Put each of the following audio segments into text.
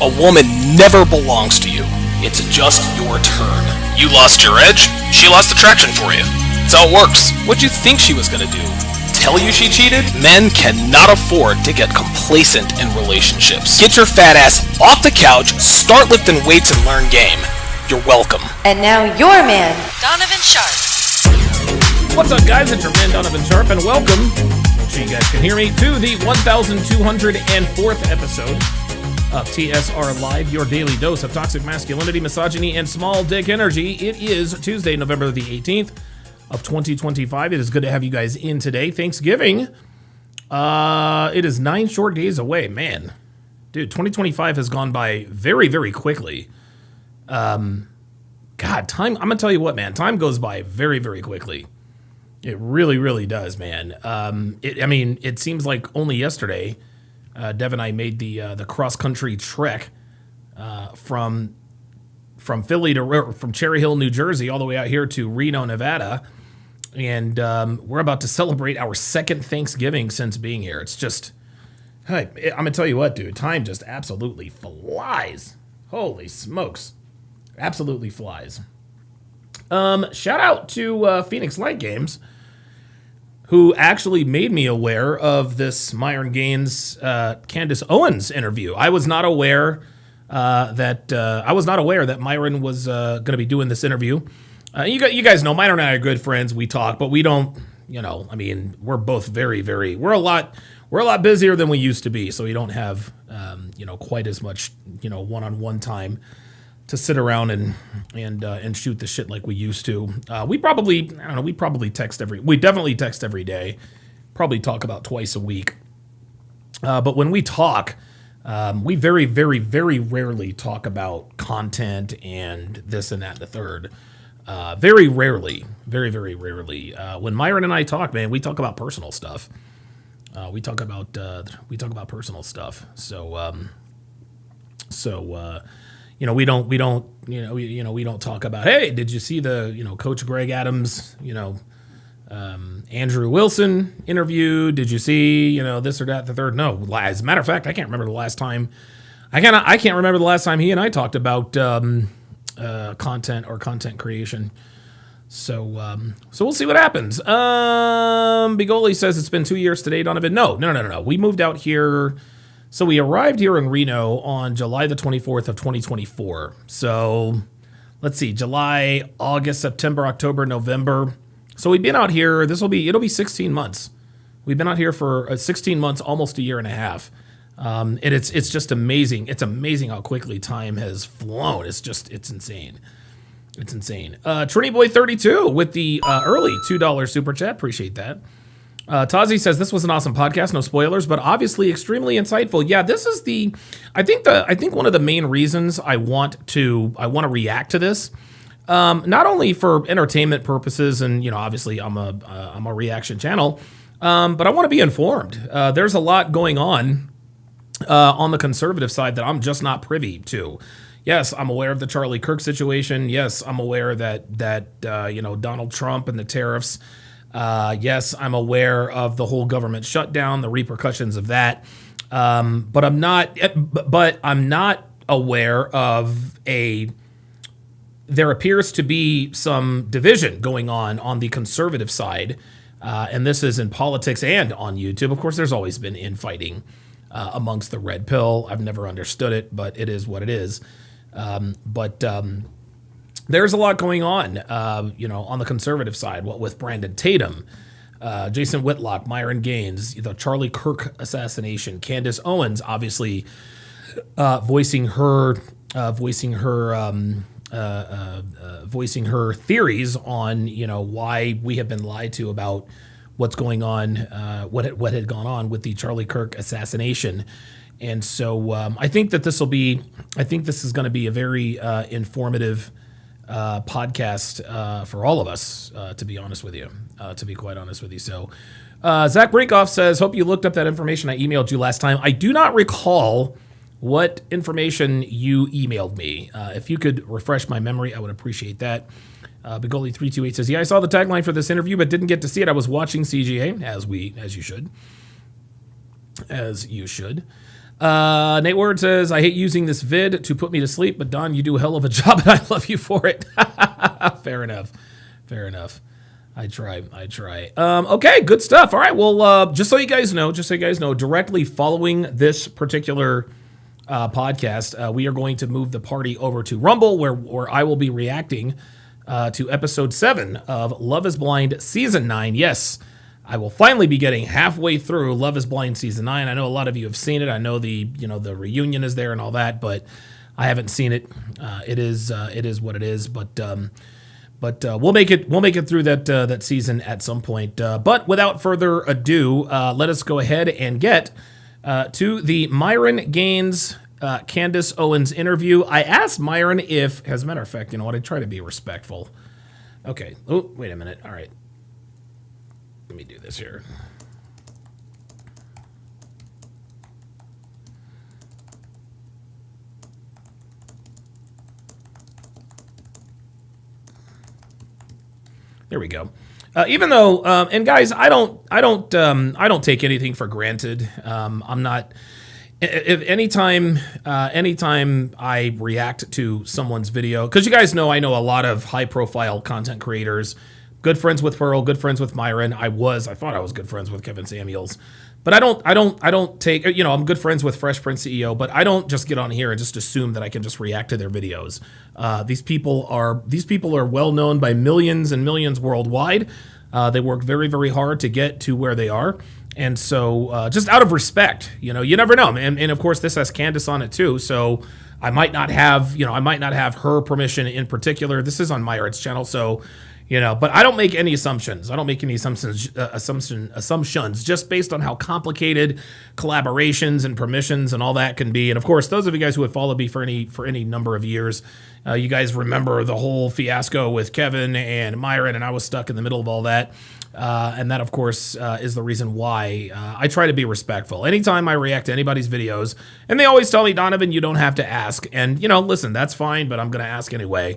A woman never belongs to you. It's just your turn. You lost your edge, she lost attraction for you. That's how it works. What'd you think she was gonna do? Tell you she cheated? Men cannot afford to get complacent in relationships. Get your fat ass off the couch, start lifting weights, and learn game. You're welcome. And now your man, Donovan Sharp. What's up, guys? It's your man, Donovan Sharp, and welcome, so you guys can hear me, to the 1204th episode of TSR Live, your daily dose of toxic masculinity, misogyny, and small dick energy. It is Tuesday, November the 18th of 2025. It is good to have you guys in today. Thanksgiving. It is 9 short days away. Man, dude, 2025 has gone by very, very quickly. God, time, I'm going to tell you what, man, time goes by very, very quickly. It really, really does, man. It seems like only yesterday, Dev and I made the cross-country trek from Philly from Cherry Hill, New Jersey, all the way out here to Reno, Nevada, and we're about to celebrate our second Thanksgiving since being here. It's just, hey, I'm gonna tell you what, dude, time just absolutely flies. Holy smokes, absolutely flies. Shout out to Phoenix Light Games, who actually made me aware of this Myron Gaines, Candace Owens interview. I was not aware that Myron was going to be doing this interview. You guys know Myron and I are good friends. We talk, but we don't. We're both we're a lot busier than we used to be. So we don't have quite as much one-on-one time to sit around and shoot the shit like we used to. We definitely text every day, probably talk about twice a week. But when we talk, we very, very, very rarely talk about content and this and that and the third. Very rarely, very, very rarely. When Myron and I talk, man, we talk about personal stuff. We talk about personal stuff. We don't talk about, hey, did you see the, Coach Greg Adams, Andrew Wilson interview? Did you see, this or that, the third? No, as a matter of fact, I can't remember the last time. I can't remember the last time he and I talked about content or content creation. So we'll see what happens. Bigoli says it's been 2 years today, Donovan. No. We moved out here. So we arrived here in Reno on July the 24th of 2024. So let's see, July, August, September, October, November. So we've been out here, it'll be 16 months. We've been out here for 16 months, almost a year and a half. And it's just amazing. It's amazing how quickly time has flown. It's insane. It's insane. Trini Boy 32 with the early $2 super chat. Appreciate that. Tazi says this was an awesome podcast, no spoilers, but obviously extremely insightful. Yeah, this is I think one of the main reasons I want to react to this, not only for entertainment purposes, and obviously I'm a reaction channel, but I want to be informed. There's a lot going on the conservative side that I'm just not privy to. Yes, I'm aware of the Charlie Kirk situation. Yes, I'm aware that Donald Trump and the tariffs. Yes, I'm aware of the whole government shutdown, the repercussions of that. But I'm not aware of there appears to be some division going on the conservative side. And this is in politics and on YouTube. Of course, there's always been infighting amongst the red pill. I've never understood it, but it is what it is. There's a lot going on, on the conservative side. What with Brandon Tatum, Jason Whitlock, Myron Gaines, the Charlie Kirk assassination, Candace Owens, obviously voicing her voicing her theories on, why we have been lied to about what's going on, what had gone on with the Charlie Kirk assassination. And so I think that this is going to be a very informative podcast for all of us, to be honest with you, to be quite honest with you. So Zach Brinkoff says, hope you looked up that information I emailed you last time. I do not recall what information you emailed me. If you could refresh my memory, I would appreciate that. Bigoli328 says, yeah, I saw the tagline for this interview, but didn't get to see it. I was watching CGA, as you should. As you should. Nate Ward says, I hate using this vid to put me to sleep, but Don, you do a hell of a job, and I love you for it. Fair enough. I try. Okay, good stuff. All right, well, just so you guys know, directly following this particular podcast, we are going to move the party over to Rumble, where I will be reacting to episode 7 of Love is Blind season 9. Yes, I will finally be getting halfway through Love is Blind season 9. I know a lot of you have seen it. I know the reunion is there and all that, but I haven't seen it. It is what it is. But we'll make it through that season at some point. But without further ado, let us go ahead and get to the Myron Gaines Candace Owens interview. I asked Myron if, as a matter of fact, you know what? I try to be respectful. Okay. Oh, wait a minute. All right. Let me do this here. There we go. Even though, and guys, I don't take anything for granted. I'm not. If anytime I react to someone's video, because you guys know I know a lot of high-profile content creators. Good friends with Pearl, good friends with Myron. I thought I was good friends with Kevin Samuels, but I don't take. I'm good friends with Fresh Prince CEO, but I don't just get on here and just assume that I can just react to their videos. These people are well known by millions and millions worldwide. They work very, very hard to get to where they are. And so just out of respect, you never know. And of course, this has Candace on it too. So I might not have her permission in particular. This is on Myron's channel. So, but I don't make any assumptions. I don't make any assumptions just based on how complicated collaborations and permissions and all that can be. And of course, those of you guys who have followed me for any number of years, you guys remember the whole fiasco with Kevin and Myron, and I was stuck in the middle of all that. And that, of course, is the reason why I try to be respectful. Anytime I react to anybody's videos, and they always tell me, Donovan, you don't have to ask. And, listen, that's fine, but I'm going to ask anyway,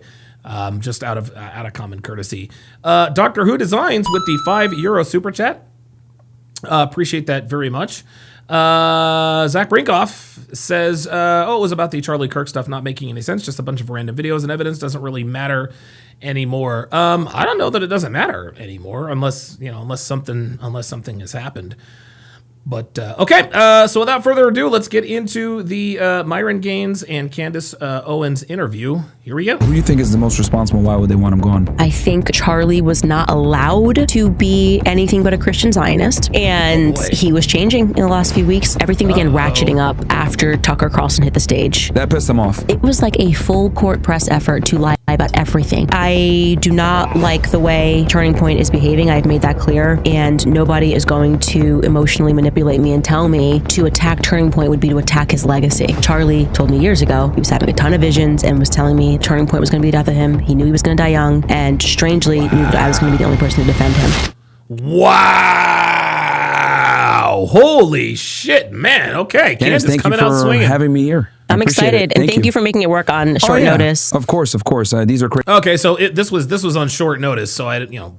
just out of common courtesy. Doctor Who Designs with the €5 super chat. Appreciate that very much. Zach Brinkoff says, it was about the Charlie Kirk stuff not making any sense. Just a bunch of random videos, and evidence doesn't really matter anymore. I don't know that it doesn't matter anymore unless something has happened. But okay, so without further ado, let's get into the Myron Gaines and Candace Owens interview. Here we go. Who do you think is the most responsible? Why would they want him gone? I think Charlie was not allowed to be anything but a Christian Zionist, and he was changing in the last few weeks. Everything began ratcheting up after Tucker Carlson hit the stage. That pissed him off. It was like a full court press effort to lie about everything. I do not like the way Turning Point is behaving. I've made that clear, and nobody is going to emotionally manipulate me and tell me to attack Turning Point would be to attack his legacy. Charlie told me years ago he was having a ton of visions and was telling me Turning Point was going to be the death of him. He knew he was going to die young, and strangely knew that I was going to be the only person to defend him. Wow! Holy shit, man! Okay, Candace, Candace coming out swinging. Thank you for having me here. I'm excited, and thank you for making it work on short notice. Of course. These are crazy. Okay, so this was on short notice. So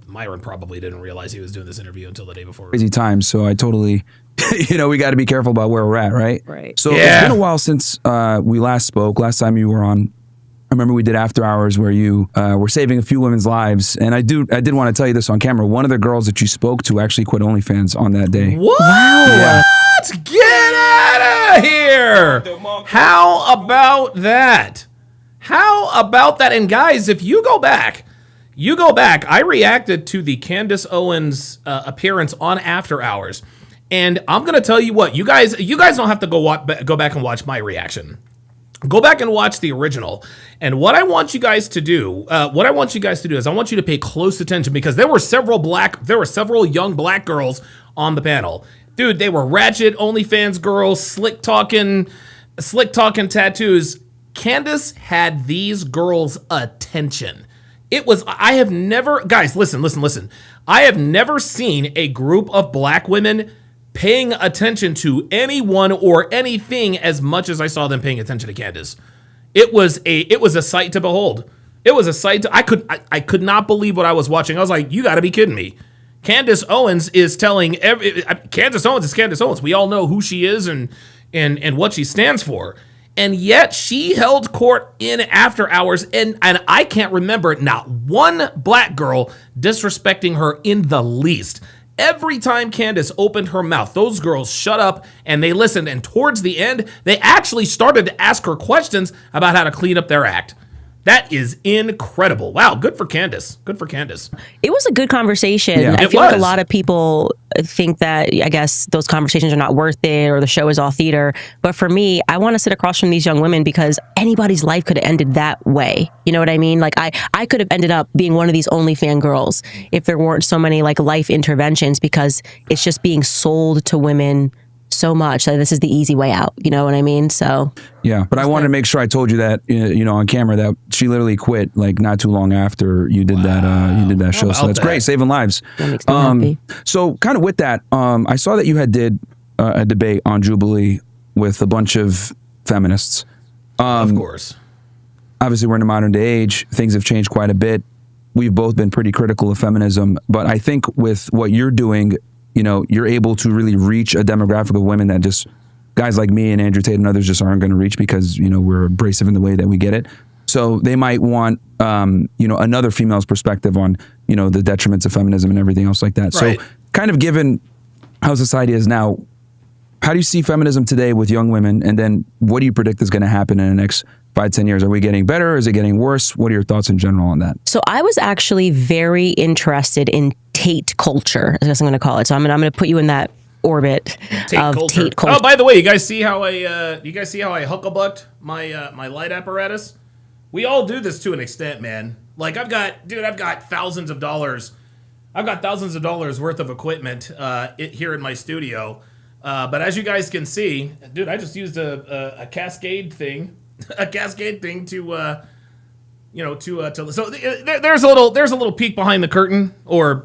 Myron probably didn't realize he was doing this interview until the day before. Crazy times. So I totally, we got to be careful about where we're at, right? Right. So it's been a while since we last spoke. Last time you were on, I remember we did After Hours where you were saving a few women's lives, and I did want to tell you this on camera. One of the girls that you spoke to actually quit OnlyFans on that day. What? Wow. Yeah. Get out of here! How about that? And guys, if you go back, I reacted to the Candace Owens appearance on After Hours, and I'm gonna tell you what, you guys don't have to go back and watch my reaction. Go back and watch the original. And what I want you guys to do, is I want you to pay close attention, because there were several young black girls on the panel. Dude, they were ratchet OnlyFans girls, slick talking tattoos. Candace had these girls' attention. Guys, listen. I have never seen a group of black women paying attention to anyone or anything as much as I saw them paying attention to Candace. It was a sight to behold. It was a sight I could not believe what I was watching. I was like, you got to be kidding me. Candace Owens is Candace Owens is Candace Owens. We all know who she is and what she stands for. And yet she held court in after hours, and I can't remember not one black girl disrespecting her in the least. Every time Candace opened her mouth, those girls shut up and they listened. And towards the end, they actually started to ask her questions about how to clean up their act. That is incredible. Wow, good for Candace. It was a good conversation. Yeah. I feel like a lot of people think that, I guess, those conversations are not worth it, or the show is all theater. But for me, I want to sit across from these young women, because anybody's life could have ended that way. You know what I mean? Like, I could have ended up being one of these OnlyFans girls if there weren't so many like life interventions, because it's just being sold to women so much that this is the easy way out. You know what I mean? So yeah, but I wanted to make sure I told you that, on camera, that she literally quit like not too long after you did that show. So that's great, saving lives. that makes me happy. So kind of with that, I saw that you did a debate on Jubilee with a bunch of feminists. Of course. Obviously, we're in a modern day age. Things have changed quite a bit. We've both been pretty critical of feminism, but I think with what you're doing, you're able to really reach a demographic of women that just guys like me and Andrew Tate and others just aren't going to reach, because, we're abrasive in the way that we get it. So they might want, another female's perspective on, the detriments of feminism and everything else like that. Right. So kind of given how society is now, how do you see feminism today with young women? And then what do you predict is going to happen in the next 5-10 years? Are we getting better? Is it getting worse? What are your thoughts in general on that? So I was actually very interested in Tate culture, I guess I'm going to call it. So I'm going to put you in that orbit of Tate culture. Oh, by the way, you guys see how I hucklebucked my light apparatus? We all do this to an extent, man. Like I've got thousands of dollars. I've got thousands of dollars worth of equipment here in my studio. But as you guys can see, dude, I just used a cascade thing, to so there's a little peek behind the curtain, or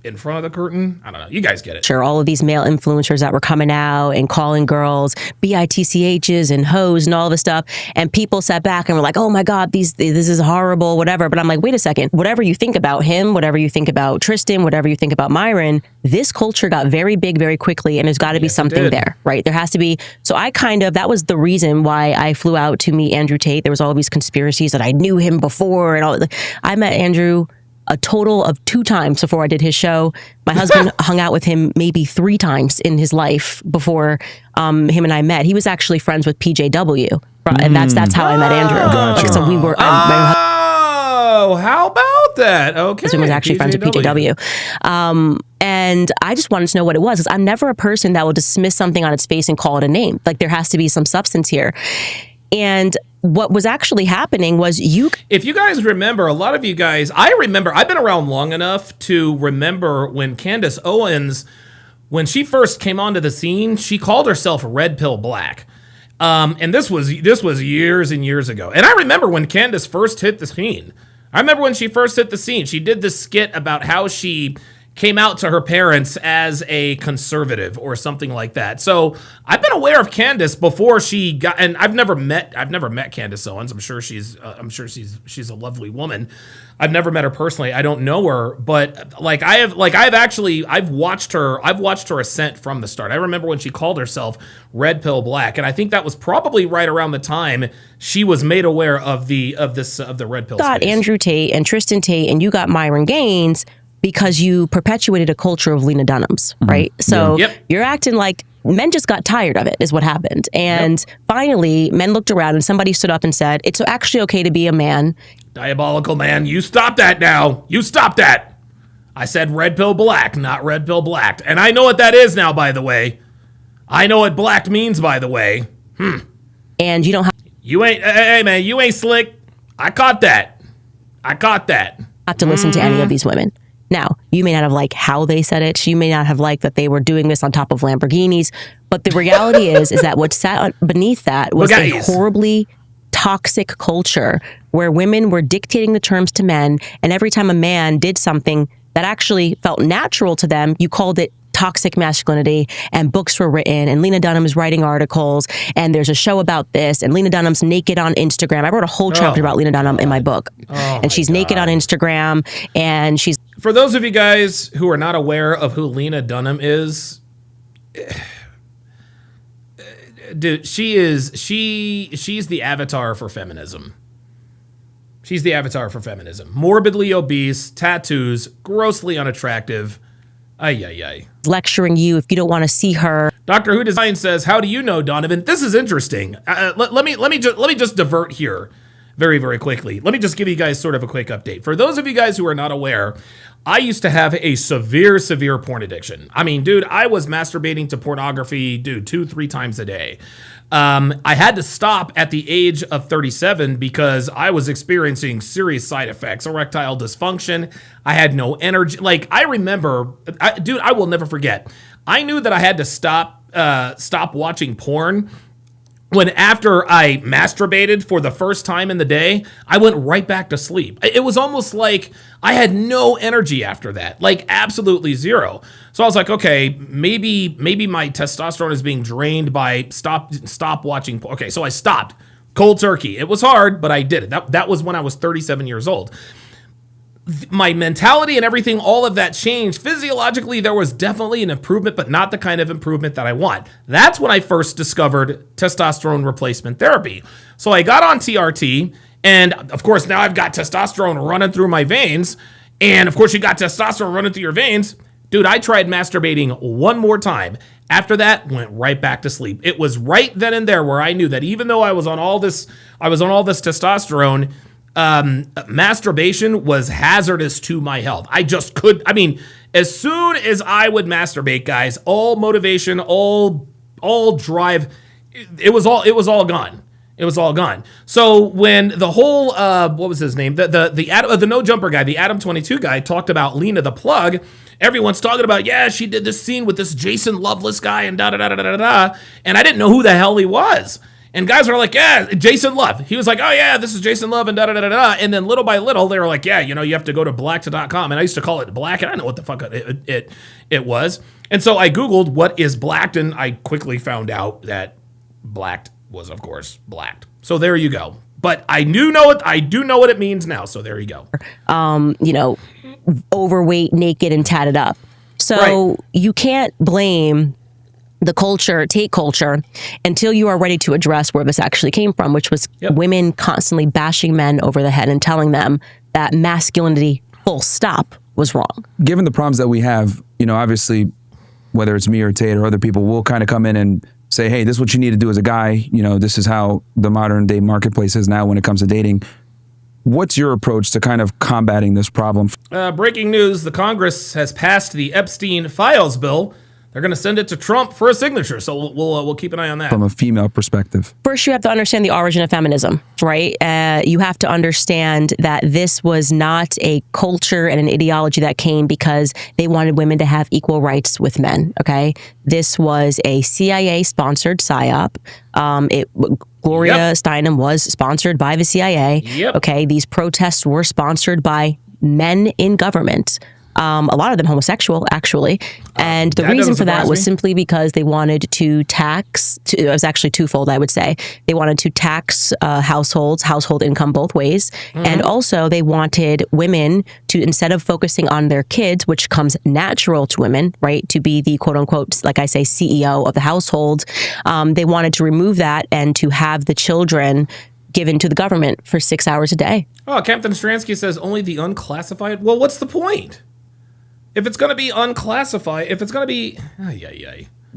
in front of the curtain. I don't know. You guys get it. Sure, all of these male influencers that were coming out and calling girls bitchs and hoes and all this stuff, and people sat back and were like, "Oh my God, this is horrible," whatever. But I'm like, wait a second. Whatever you think about him, whatever you think about Tristan, whatever you think about Myron, this culture got very big very quickly, and there's got to be something there, right? There has to be. So that was the reason why I flew out to meet Andrew Tate. There was all these conspiracies that I knew him before, and all. I met Andrew a total of 2 times before I did his show. My husband hung out with him maybe 3 times in his life before him and I met. He was actually friends with PJW, and that's how I met Andrew. Gotcha. So we were. How about that? Okay. Husband was actually friends with PJW. And I just wanted to know what it was, because I'm never a person that will dismiss something on its face and call it a name. Like, there has to be some substance here. And what was actually happening was if you guys remember, a lot of you guys, I've been around long enough to remember when Candace Owens, when she first came onto the scene, she called herself Red Pill Black. And this was years and years ago. And I remember when Candace first hit the scene. She did this skit about how she came out to her parents as a conservative or something like that. So I've been aware of Candace before she got, and I've never met Candace Owens. I'm sure she's a lovely woman. I've never met her personally. I don't know her, but I've watched her ascent from the start. I remember when she called herself Red Pill Black, and I think that was probably right around the time she was made aware of the Red Pill. Got space. Andrew Tate and Tristan Tate, and you got Myron Gaines, because you perpetuated a culture of Lena Dunhams, right? So you're acting like men just got tired of it, is what happened. And finally, men looked around and somebody stood up and said, it's actually okay to be a man. Diabolical man, you stop that now. You stop that. I said Red Pill Black, not Red Pill Blacked. And I know what that is now, by the way. I know what black means, by the way. And you don't have You ain't, hey man, you ain't slick. I caught that. Not to listen to any of these women. Now, you may not have liked how they said it. You may not have liked that they were doing this on top of Lamborghinis. But the reality is that what sat beneath that was a horribly toxic culture where women were dictating the terms to men. And every time a man did something that actually felt natural to them, you called it toxic masculinity, and books were written, and Lena Dunham's writing articles, and there's a show about this, and Lena Dunham's naked on Instagram. I wrote a whole chapter about Lena Dunham in my book. And she's naked on Instagram, and she's... For those of you guys who are not aware of who Lena Dunham is, dude, she's the avatar for feminism. She's the avatar for feminism. Morbidly obese, tattoos, grossly unattractive. Ay. lecturing you if you don't want to see her. Doctor Who Design says, "How do you know, Donovan?" This is interesting. Let me just divert here very, very quickly. Let me just give you guys sort of a quick update. For those of you guys who are not aware, I used to have a severe porn addiction. I mean, dude, I was masturbating to pornography, dude, 2-3 times a day. I had to stop at the age of 37 because I was experiencing serious side effects, erectile dysfunction. I had no energy. Like, I remember, dude, I will never forget. I knew that I had to stop watching porn when after I masturbated for the first time in the day, I went right back to sleep. It was almost like I had no energy after that, like absolutely zero. So I was like, okay, maybe my testosterone is being drained by stop watching. Okay, so I stopped cold turkey. It was hard, but I did it. That was when I was 37 years old. My mentality and everything, all of that changed. Physiologically, there was definitely an improvement, but not the kind of improvement that I want. That's when I first discovered testosterone replacement therapy. So I got on TRT, and of course, now I've got testosterone running through my veins. And of course, you got testosterone running through your veins. Dude, I tried masturbating one more time. After that, went right back to sleep. It was right then and there where I knew that even though I was on all this testosterone, masturbation was hazardous to my health. I just could. I mean, as soon as I would masturbate, guys, all motivation, all drive, it was all gone. It was all gone. So when the whole what was his name, the no jumper guy, the Adam 22 guy, talked about Lena the Plug, everyone's talking about, yeah, she did this scene with this Jason Loveless guy and da da da da da da, and I didn't know who the hell he was. And guys were like, yeah, Jason Love. He was like, oh, yeah, this is Jason Love and da-da-da-da-da. And then little by little, they were like, yeah, you have to go to blacked.com. And I used to call it Black, and I don't know what the fuck it was. And so I Googled what is Blacked, and I quickly found out that Blacked was, of course, Blacked. So there you go. But I do know what it means now. So there you go. Overweight, naked, and tatted up. So You can't blame the Tate culture, until you are ready to address where this actually came from, which was women constantly bashing men over the head and telling them that masculinity, full stop, was wrong. Given the problems that we have, obviously, whether it's me or Tate or other people, will kind of come in and say, hey, this is what you need to do as a guy. This is how the modern day marketplace is now when it comes to dating. What's your approach to kind of combating this problem? Breaking news, the Congress has passed the Epstein Files bill. They're going to send it to Trump for a signature, so we'll keep an eye on that. From a female perspective. First, you have to understand the origin of feminism, right? You have to understand that this was not a culture and an ideology that came because they wanted women to have equal rights with men, okay? This was a CIA-sponsored PSYOP. Gloria Steinem was sponsored by the CIA. Okay, these protests were sponsored by men in government. A lot of them homosexual, actually. And the reason for that was simply because they wanted to tax, it was actually twofold, I would say. They wanted to tax household income both ways. And also they wanted women to, instead of focusing on their kids, which comes natural to women, right, to be the quote unquote, like I say, CEO of the household, they wanted to remove that and to have the children given to the government for 6 hours a day. Oh, Captain Stransky says only the unclassified. Well, what's the point? If it's going to be unclassified, if it's going to be...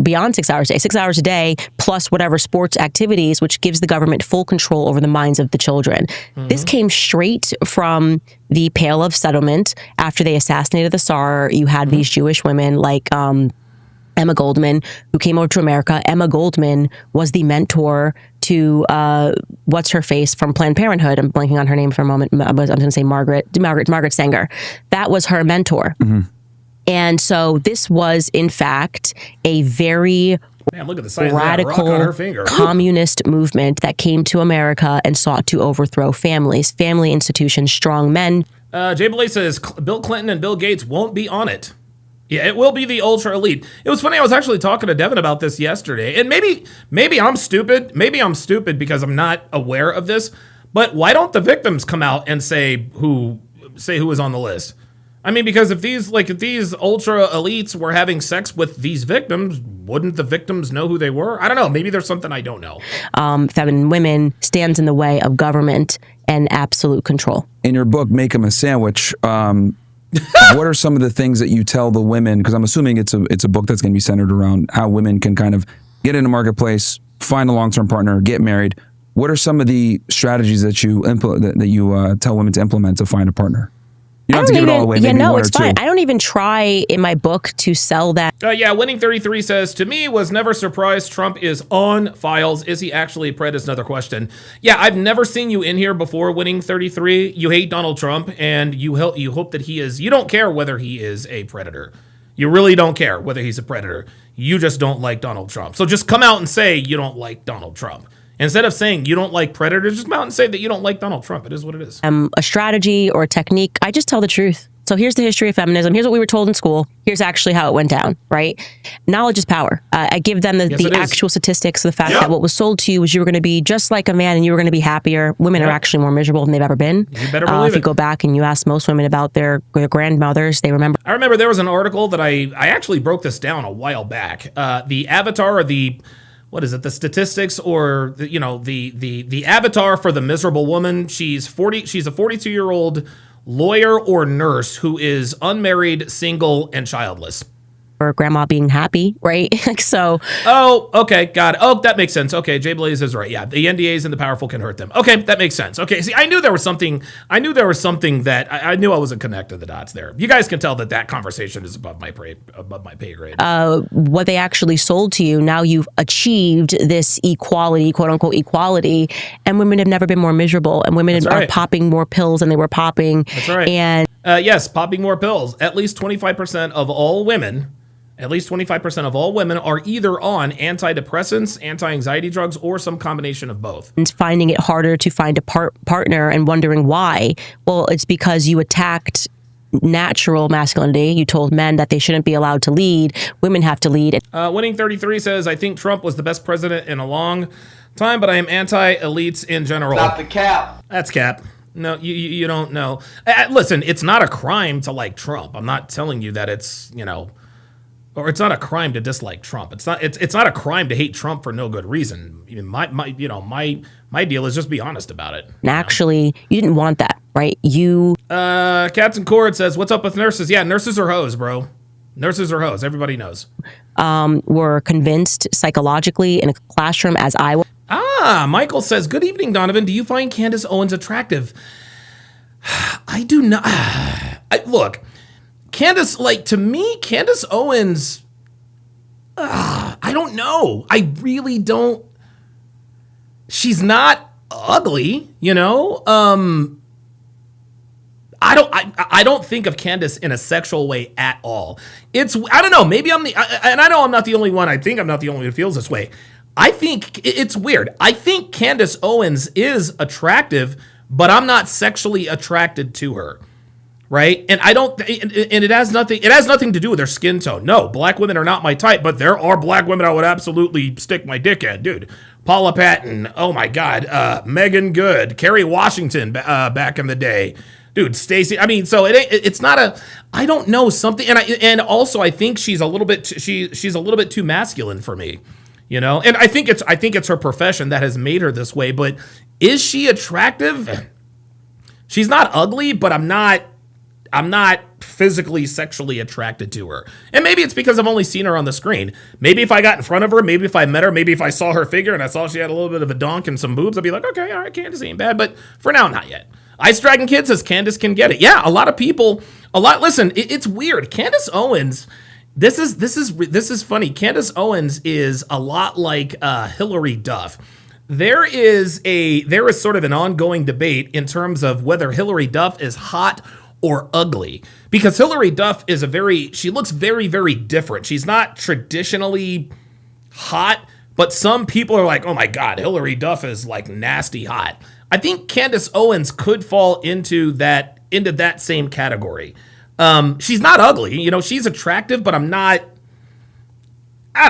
Beyond 6 hours a day, 6 hours a day, plus whatever sports activities, which gives the government full control over the minds of the children. This came straight from the Pale of Settlement. After they assassinated the Tsar, you had these Jewish women like Emma Goldman, who came over to America. Emma Goldman was the mentor to what's her face from Planned Parenthood. I'm blanking on her name for a moment. I'm going to say Margaret Sanger. That was her mentor. And so this was, in fact, a very Man, look at the size of that rock on her finger. communist movement that came to America and sought to overthrow families, family institutions, strong men. Jay Belay says Bill Clinton and Bill Gates won't be on it. Yeah, it will be the ultra elite. It was funny. I was actually talking to Devin about this yesterday, and maybe I'm stupid. Maybe I'm stupid because I'm not aware of this. But why don't the victims come out and say who is on the list? I mean, because if these ultra elites were having sex with these victims, wouldn't the victims know who they were? I don't know. Maybe there's something I don't know. Feminine women stands in the way of government and absolute control. In your book, Make 'Em a Sandwich, what are some of the things that you tell the women? Because I'm assuming it's a book that's going to be centered around how women can kind of get in the marketplace, find a long-term partner, get married. What are some of the strategies that you tell women to implement to find a partner? You don't have to give it all away. Yeah, maybe no, one it's or fine. two. I don't even try in my book to sell that. Yeah, Winning 33 says, to me, was never surprised Trump is on files. Is he actually a pred is another question. Yeah, I've never seen you in here before, Winning 33. You hate Donald Trump, and you hope that he is, you don't care whether he is a predator. You really don't care whether he's a predator. You just don't like Donald Trump. So just come out and say you don't like Donald Trump. Instead of saying you don't like predators, just come out and say that you don't like Donald Trump. It is what it is. A strategy or a technique. I just tell the truth. So here's the history of feminism. Here's what we were told in school. Here's actually how it went down, right? Knowledge is power. I give them the actual statistics of the fact that what was sold to you was you were going to be just like a man and you were going to be happier. Women are actually more miserable than they've ever been. You better believe if you go back and you ask most women about their grandmothers, they remember. I remember there was an article that I actually broke this down a while back. The avatar or the... What is it? The statistics or the avatar for the miserable woman. She's 40. She's a 42-year-old lawyer or nurse who is unmarried, single, and childless. Or grandma being happy, right? So. Oh, okay, got it. Oh, that makes sense. Okay, Jay Blaze is right. Yeah, the NDAs and the powerful can hurt them. Okay, that makes sense. Okay, see, I knew there was something that I knew I wasn't connected the dots there. You guys can tell that conversation is above my pay grade. What they actually sold to you, now you've achieved this equality, quote unquote equality, and women have never been more miserable, and women are popping more pills than they were popping. That's right. And yes, popping more pills. At least 25% of all women. At least 25% of all women are either on antidepressants, anti-anxiety drugs, or some combination of both. And finding it harder to find a partner and wondering why. Well, it's because you attacked natural masculinity. You told men that they shouldn't be allowed to lead. Women have to lead. Winning 33 says, I think Trump was the best president in a long time, but I am anti-elites in general. Not the cap. That's cap. No, you don't know. Listen, it's not a crime to like Trump. I'm not telling you that it's, or it's not a crime to dislike Trump. It's not a crime to hate Trump for no good reason. My deal is just be honest about it. And actually, you didn't want that, right? Captain Cord says, what's up with nurses? Yeah, nurses are hoes, bro. Nurses are hoes. Everybody knows. Were convinced psychologically in a classroom as I was. Michael says, good evening, Donovan. Do you find Candace Owens attractive? I do not. Look, Candace, to me, Candace Owens, I don't know. I really don't. She's not ugly, I don't think of Candace in a sexual way at all. I don't know. Maybe and I know I'm not the only one. I think I'm not the only one who feels this way. I think it's weird. I think Candace Owens is attractive, but I'm not sexually attracted to her. Right? And it has nothing to do with their skin tone. No, black women are not my type, but there are black women I would absolutely stick my dick in. Dude, Paula Patton, oh my God, Megan Good, Kerry Washington back in the day. Dude, Stacey, so it's not I don't know, something, and also I think she's a little bit too masculine for me. And I think it's her profession that has made her this way, but is she attractive? She's not ugly, but I'm not physically, sexually attracted to her. And maybe it's because I've only seen her on the screen. Maybe if I got in front of her, maybe if I met her, maybe if I saw her figure and I saw she had a little bit of a donk and some boobs, I'd be like, okay, all right, Candace ain't bad. But for now, not yet. Ice Dragon Kid says Candace can get it. Yeah, listen, it's weird. Candace Owens, this is funny. Candace Owens is a lot like Hillary Duff. there is sort of an ongoing debate in terms of whether Hillary Duff is hot or ugly, because Hillary Duff she looks very, very different. She's not traditionally hot, but some people are like, oh my God, Hillary Duff is like nasty hot. I think Candace Owens could fall into that same category. She's not ugly, she's attractive, but I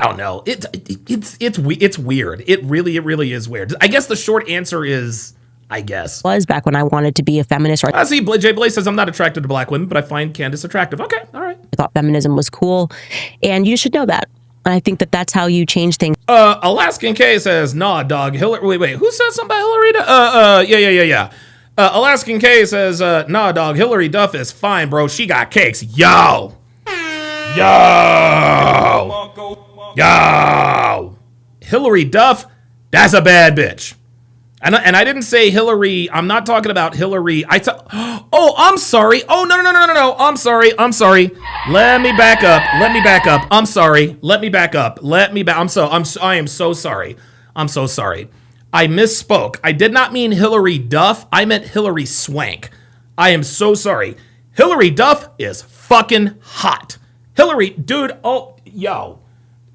don't know. It's weird. It really is weird. I guess the short answer is, I guess. Was back when I wanted to be a feminist. Or I see Jay Blaze says, I'm not attracted to black women, but I find Candace attractive. Okay, all right. I thought feminism was cool, and you should know that. I think that's how you change things. Alaskan K says, nah, dog. Wait. Who said something about Hillary Duff? Yeah. Alaskan K says, nah, dog. Hillary Duff is fine, bro. She got cakes. Yo. Hillary Duff, that's a bad bitch. And I didn't say Hillary. I'm not talking about Hillary. Oh, I'm sorry. Oh, no. I'm sorry. Let me back up. I'm sorry. Let me back up. I am so sorry. I'm so sorry. I misspoke. I did not mean Hillary Duff. I meant Hillary Swank. I am so sorry. Hillary Duff is fucking hot. Hillary, dude. Oh, yo.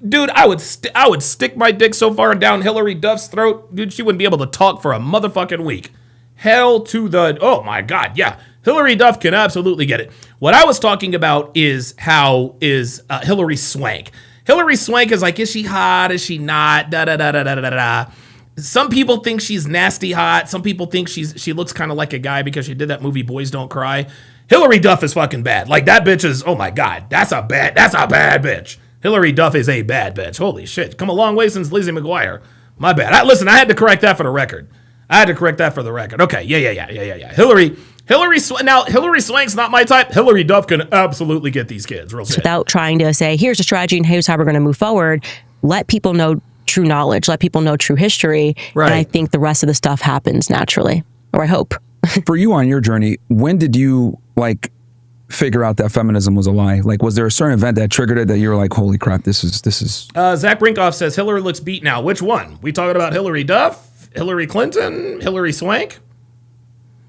Dude, I would stick my dick so far down Hillary Duff's throat, dude, she wouldn't be able to talk for a motherfucking week. Hell to the, oh my God, yeah. Hillary Duff can absolutely get it. What I was talking about is Hillary Swank. Hillary Swank is like, is she hot? Is she not? Da. Some people think she's nasty hot. Some people think she looks kind of like a guy because she did that movie Boys Don't Cry. Hillary Duff is fucking bad. Like that bitch is, oh my God, that's a bad bitch. Hillary Duff is a bad bitch. Holy shit. Come a long way since Lizzie McGuire. My bad. I had to correct that for the record. Okay. Yeah. Hillary Swank's not my type. Hillary Duff can absolutely get these kids real good. Without trying to say, here's a strategy and here's how we're going to move forward. Let people know true knowledge. Let people know true history. Right. And I think the rest of the stuff happens naturally. Or I hope. For you on your journey, when did you figure out that feminism was a lie? Like, was there a certain event that triggered it that you were like, holy crap, this is Zach Brinkoff says Hillary looks beat now. Which one? We talking about Hillary Duff, Hillary Clinton, Hillary Swank?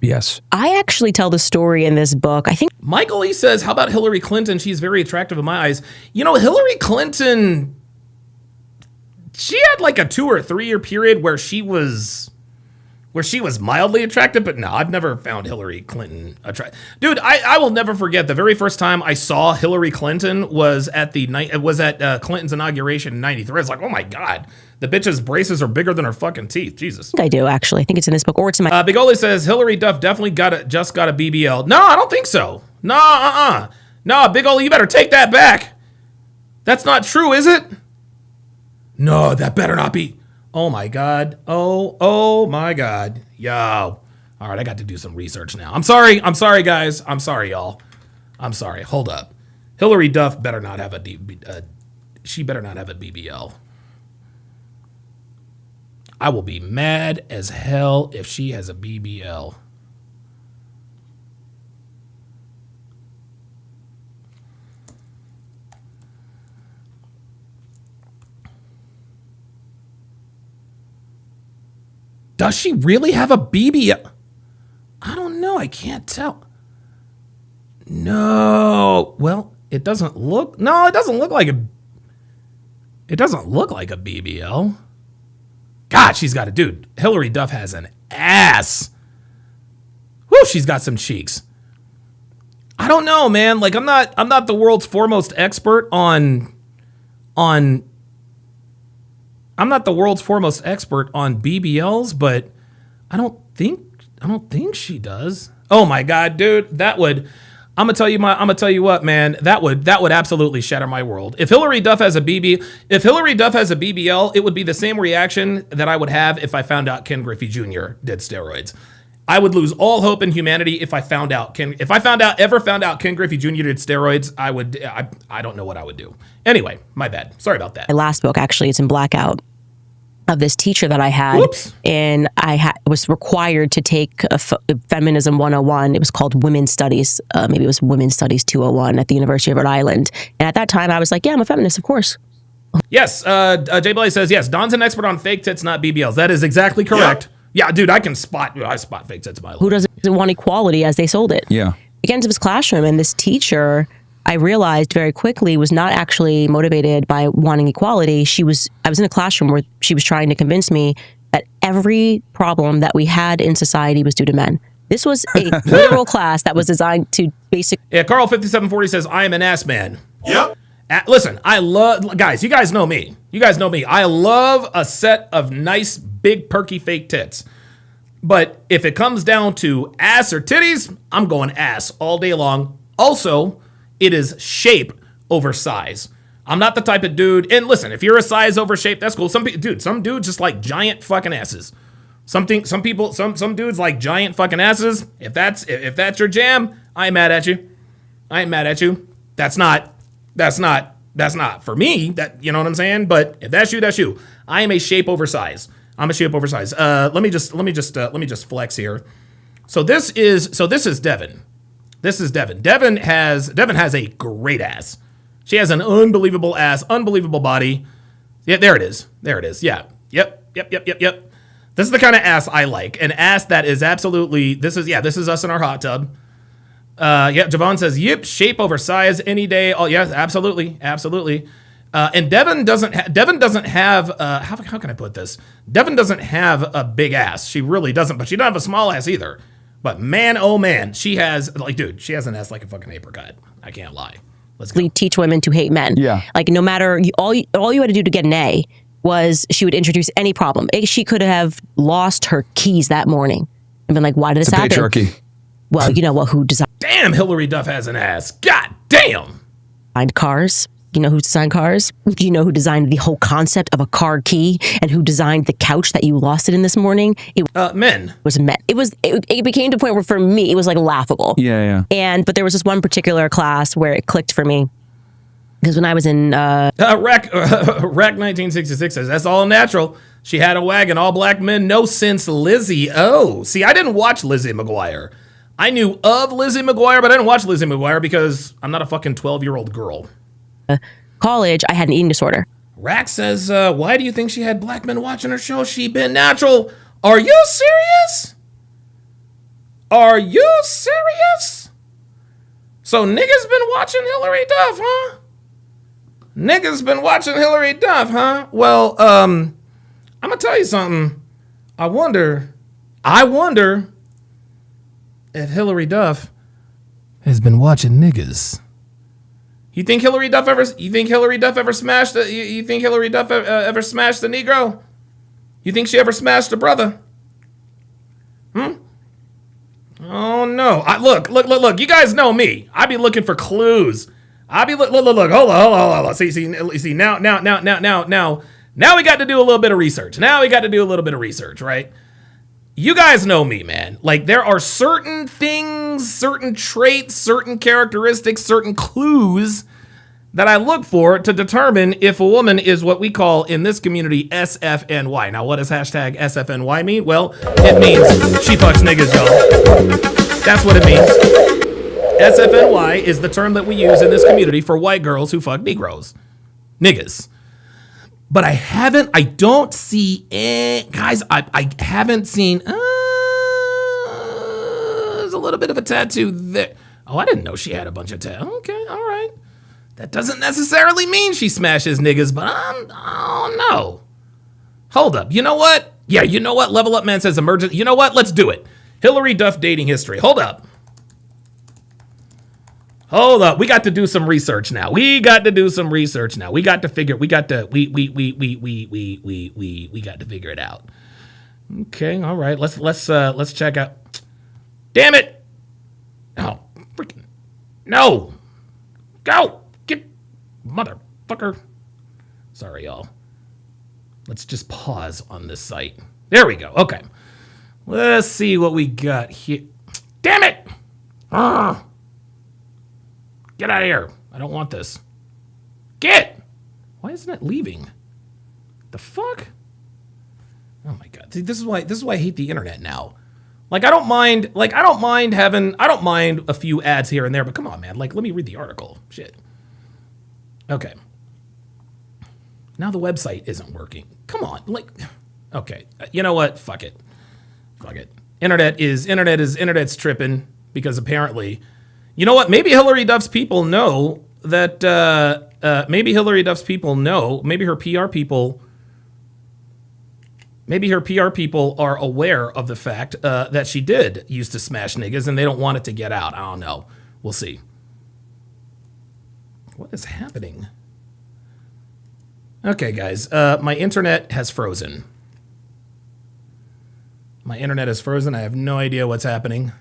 Yes. I actually tell the story in this book. I think Michael E says, how about Hillary Clinton? She's very attractive in my eyes. Hillary Clinton, she had like a 2 or 3 year period where she was mildly attractive, but no, I've never found Hillary Clinton attractive. Dude, I will never forget the very first time I saw Hillary Clinton was at Clinton's inauguration in '93. I was like, oh my God, the bitch's braces are bigger than her fucking teeth. Jesus. I do actually. I think it's in this book, or it's in my. Big Ole says Hillary Duff definitely just got a BBL. No, I don't think so. No, Big Ole, you better take that back. That's not true, is it? No, that better not be. Oh my God. Oh my God. Yo. All right, I got to do some research now. I'm sorry, guys. I'm sorry, y'all. I'm sorry. Hold up. Hillary Duff better not have she better not have a BBL. I will be mad as hell if she has a BBL. Does she really have a BBL? I don't know. I can't tell. No. Well, it doesn't look. No, it doesn't look like a. It doesn't look like a BBL. God, she's got a dude. Hillary Duff has an ass. Whoo, she's got some cheeks. I don't know, man. Like I'm not the world's foremost expert on. I'm not the world's foremost expert on BBLs, but I don't think she does. Oh my God, dude, I'm gonna tell you what, man, that would absolutely shatter my world. If Hillary Duff has a BBL, it would be the same reaction that I would have if I found out Ken Griffey Jr. did steroids. I would lose all hope in humanity if I ever found out Ken Griffey Jr. did steroids. I don't know what I would do. Anyway, my bad. Sorry about that. My last book, actually, it's in blackout, of this teacher that I had. Whoops. And I was required to take a Feminism 101. It was called Women's Studies. Maybe it was Women's Studies 201 at the University of Rhode Island. And at that time, I was like, yeah, I'm a feminist, of course. Yes, Jay Blaze says, yes, Don's an expert on fake tits, not BBLs. That is exactly correct. Yeah, dude, I spot fake tits. Who doesn't want equality as they sold it? Yeah. Again, to his classroom, and this teacher, I realized very quickly, was not actually motivated by wanting equality. I was in a classroom where she was trying to convince me that every problem that we had in society was due to men. This was a literal class that was designed to basically... Yeah, Carl5740 says, I am an ass man. Yep. Listen, I love... Guys, you guys know me. I love a set of nice, big, perky fake tits. But if it comes down to ass or titties, I'm going ass all day long. Also, it is shape over size. I'm not the type of dude... And listen, if you're a size over shape, that's cool. Some dudes just like giant fucking asses. Some dudes like giant fucking asses. If that's your jam, I ain't mad at you. That's not for me. That, you know what I'm saying? But if that's you, that's you. I am a shape over size. Let me just flex here. So this is Devin. Devin has a great ass. She has an unbelievable ass, unbelievable body. Yeah, there it is. Yeah. Yep. This is the kind of ass I like. An ass that is absolutely, this is us in our hot tub. Javon says, yep, shape over size any day. Oh, yes, absolutely. And Devin doesn't have, how can I put this? Devin doesn't have a big ass. She really doesn't, but she doesn't have a small ass either. But man, oh man, she has an ass like a fucking apricot. I can't lie. Let's go. teach women to hate men. Yeah. Like, no matter, all you had to do to get an A was she would introduce any problem. She could have lost her keys that morning and been like, why did this happen? Patriarchy. Well, you know what? Who designed Damn, Hillary Duff has an ass. God damn. cars? You know who designed cars? Do you know who designed the whole concept of a car key and who designed the couch that you lost it in this morning? It Men. was men. It became to a point where for me, it was like laughable. Yeah. But there was this one particular class where it clicked for me. Because when I was in... Rack 1966 says, that's all natural. She had a wagon, all black men, no sense, Lizzie. Oh, see, I didn't watch Lizzie McGuire. I knew of Lizzie McGuire, but I didn't watch Lizzie McGuire because I'm not a fucking 12-year-old girl. college, I had an eating disorder. Rack says, why do you think she had black men watching her show? She been natural. Are you serious? So niggas been watching Hillary Duff, huh? Well, I'm gonna tell you something. I wonder if Hillary Duff has been watching niggas. You think Hillary Duff ever smashed a Negro? You think she ever smashed a brother? Oh no. Look. You guys know me. I be looking for clues. Look. Hold on. See, now we got to do a little bit of research. Right? You guys know me, man. Like, there are certain things, certain traits, certain characteristics, certain clues that I look for to determine if a woman is what we call in this community SFNY. Now, what does hashtag SFNY mean? Well, it means she fucks niggas, y'all. That's what it means. SFNY is the term that we use in this community for white girls who fuck Negroes. Niggas. But I don't see, guys, I haven't seen, there's a little bit of a tattoo there. Oh, I didn't know she had a bunch of tattoos. Okay, all right. That doesn't necessarily mean she smashes niggas, but I don't know. Hold up, you know what? Yeah, you know what? Level Up Man says emergent. You know what? Let's do it. Hillary Duff dating history. Hold up. We got to do some research now. We got to figure it out. Okay, all right. Let's check out. Damn it! Oh, freaking no! Go get motherfucker. Sorry, y'all. Let's just pause on this site. There we go. Okay. Let's see what we got here. Damn it! Get out of here. I don't want this. Get! Why isn't it leaving? The fuck? Oh my god. See, this is why I hate the internet now. I don't mind a few ads here and there, but come on, man. Let me read the article. Shit. Okay. Now the website isn't working. Come on. Like, okay. You know what? Fuck it. Internet's tripping because apparently, you know what? Maybe Hillary Duff's people know that, maybe her PR people are aware of the fact that she did used to smash niggas and they don't want it to get out. I don't know. We'll see. What is happening? Okay, guys. My internet has frozen. I have no idea what's happening.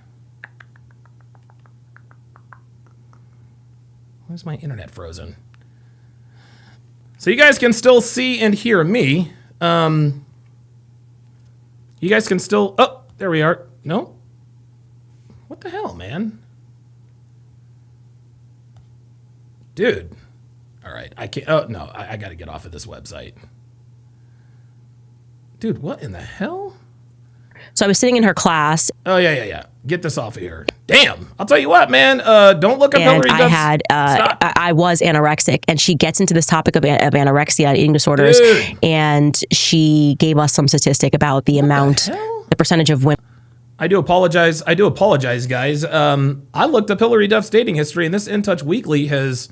Where's my internet frozen? So you guys can still see and hear me. You guys can still... Oh, there we are. No? What the hell, man? Dude. All right. I can't... Oh, no. I got to get off of this website. Dude, what in the hell? So I was sitting in her class. Oh, yeah. Get this off of here. Damn. I'll tell you what, man. Don't look up Hillary Duff's... I was anorexic, and she gets into this topic of anorexia, eating disorders, Dude. and she gave us some statistic about the the percentage of women. I do apologize, guys. I looked up Hillary Duff's dating history, and this In Touch Weekly has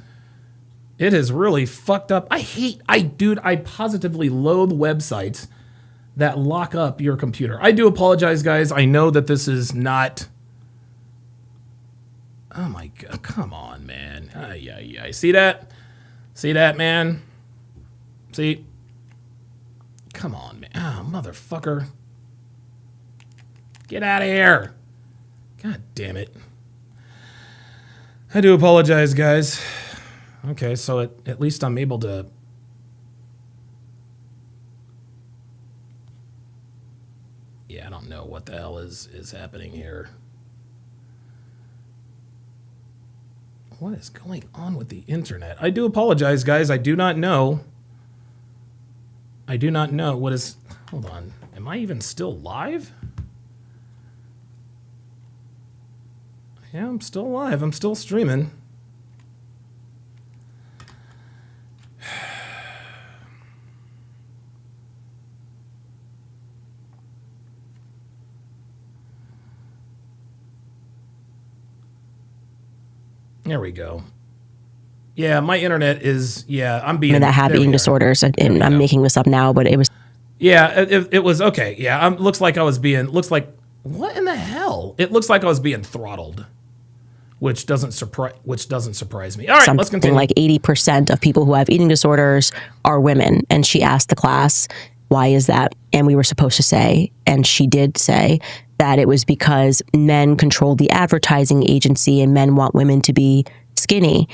really fucked up. I positively loathe websites that lock up your computer. I do apologize, guys. I know that this is not... Oh my God, come on, man. Yeah. See that, man? See? Come on, man. Oh, motherfucker. Get out of here. God damn it. I do apologize, guys. Okay, so at least I'm able to... Yeah, I don't know what the hell is happening here. What is going on with the internet? I do apologize, guys. I do not know what is... Hold on. Am I even still live? Yeah, I'm still live. I'm still streaming. There we go. Yeah, my internet is... Yeah, I'm being... that have eating disorders, and I'm making this up now, but it was... Yeah, it was... Okay, yeah, looks like I was being... Looks like... What in the hell? It looks like I was being throttled, which doesn't surprise me. All right, let's continue. Like 80% of people who have eating disorders are women, and she asked the class, why is that? And we were supposed to say, and she did say, that it was because men control the advertising agency and men want women to be skinny.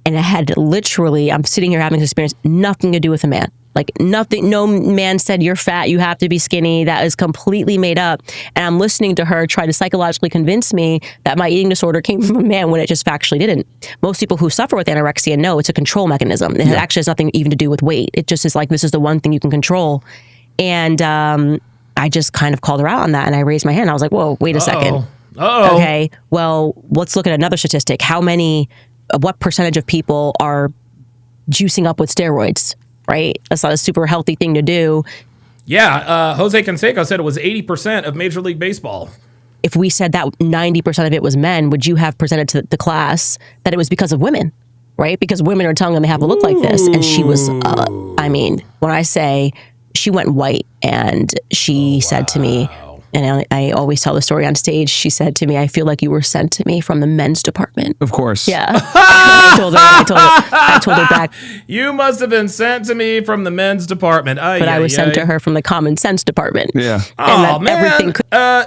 And it had literally, I'm sitting here having this experience, nothing to do with a man. Like nothing, no man said you're fat, you have to be skinny. That is completely made up. And I'm listening to her try to psychologically convince me that my eating disorder came from a man when it just factually didn't. Most people who suffer with anorexia know it's a control mechanism. It actually has nothing even to do with weight. It just is like, this is the one thing you can control. And I just kind of called her out on that, and I raised my hand. I was like, whoa, wait a second. Okay, well, let's look at another statistic. What percentage of people are juicing up with steroids, right? That's not a super healthy thing to do. Yeah, Jose Canseco said it was 80% of Major League Baseball. If we said that 90% of it was men, would you have presented to the class that it was because of women, right? Because women are telling them they have to look like this. And she was, when I say... She went white, and she said to me, and I always tell the story on stage, she said to me, I feel like you were sent to me from the men's department. Of course. Yeah. I told her back. You must have been sent to me from the men's department. But I was sent to her from the common sense department. Yeah. Oh, man.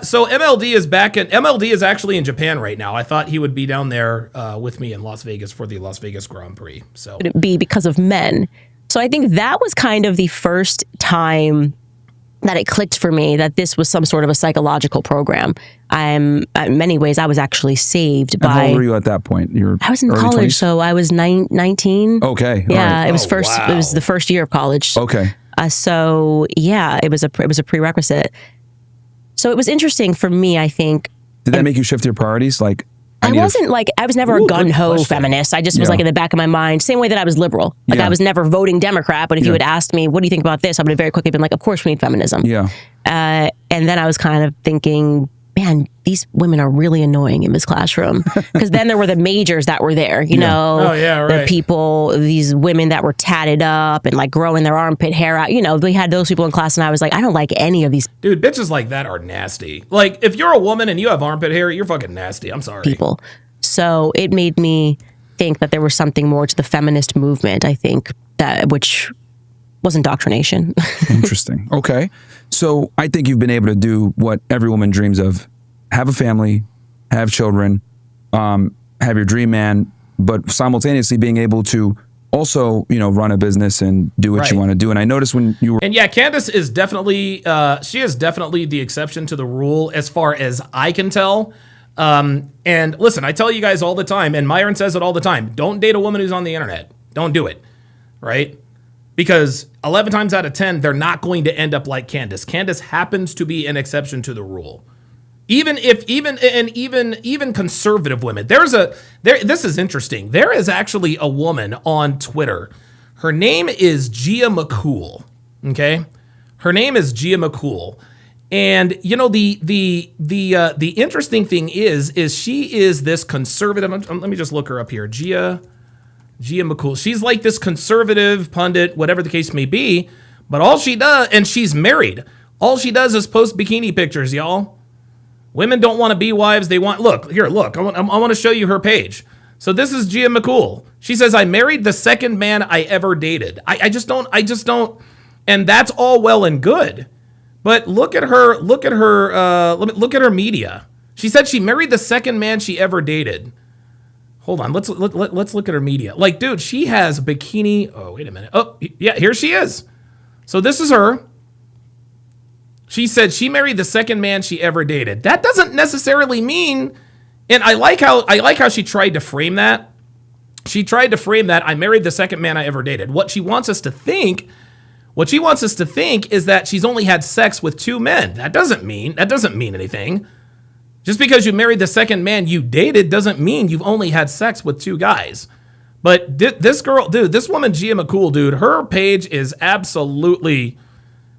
So MLD is back MLD is actually in Japan right now. I thought he would be down there with me in Las Vegas for the Las Vegas Grand Prix. So it'd be because of men. So I think that was kind of the first time that it clicked for me that this was some sort of a psychological program. In many ways, I was actually saved by... How old were you at that point? I was in college, 20s? So I was 19. Okay. Yeah, right. it was It was the first year of college. Okay. So yeah, it was a prerequisite. So it was interesting for me, I think. Did that make you shift your priorities? Like, I wasn't like, I was never a Ooh, gun good ho question. feminist. I just was Yeah. like in the back of my mind, same way that I was liberal. Like Yeah. I was never voting Democrat, but if you Yeah. had asked me, what do you think about this? I would have very quickly been like, of course we need feminism. Yeah. And then I was kind of thinking, man, these women are really annoying in this classroom. Because then there were the majors that were there, you know, Oh, yeah, the right. people, these women that were tatted up and like growing their armpit hair out. You know, we had those people in class, and I was like, I don't like any of these Dude, bitches like that are nasty. Like, if you're a woman and you have armpit hair, you're fucking nasty. I'm sorry. people. So it made me think that there was something more to the feminist movement, I think, that which was indoctrination. Interesting. Okay. So I think you've been able to do what every woman dreams of: have a family, have children, have your dream man, but simultaneously being able to also, you know, run a business and do what you Right. want to do. And I noticed when you were And yeah, Candace is definitely, she is definitely the exception to the rule as far as I can tell. And listen, I tell you guys all the time, and Myron says it all the time, don't date a woman who's on the internet. Don't do it, right? Because 11 times out of 10, they're not going to end up like Candace. Candace happens to be an exception to the rule. Even conservative women. This is interesting. There is actually a woman on Twitter. Her name is Gia McCool. Okay? Her name is Gia McCool. And you know, the interesting thing is she is this conservative. Let me just look her up here. Gia McCool. She's like this conservative pundit, whatever the case may be. But all she does, and she's married, all she does is post bikini pictures, y'all. Women don't want to be wives. They want, look. I want to show you her page. So this is Gia McCool. She says, I married the second man I ever dated. I just don't. And that's all well and good. But look at her media. She said she married the second man she ever dated. Hold on, let's look at her media. Like, dude, she has bikini. Oh, wait a minute. Oh, yeah, here she is. So this is her. She said she married the second man she ever dated. That doesn't necessarily mean, and I like how she tried to frame that. She tried to frame that I married the second man I ever dated. What she wants us to think is that she's only had sex with two men. That doesn't mean anything. Just because you married the second man you dated doesn't mean you've only had sex with two guys. But this girl, dude, this woman, Gia McCool, dude, her page is absolutely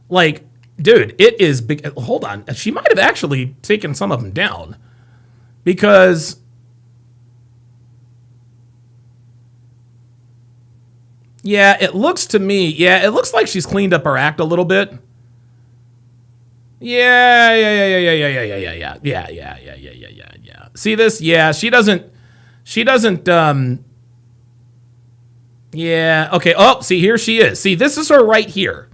like, dude, it is big. Hold on. She might have actually taken some of them down because it looks like she's cleaned up her act a little bit. Yeah. See this? Yeah, she doesn't, yeah, okay. Oh, see, here she is. See, this is her right here.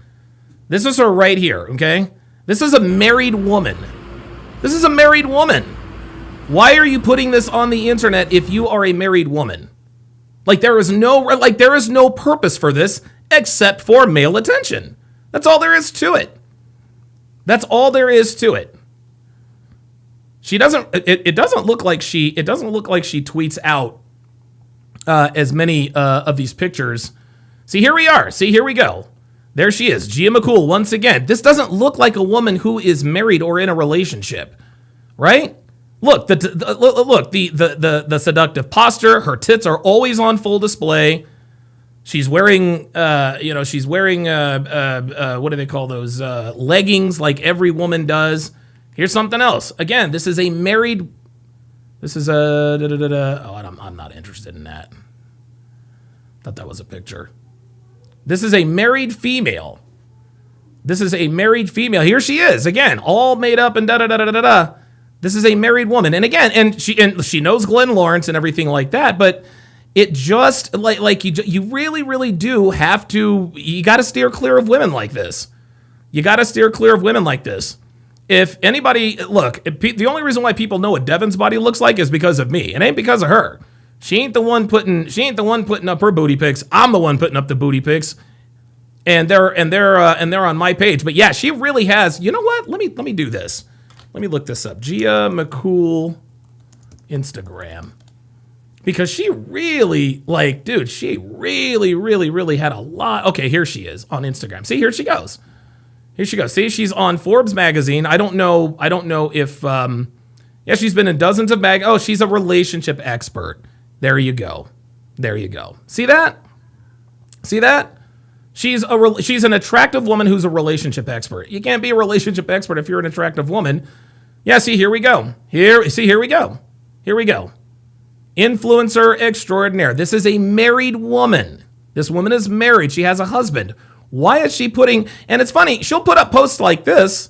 Okay? This is a married woman. Why are you putting this on the internet if you are a married woman? Like, there is no purpose for this except for male attention. That's all there is to it. She doesn't. It doesn't look like she tweets out as many of these pictures. See, here we are. See, here we go. There she is, Gia McCool once again. This doesn't look like a woman who is married or in a relationship, right? Look, the seductive posture. Her tits are always on full display. She's wearing, what do they call those? Leggings, like every woman does. Here's something else. Again, this is a married. This is a. Oh, I'm not interested in that. Thought that was a picture. This is a married female. Here she is again, all made up and da. This is a married woman, and again, and she knows Glenn Lawrence and everything like that, but. It just like you really do have to. You got to steer clear of women like this. If anybody the only reason why people know what Devin's body looks like is because of me. It ain't because of her. She ain't the one putting up her booty pics. I'm the one putting up the booty pics, and they're on my page. But yeah, she really has. You know what? Let me do this. Let me look this up. Gia McCool Instagram. Because she really, she really had a lot. Okay, here she is on Instagram. See, here she goes. See, she's on Forbes magazine. I don't know if, Yeah, she's been in dozens of Oh, she's a relationship expert. There you go. There you go. See that? See that? She's an attractive woman who's a relationship expert. You can't be a relationship expert if you're an attractive woman. Yeah, see, here we go. Here we go. Here we go. Influencer extraordinaire. This is a married woman. This woman is married. She has a husband. Why is she putting, and it's funny, she'll put up posts like this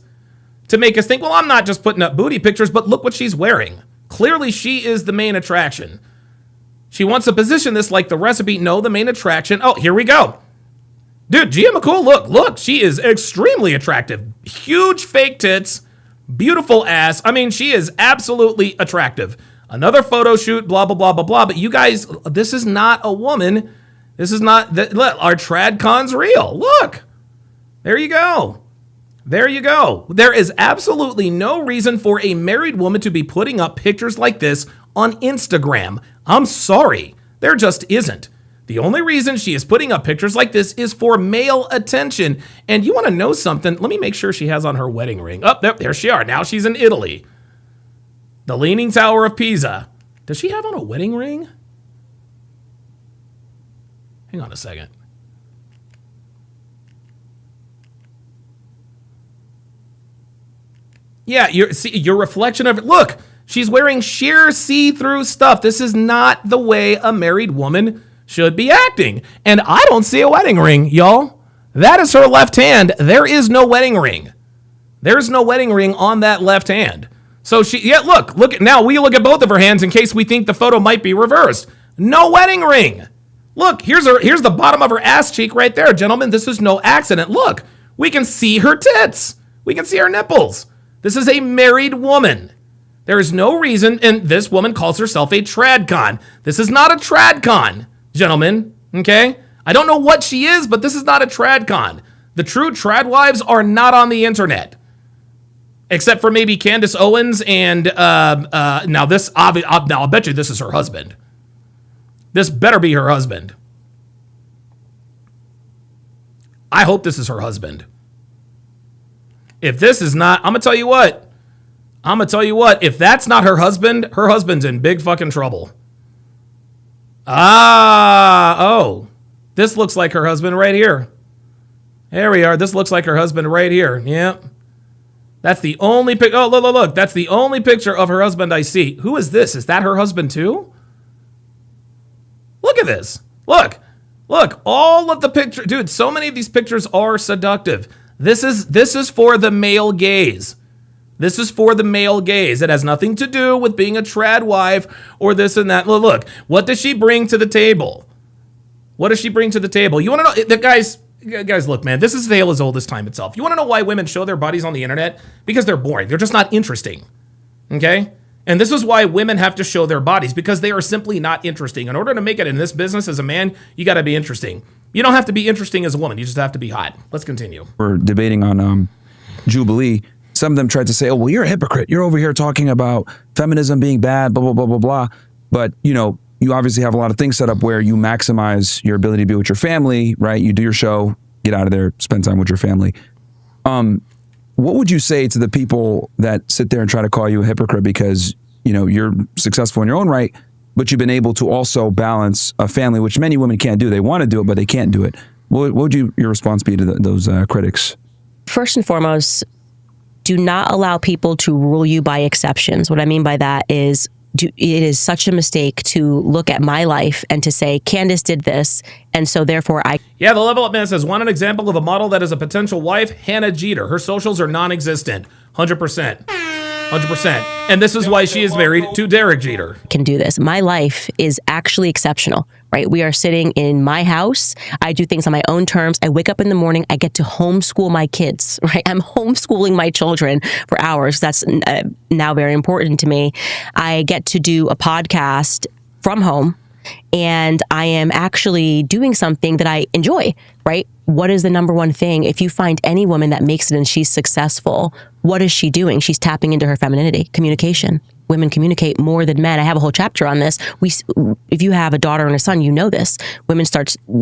to make us think, well, I'm not just putting up booty pictures, but look what she's wearing. Clearly, she is the main attraction. She wants to position this like the recipe. No, the main attraction. Oh, here we go. Dude, Gia McCool, look, she is extremely attractive. Huge fake tits, beautiful ass. I mean, she is absolutely attractive. Another photo shoot, blah, blah, blah, blah, blah. But you guys, this is not a woman. This is not, our TradCon's real. Look, there you go. There you go. There is absolutely no reason for a married woman to be putting up pictures like this on Instagram. I'm sorry. There just isn't. The only reason she is putting up pictures like this is for male attention. And you want to know something? Let me make sure she has on her wedding ring. Oh, there she are. Now she's in Italy. The Leaning Tower of Pisa. Does she have on a wedding ring? Hang on a second. Yeah, your reflection of it. Look, she's wearing sheer see-through stuff. This is not the way a married woman should be acting. And I don't see a wedding ring, y'all. That is her left hand. There is no wedding ring. There's no wedding ring on that left hand. So now we look at both of her hands in case we think the photo might be reversed. No wedding ring. Look, here's the bottom of her ass cheek right there, gentlemen. This is no accident. Look, we can see her tits. We can see her nipples. This is a married woman. There is no reason, and this woman calls herself a TradCon. This is not a TradCon, gentlemen, okay? I don't know what she is, but this is not a TradCon. The true tradwives are not on the internet. Except for maybe Candace Owens and, now I'll bet you this is her husband. This better be her husband. I hope this is her husband. If this is not, I'm going to tell you what. If that's not her husband's in big fucking trouble. This looks like her husband right here. There we are. This looks like her husband right here. Yep. That's the only pic. Oh, look. That's the only picture of her husband I see. Who is this? Is that her husband too? Look at this. Look. All of the pictures. Dude, so many of these pictures are seductive. This is for the male gaze. This is for the male gaze. It has nothing to do with being a trad wife or this and that. Look, what does she bring to the table? What does she bring to the table? You want to know, guys, look, man, this is a tale as old as time itself. You want to know why women show their bodies on the internet? Because they're boring. They're just not interesting. Okay? And this is why women have to show their bodies, because they are simply not interesting. In order to make it in this business as a man, you got to be interesting. You don't have to be interesting as a woman. You just have to be hot. Let's continue. We're debating on Jubilee. Some of them tried to say, oh, well, you're a hypocrite. You're over here talking about feminism being bad, blah, blah, blah, blah, blah. But, you obviously have a lot of things set up where you maximize your ability to be with your family, right? You do your show, get out of there, spend time with your family. What would you say to the people that sit there and try to call you a hypocrite because, you're successful in your own right, but you've been able to also balance a family, which many women can't do. They want to do it, but they can't do it. What would your response be to those critics? First and foremost, do not allow people to rule you by exceptions. What I mean by that is it is such a mistake to look at my life and to say, Candace did this, and so therefore I... Yeah, the Level Up Man says, want an example of a model that is a potential wife? Hannah Jeter. Her socials are non-existent. 100%. 100%. And this is why she is married to Derek Jeter. Can do this. My life is actually exceptional, right? We are sitting in my house. I do things on my own terms. I wake up in the morning. I get to homeschool my kids, right? I'm homeschooling my children for hours. That's now very important to me. I get to do a podcast from home, and I am actually doing something that I enjoy, right? What is the number one thing? If you find any woman that makes it and she's successful, what is she doing? She's tapping into her femininity, communication. Women communicate more than men. I have a whole chapter on this. If you have a daughter and a son, you know this.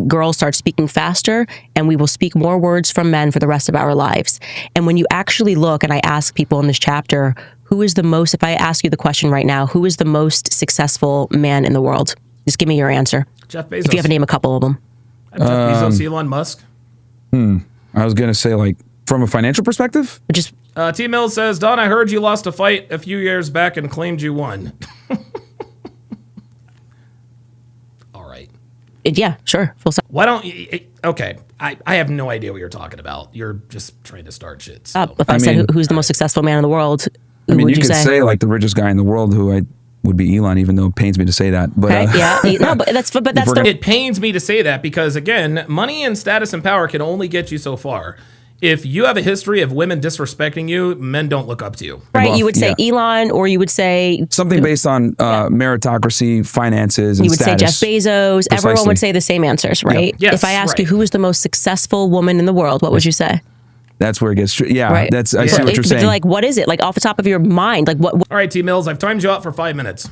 Girls start speaking faster, and we will speak more words from men for the rest of our lives. And when you actually look, and I ask people in this chapter, who is the most, if I ask you the question right now, who is the most successful man in the world? Just give me your answer. Jeff Bezos. If you have to name a couple of them. Jeff Bezos, Elon Musk. I was gonna say, like, from a financial perspective. Just T Mills says, Don, I heard you lost a fight a few years back and claimed you won. All right. yeah, sure. Full stop. Why don't you? Okay, I have no idea what you're talking about. You're just trying to start shit. So. If I said who's the most successful man in the world, who would you you could say? say like the richest guy in the world, who I would be Elon, even though it pains me to say that. But Okay, yeah, no, but that's the It pains me to say that because, again, money and status and power can only get you so far. If you have a history of women disrespecting you, men don't look up to you. right. You would say Elon, or you would say something based on meritocracy, finances, and you would status. say Jeff Bezos. Everyone Precisely. would say the same answers, right? Yes, if I ask you right. who is the most successful woman in the world, what would you say? That's where it gets. Yeah, Right. I see what you're saying. Like, what is it? Like off the top of your mind, like what? All right, T Mills, I've timed you out for 5 minutes,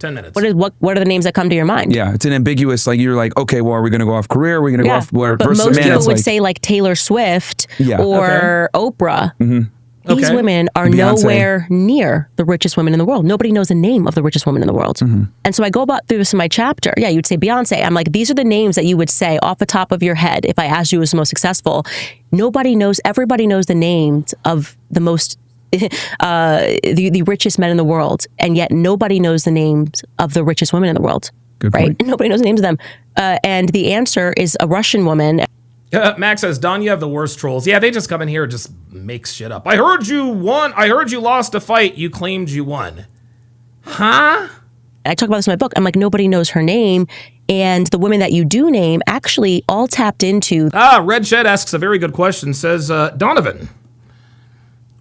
10 minutes. What are the names that come to your mind? Yeah, it's an ambiguous. Like you're like, okay, well, are we going to go off career? Are we going to go off where? But Versus most a man, people it's would like, say like Taylor Swift Yeah. or Oprah. These Okay. women are Beyonce. nowhere near the richest women in the world. Nobody knows the name of the richest woman in the world. And so I go about through this in my chapter. Yeah, you'd say Beyonce. I'm like, these are the names that you would say off the top of your head if I asked you who's the most successful. Nobody knows. Everybody knows the names of the most the richest men in the world, and yet nobody knows the names of the richest women in the world. Good right? point. Nobody knows the names of them. And the answer is a Russian woman. Max says, Don, you have the worst trolls. Yeah, they just come in here and just make shit up. I heard you won. I heard you lost a fight. You claimed you won. Huh? I talk about this in my book. I'm like, nobody knows her name. And the women that you do name actually all tapped into. Red Shed asks a very good question. Says, Donovan,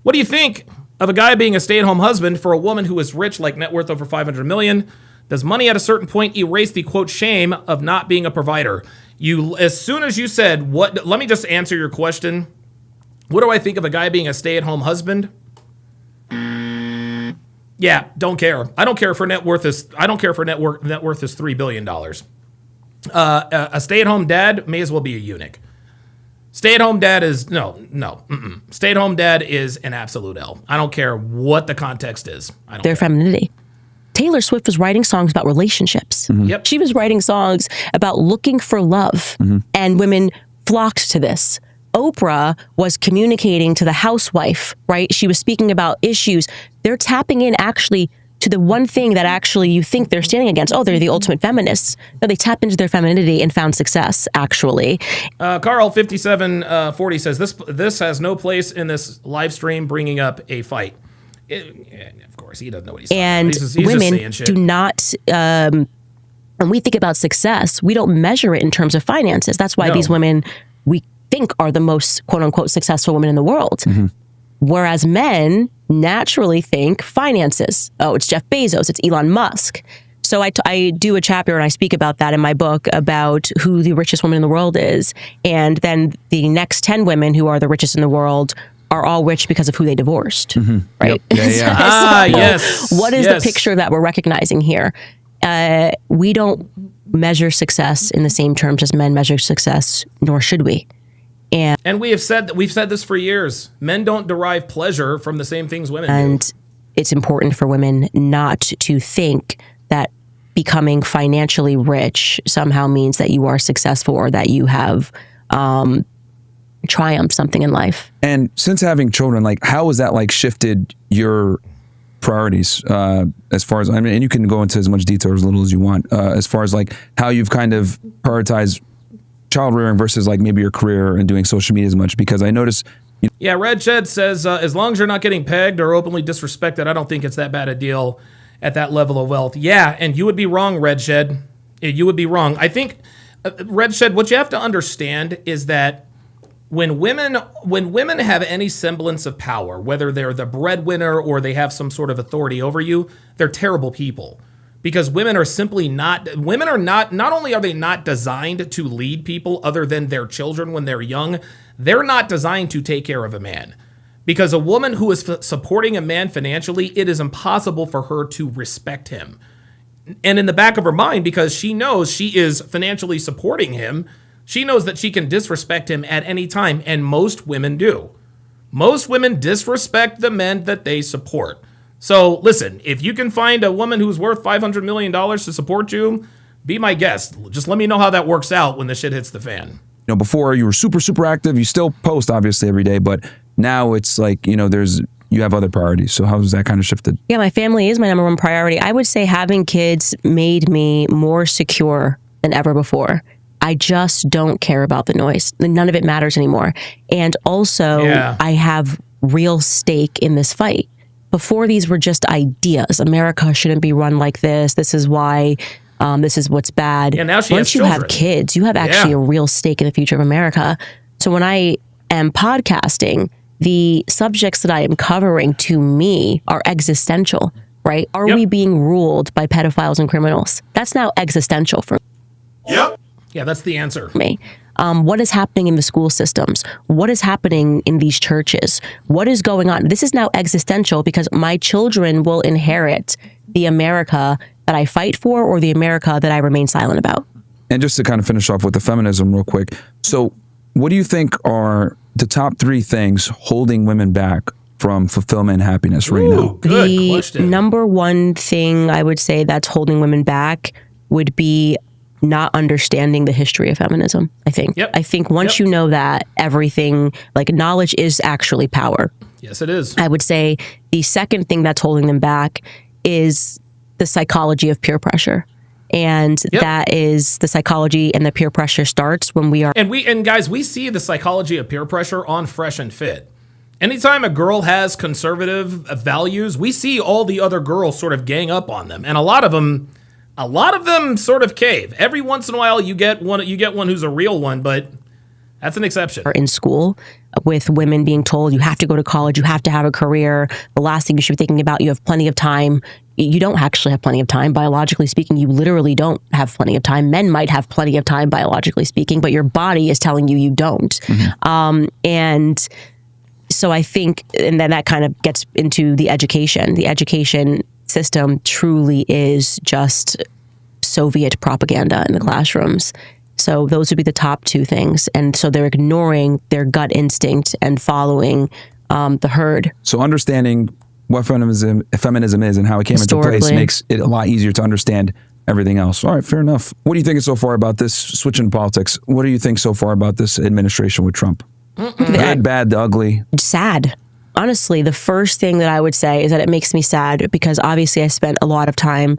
what do you think of a guy being a stay-at-home husband for a woman who is rich, like net worth over $500 million? Does money at a certain point erase the, quote, shame of not being a provider? As soon as you said, let me just answer your question. What do I think of a guy being a stay-at-home husband? Yeah, don't care. I don't care if her net worth is $3 billion. A stay-at-home dad may as well be a eunuch. Stay-at-home dad is no. Stay-at-home dad is an absolute L. I don't care what the context is. I don't Their care. femininity. Taylor Swift was writing songs about relationships. Yep. She was writing songs about looking for love, and women flocked to this. Oprah was communicating to the housewife, right? She was speaking about issues. They're tapping in actually to the one thing that actually you think they're standing against. Oh, they're the ultimate feminists. No, they tapped into their femininity and found success, actually. Carl 5740 says this has no place in this live stream bringing up a fight. Of course, he doesn't know what he's talking And about. He's just women saying shit. do not, when we think about success, we don't measure it in terms of finances. That's why No. these women we think are the most quote unquote successful women in the world. Whereas men naturally think finances. Oh, it's Jeff Bezos, it's Elon Musk. So I do a chapter and I speak about that in my book about who the richest woman in the world is. And then the next 10 women who are the richest in the world are all rich because of who they divorced, right? Yep. Yeah. Yes. What is Yes. the picture that we're recognizing here? We don't measure success in the same terms as men measure success, nor should we. And we've said this for years. Men don't derive pleasure from the same things women do. And it's important for women not to think that becoming financially rich somehow means that you are successful or that you have triumphed something in life. And since having children, like, how has that like shifted your priorities as far as, I mean, and you can go into as much detail or as little as you want, as far as like how you've kind of prioritized child rearing versus like maybe your career and doing social media as much? Because I noticed, Yeah, Red Shed says, as long as you're not getting pegged or openly disrespected, I don't think it's that bad a deal at that level of wealth. Yeah, and you would be wrong, Red Shed. You would be wrong. I think, Red Shed, what you have to understand is that when women have any semblance of power, whether they're the breadwinner or they have some sort of authority over you, they're terrible people. Because women are simply not only are they not designed to lead people other than their children when they're young, they're not designed to take care of a man. Because a woman who is supporting a man financially, it is impossible for her to respect him. And in the back of her mind, because she knows she is financially supporting him, she knows that she can disrespect him at any time, and most women do. Most women disrespect the men that they support. So listen, if you can find a woman who's worth $500 million to support you, be my guest. Just let me know how that works out when the shit hits the fan. You know, before you were super, super active. You still post obviously every day, but now it's like, you know, you have other priorities. So how has that kind of shifted? Yeah, my family is my number one priority. I would say having kids made me more secure than ever before. I just don't care about the noise. None of it matters anymore. And also, I have real stake in this fight. Before, these were just ideas. America shouldn't be run like this. This is why. This is what's bad. Yeah, now Once you have kids, you have actually a real stake in the future of America. So when I am podcasting, the subjects that I am covering to me are existential, right? Are we being ruled by pedophiles and criminals? That's now existential for me. Yeah, that's the answer. What is happening in the school systems? What is happening in these churches? What is going on? This is now existential because my children will inherit the America that I fight for or the America that I remain silent about. And just to kind of finish off with the feminism real quick. So what do you think are the top 3 things holding women back from fulfillment and happiness right now? Good question. Number one thing I would say that's holding women back would be not understanding the history of feminism, I think. I think once you know that, everything, like knowledge is actually power. Yes, it is. I would say the second thing that's holding them back is the psychology of peer pressure. And that is the psychology and the peer pressure starts when we are. And guys, we see the psychology of peer pressure on Fresh and Fit. Anytime a girl has conservative values, we see all the other girls sort of gang up on them. And a lot of them sort of cave. Every once in a while you get one who's a real one, but that's an exception. In school, with women being told you have to go to college, you have to have a career. The last thing you should be thinking about, you have plenty of time. You don't actually have plenty of time. Biologically speaking, you literally don't have plenty of time. Men might have plenty of time, biologically speaking, but your body is telling you don't. And so I think, and then that kind of gets into the education. The education system truly is just Soviet propaganda in the classrooms. So those would be the top 2 things. And so they're ignoring their gut instinct and following the herd. So understanding what feminism is and how it came into place makes it a lot easier to understand everything else. All right, fair enough. What do you think so far about this, switching politics? What do you think so far about this administration with Trump? Good, bad, ugly? Sad. Honestly, the first thing that I would say is that it makes me sad because obviously I spent a lot of time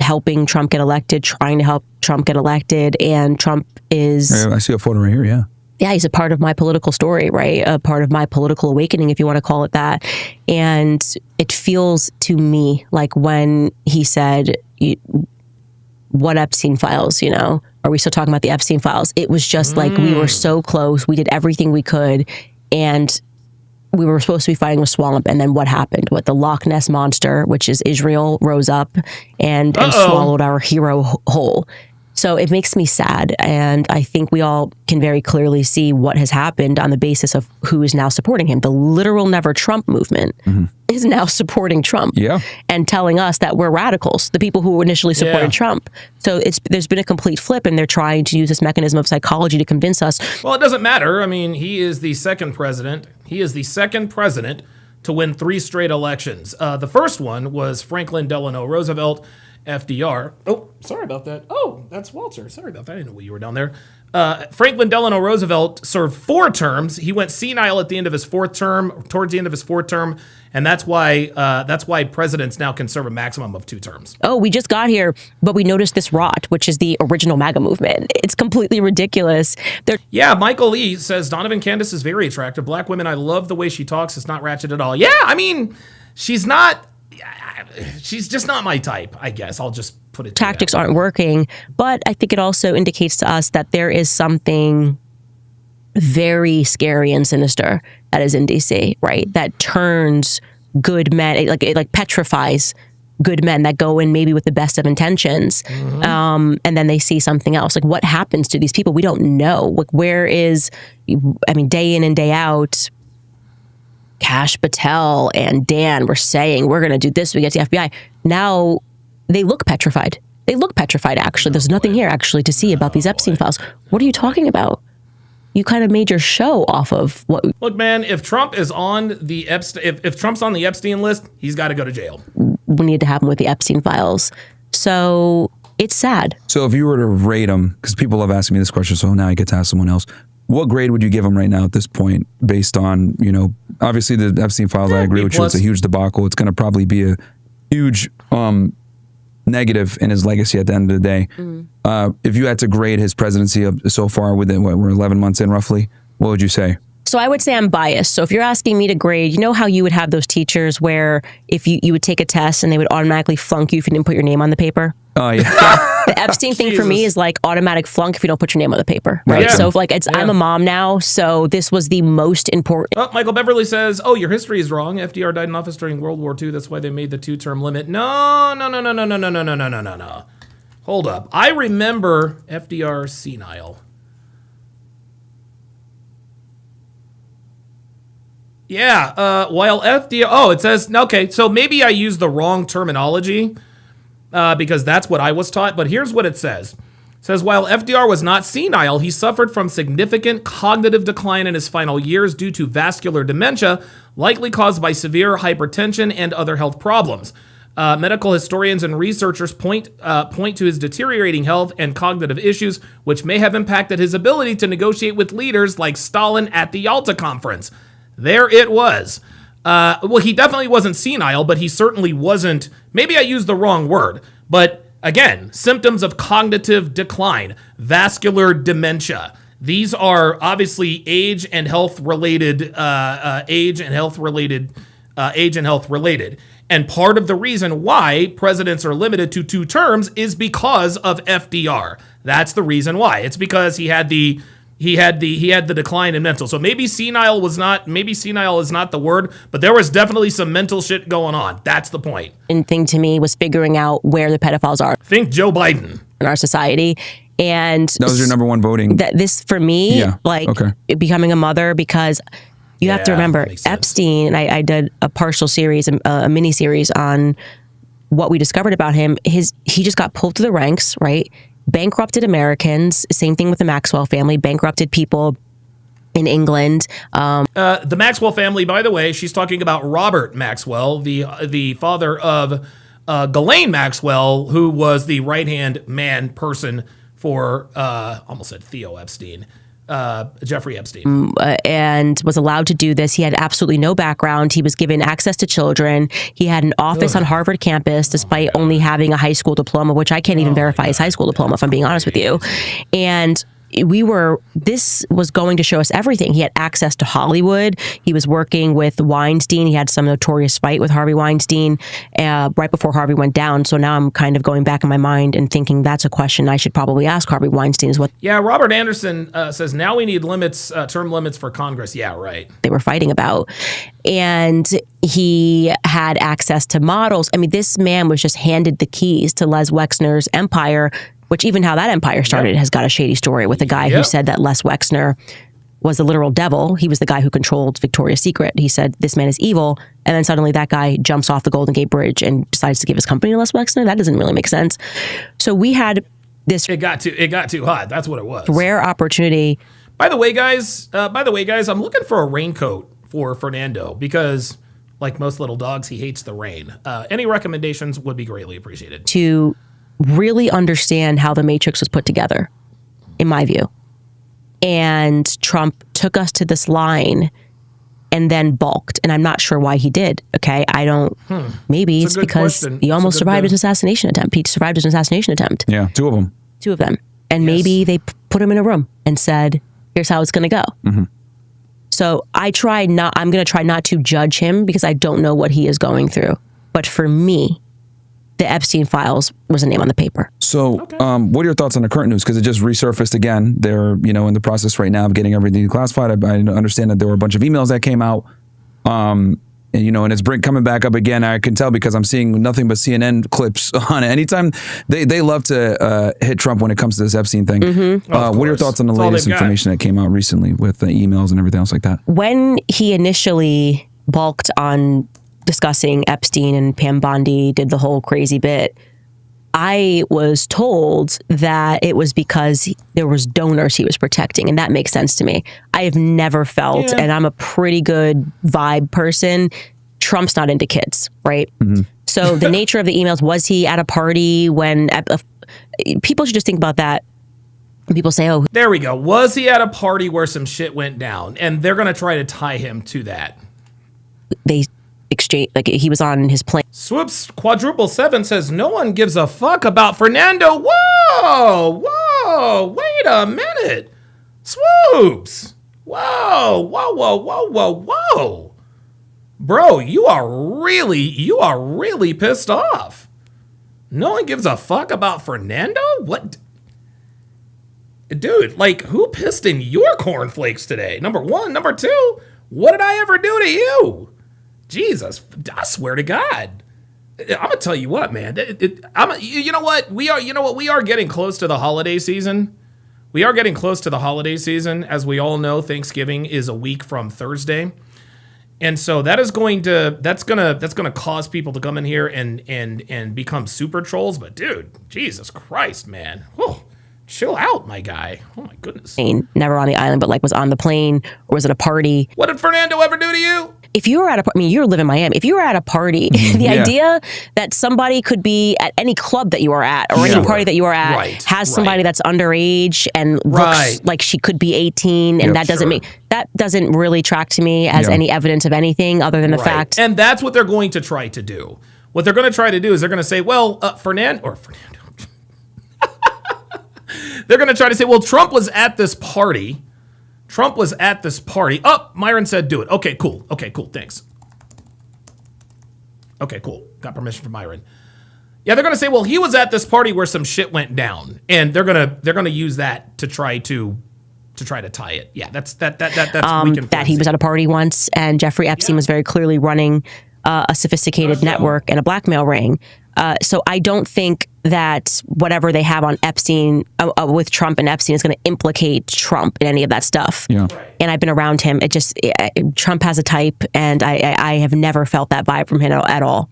helping Trump get elected, trying to help Trump get elected, and Trump is... I see a photo right here, Yeah, he's a part of my political story, right? A part of my political awakening, if you want to call it that. And it feels to me like when he said, what Epstein files, are we still talking about the Epstein files? It was just like we were so close. We did everything we could. And we were supposed to be fighting a swamp, and then what happened? The Loch Ness Monster, which is Israel, rose up and swallowed our hero whole. So it makes me sad, and I think we all can very clearly see what has happened on the basis of who is now supporting him. The literal Never Trump movement is now supporting Trump and telling us that we're radicals, the people who initially supported Trump. So there's been a complete flip, and they're trying to use this mechanism of psychology to convince us. Well, it doesn't matter. I mean, he is the second president. He is the second president to win 3 straight elections. The first one was Franklin Delano Roosevelt, FDR. Oh, sorry about that. Oh, that's Walter. Sorry about that. I didn't know you were down there. Franklin Delano Roosevelt served 4 terms. He went senile at the end of his 4th term, towards the end of his 4th term, and that's why presidents now can serve a maximum of 2 terms. Oh, we just got here, but we noticed this rot, which is the original MAGA movement. It's completely ridiculous. Yeah, Michael Lee says, Donovan Candace is very attractive. Black women, I love the way she talks. It's not ratchet at all. Yeah, I mean, she's just not my type, I guess. I'll just put it. Tactics aren't working, but I think it also indicates to us that there is something very scary and sinister that is in DC, right? That turns good men, it like petrifies good men that go in maybe with the best of intentions, and then they see something else. Like, what happens to these people? We don't know. Like, where is, I mean, day in and day out, Kash Patel and Dan were saying, we're going to do this, we get the FBI. Now they look petrified. They look petrified, actually. There's nothing here, actually, to see about these Epstein files. What are you talking about? you kind of made your show off of what Look, man, if Trump is on the if Trump's on the Epstein list, he's got to go to jail. we need to happen with the Epstein files. So it's sad. So if you were to rate him, because people have asked me this question, so now I get to ask someone else. What grade would you give him right now at this point, based on, obviously the Epstein files? I agree with you. It's a huge debacle. It's going to probably be a huge negative in his legacy at the end of the day. If you had to grade his presidency so far, within we're 11 months in roughly, what would you say? So I would say I'm biased. So if you're asking me to grade, you know how you would have those teachers where if you would take a test and they would automatically flunk you if you didn't put your name on the paper? Oh, yeah. The Epstein thing for me is like automatic flunk if you don't put your name on the paper, right? Yeah. So if I'm a mom now, so this was the most important. Oh, Michael Beverly says, "Oh, your history is wrong. FDR died in office during World War II. That's why they made the 2-term limit." No. Hold up. I remember FDR senile. Yeah. While FDR, it says okay. So maybe I used the wrong terminology. Because that's what I was taught. But here's what it says. It says, while FDR was not senile, he suffered from significant cognitive decline in his final years due to vascular dementia, likely caused by severe hypertension and other health problems. Medical historians and researchers point to his deteriorating health and cognitive issues, which may have impacted his ability to negotiate with leaders like Stalin at the Yalta Conference. There it was. Well, he definitely wasn't senile, but he certainly wasn't. Maybe I used the wrong word, but again, symptoms of cognitive decline, vascular dementia. These are obviously age and health related. And part of the reason why presidents are limited to 2 terms is because of FDR. That's the reason why. It's because he had the decline in mental. So maybe senile is not the word, but there was definitely some mental shit going on. That's the point. And thing to me was figuring out where the pedophiles are Think Joe Biden in our society. And That was your number one voting. this for me, Yeah, okay. becoming a mother, because you have to remember makes sense. Epstein, and I did a partial series, a mini series on what we discovered about him. He just got pulled through the ranks, right? Bankrupted Americans. Same thing with the Maxwell family. Bankrupted people in England. The Maxwell family, by the way, she's talking about Robert Maxwell, the father of Ghislaine Maxwell, who was the right-hand man person for, almost said Theo Epstein, Jeffrey Epstein. And was allowed to do this. He had absolutely no background. He was given access to children. He had an office on Harvard campus despite only having a high school diploma, which I can't even verify his high school diploma, if I'm being honest with you. And this was going to show us everything. He had access to Hollywood. He was working with Weinstein. He had some notorious fight with Harvey Weinstein right before Harvey went down. So now I'm kind of going back in my mind and thinking that's a question I should probably ask Harvey Weinstein is what. Yeah, Robert Anderson says now we need term limits for Congress. Yeah, right. They were fighting about. And he had access to models. I mean, this man was just handed the keys to Les Wexner's empire, which even how that empire started has got a shady story with a guy who said that Les Wexner was a literal devil. He was the guy who controlled Victoria's Secret. He said, this man is evil. And then suddenly that guy jumps off the Golden Gate Bridge and decides to give his company to Les Wexner. That doesn't really make sense. So we had this... It got too hot. That's what it was. Rare opportunity. By the way, guys, I'm looking for a raincoat for Fernando because, like most little dogs, he hates the rain. Any recommendations would be greatly appreciated. To really understand how the Matrix was put together, in my view. And Trump took us to this line and then balked. And I'm not sure why he did. Okay. I don't, maybe it's because he almost survived an assassination attempt. He survived an assassination attempt. Yeah, 2 of them. 2 of them. And maybe they put him in a room and said, here's how it's going to go. Mm-hmm. So I'm going to try not to judge him because I don't know what he is going through. But for me, the Epstein files was a name on the paper. So what are your thoughts on the current news? Because it just resurfaced again. They're, in the process right now of getting everything classified. I understand that there were a bunch of emails that came out. And it's coming back up again. I can tell because I'm seeing nothing but CNN clips on it. Anytime they love to hit Trump when it comes to this Epstein thing. Mm-hmm. What are your thoughts on the latest information that came out recently with the emails and everything else like that? When he initially balked on discussing Epstein and Pam Bondi did the whole crazy bit, I was told that it was because there was donors he was protecting, and that makes sense to me. I have never felt, and I'm a pretty good vibe person, Trump's not into kids, right? So the nature of the emails, was he at a party when people should just think about that. People say, oh, there we go. Was he at a party where some shit went down? And they're going to try to tie him to that. They exchange, like he was on his plane. Swoops quadruple 7 says no one gives a fuck about Fernando. Whoa, wait a minute. Swoops. Whoa. Bro, you are really pissed off. No one gives a fuck about Fernando? What? Dude, like, who pissed in your cornflakes today? Number one. Number two, what did I ever do to you? Jesus, I swear to God. I'm gonna tell you what, man. You know what? We are getting close to the holiday season. As we all know, Thanksgiving is a week from Thursday. And so that's gonna cause people to come in here and become super trolls. But dude, Jesus Christ, man. Whew. Chill out, my guy. Oh my goodness. Never on the island, but like was on the plane or was at a party. What did Fernando ever do to you? If you were at you live in Miami. If you were at a party, the idea that somebody could be at any club that you are at or any party that you are at has somebody that's underage and looks like she could be 18, and that doesn't really track to me as any evidence of anything other than the fact. And that's what they're going to try to do. What they're going to try to do is they're going to say, well, Fernando. They're going to try to say, well, Trump was at this party. Oh, Myron said do it. Okay, cool. Thanks. Okay, cool. Got permission from Myron. Yeah, they're going to say, well, he was at this party where some shit went down, and they're going to use that to try to tie it. Yeah, that's that he was at a party once, and Jeffrey Epstein was very clearly running a sophisticated network and a blackmail ring. So I don't think that whatever they have on Epstein with Trump and Epstein is going to implicate Trump in any of that stuff. Yeah. And I've been around him. Trump has a type, and I have never felt that vibe from him at all.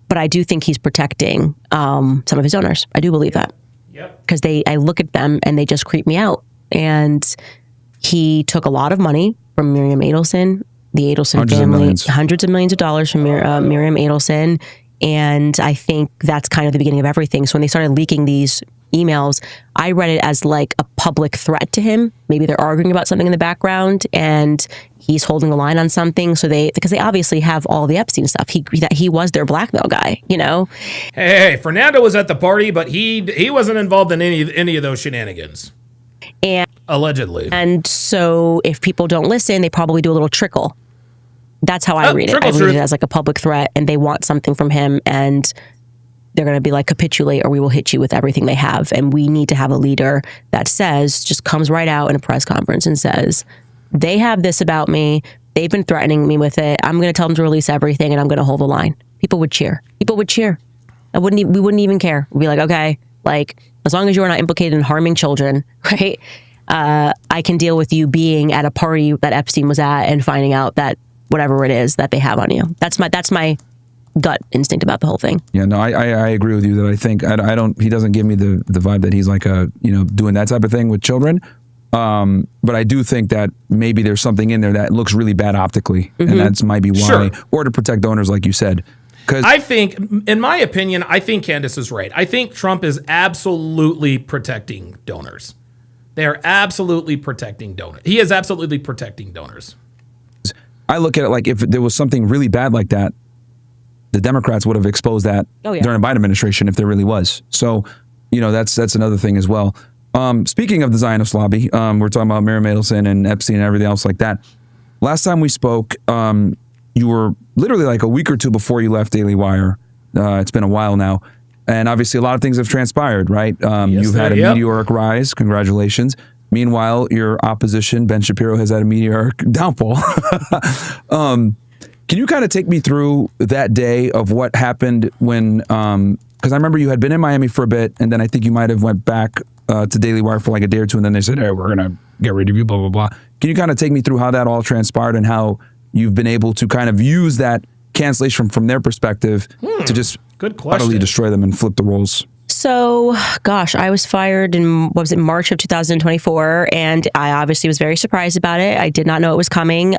But I do think he's protecting some of his donors. I do believe that. Yep. Because I look at them and they just creep me out. And he took a lot of money from Miriam Adelson, the Adelson family, hundreds of millions of dollars from Miriam Adelson. And I think that's kind of the beginning of everything. So when they started leaking these emails, I read it as like a public threat to him. Maybe they're arguing about something in the background and he's holding the line on something. So because they obviously have all the Epstein stuff. He was their blackmail guy, you know? Hey, Fernando was at the party, but he wasn't involved in any of those shenanigans. And allegedly. And so if people don't listen, they probably do a little trickle. That's how I read it. I read it as like a public threat, and they want something from him, and they're going to be like, capitulate or we will hit you with everything they have. And we need to have a leader that just comes right out in a press conference and says, they have this about me. They've been threatening me with it. I'm going to tell them to release everything, and I'm going to hold the line. People would cheer. We wouldn't even care. We'd be like, okay, like as long as you're not implicated in harming children, right? I can deal with you being at a party that Epstein was at and finding out that whatever it is that they have on you. That's my gut instinct about the whole thing. Yeah, no, I agree with you that I think he doesn't give me the vibe that he's like doing that type of thing with children. But I do think that maybe there's something in there that looks really bad optically, and that might be why, or to protect donors, like you said. I think, in my opinion, I think Candace is right. I think Trump is absolutely protecting donors. They are absolutely protecting donors. He is absolutely protecting donors. I look at it like if there was something really bad like that, the Democrats would have exposed that during the Biden administration if there really was. So, that's another thing as well. Speaking of the Zionist lobby, we're talking about Miriam Adelson and Epstein and everything else like that. Last time we spoke, you were literally like a week or two before you left Daily Wire. It's been a while now. And obviously a lot of things have transpired, right? You've had a meteoric rise. Congratulations. Meanwhile, your opposition, Ben Shapiro, has had a meteoric downfall. Can you kind of take me through that day of what happened when, because I remember you had been in Miami for a bit, and then I think you might have went back to Daily Wire for like a day or two, and then they said, hey, we're going to get rid of you, blah, blah, blah. Can you kind of take me through how that all transpired and how you've been able to kind of use that cancellation from their perspective to just Good question. utterly destroy them and flip the roles? So, gosh, I was fired in, what was it, March of 2024, and I obviously was very surprised about it. I did not know it was coming.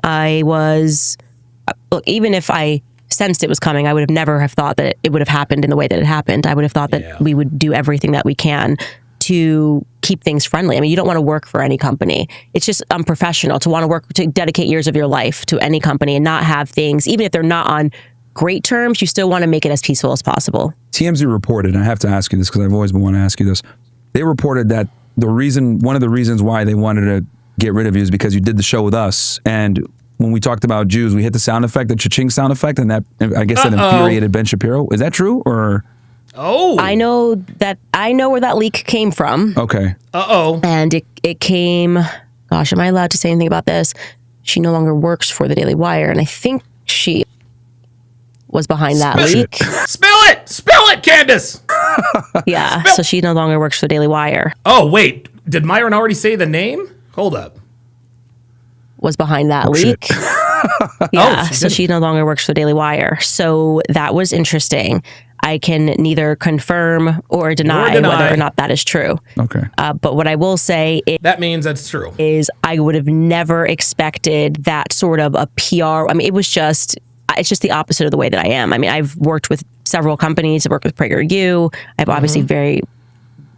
Look, even if I sensed it was coming, I would have never have thought that it would have happened in the way that it happened. I would have thought that we would do everything that we can to keep things friendly. I mean, you don't want to work for any company. It's just unprofessional to want to work, to dedicate years of your life to any company and not have things, even if they're not on great terms, you still want to make it as peaceful as possible. TMZ reported, and I have to ask you this because I've always been wanting to ask you this. They reported that one of the reasons why they wanted to get rid of you is because you did the show with us. And when we talked about Jews, we hit the sound effect, the cha-ching sound effect, and that, I guess that infuriated Ben Shapiro. Is that true, or? Oh, I know where that leak came from. Okay. And it came, gosh, am I allowed to say anything about this? She no longer works for the Daily Wire, and I think she was behind that leak. Spill it, Candace. Yeah, so she no longer works for the Daily Wire. Oh, wait, did Myron already say the name? Hold up. Was behind that leak. Yeah, so she no longer works for the Daily Wire. So that was interesting. I can neither confirm or deny whether or not that is true. Okay. But what I will say that means that's true. Is I would have never expected that sort of a PR. I mean, it's just the opposite of the way that I am. I mean, I've worked with several companies. I've worked with PragerU. I have obviously a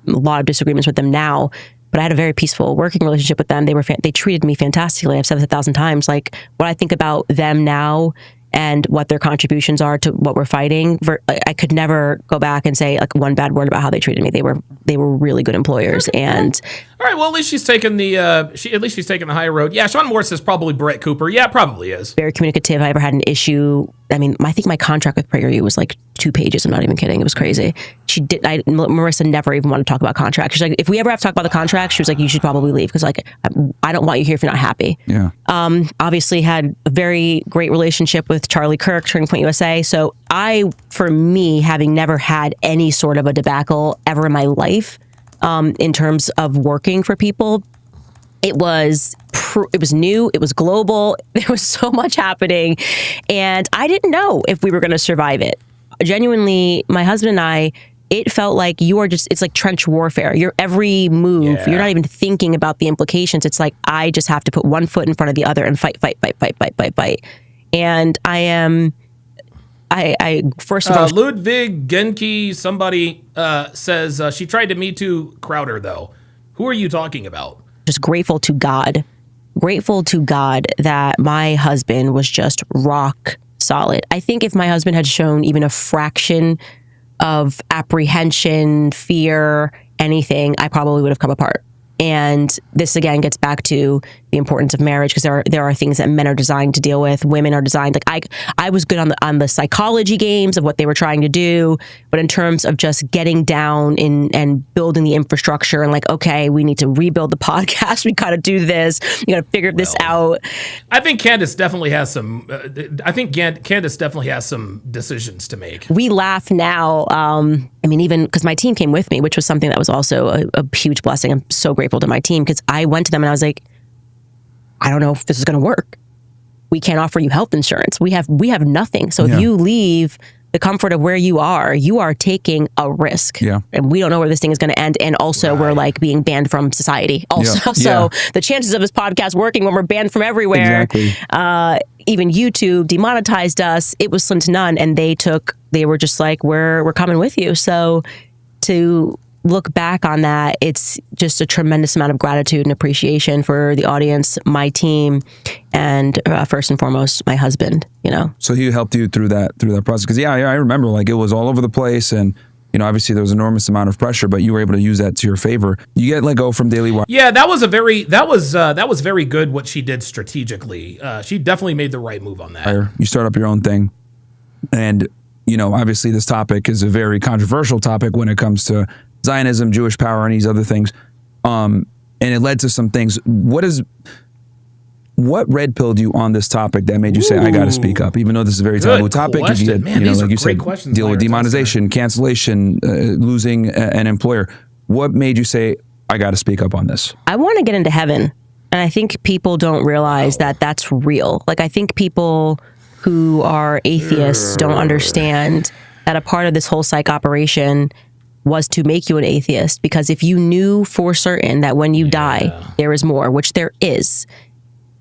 lot of disagreements with them now, but I had a very peaceful working relationship with them. They treated me fantastically. I've said this 1,000 times. Like, when I think about them now and what their contributions are to what we're fighting, I could never go back and say like one bad word about how they treated me. They were really good employers. And all right, well, at least she's taken the higher road. Yeah, Sean Moore says probably Brett Cooper. Yeah, probably is. Very communicative. I ever had an issue. I mean, I think my contract with PragerU was like 2 pages. I'm not even kidding. It was crazy. Marissa never even wanted to talk about contracts. She's like, if we ever have to talk about the contract, she was like, you should probably leave because like I don't want you here if you're not happy. Yeah. Obviously had a very great relationship with Charlie Kirk, Turning Point USA. So for me, having never had any sort of a debacle ever in my life, in terms of working for people, it was new, it was global, there was so much happening, and I didn't know if we were going to survive it. Genuinely, my husband and I, it felt like it's like trench warfare. Your every move, you're not even thinking about the implications. It's like, I just have to put one foot in front of the other and fight. And I first of all, Ludwig Genki, somebody says she tried to Me Too Crowder, though. Who are you talking about? Just grateful to God that my husband was just rock solid. I think if my husband had shown even a fraction of apprehension, fear, anything, I probably would have come apart. And this again gets back to the importance of marriage, because there are things that men are designed to deal with. Women are designed, like I was good on the psychology games of what they were trying to do, but in terms of just getting down and building the infrastructure and like, okay, we need to rebuild the podcast. We got to do this. We got to figure this out. I think Candace definitely has some. Candace definitely has some decisions to make. We laugh now. I mean, even because my team came with me, which was something that was also a huge blessing. I'm so grateful to my team, because I went to them and I was like, I don't know if this is going to work. We can't offer you health insurance. We have nothing. So if you leave the comfort of where you are taking a risk. Yeah. And we don't know where this thing is going to end. And also we're like being banned from society also. So the chances of this podcast working when we're banned from everywhere, even YouTube demonetized us, it was slim to none. And they were just like, we're coming with you. So to look back on that, it's just a tremendous amount of gratitude and appreciation for the audience, my team, and first and foremost, my husband, So he helped you through that process? Because I remember like it was all over the place, and obviously there was an enormous amount of pressure, but you were able to use that to your favor. You get let go from Daily Wire. Yeah, that was very good what she did strategically. She definitely made the right move on that. You start up your own thing, and obviously this topic is a very controversial topic when it comes to Zionism, Jewish power, and these other things. And it led to some things. What red pilled you on this topipic that made you say, I got to speak up, even though this is a very taboo topic? You get, like you said, deal with demonetization, cancellation, losing an employer. What made you say, I got to speak up on this? I want to get into heaven. And I think people don't realize that that's real. Like, I think people who are atheists don't understand that a part of this whole psych operation was to make you an atheist, because if you knew for certain that when you die there is more, which there is,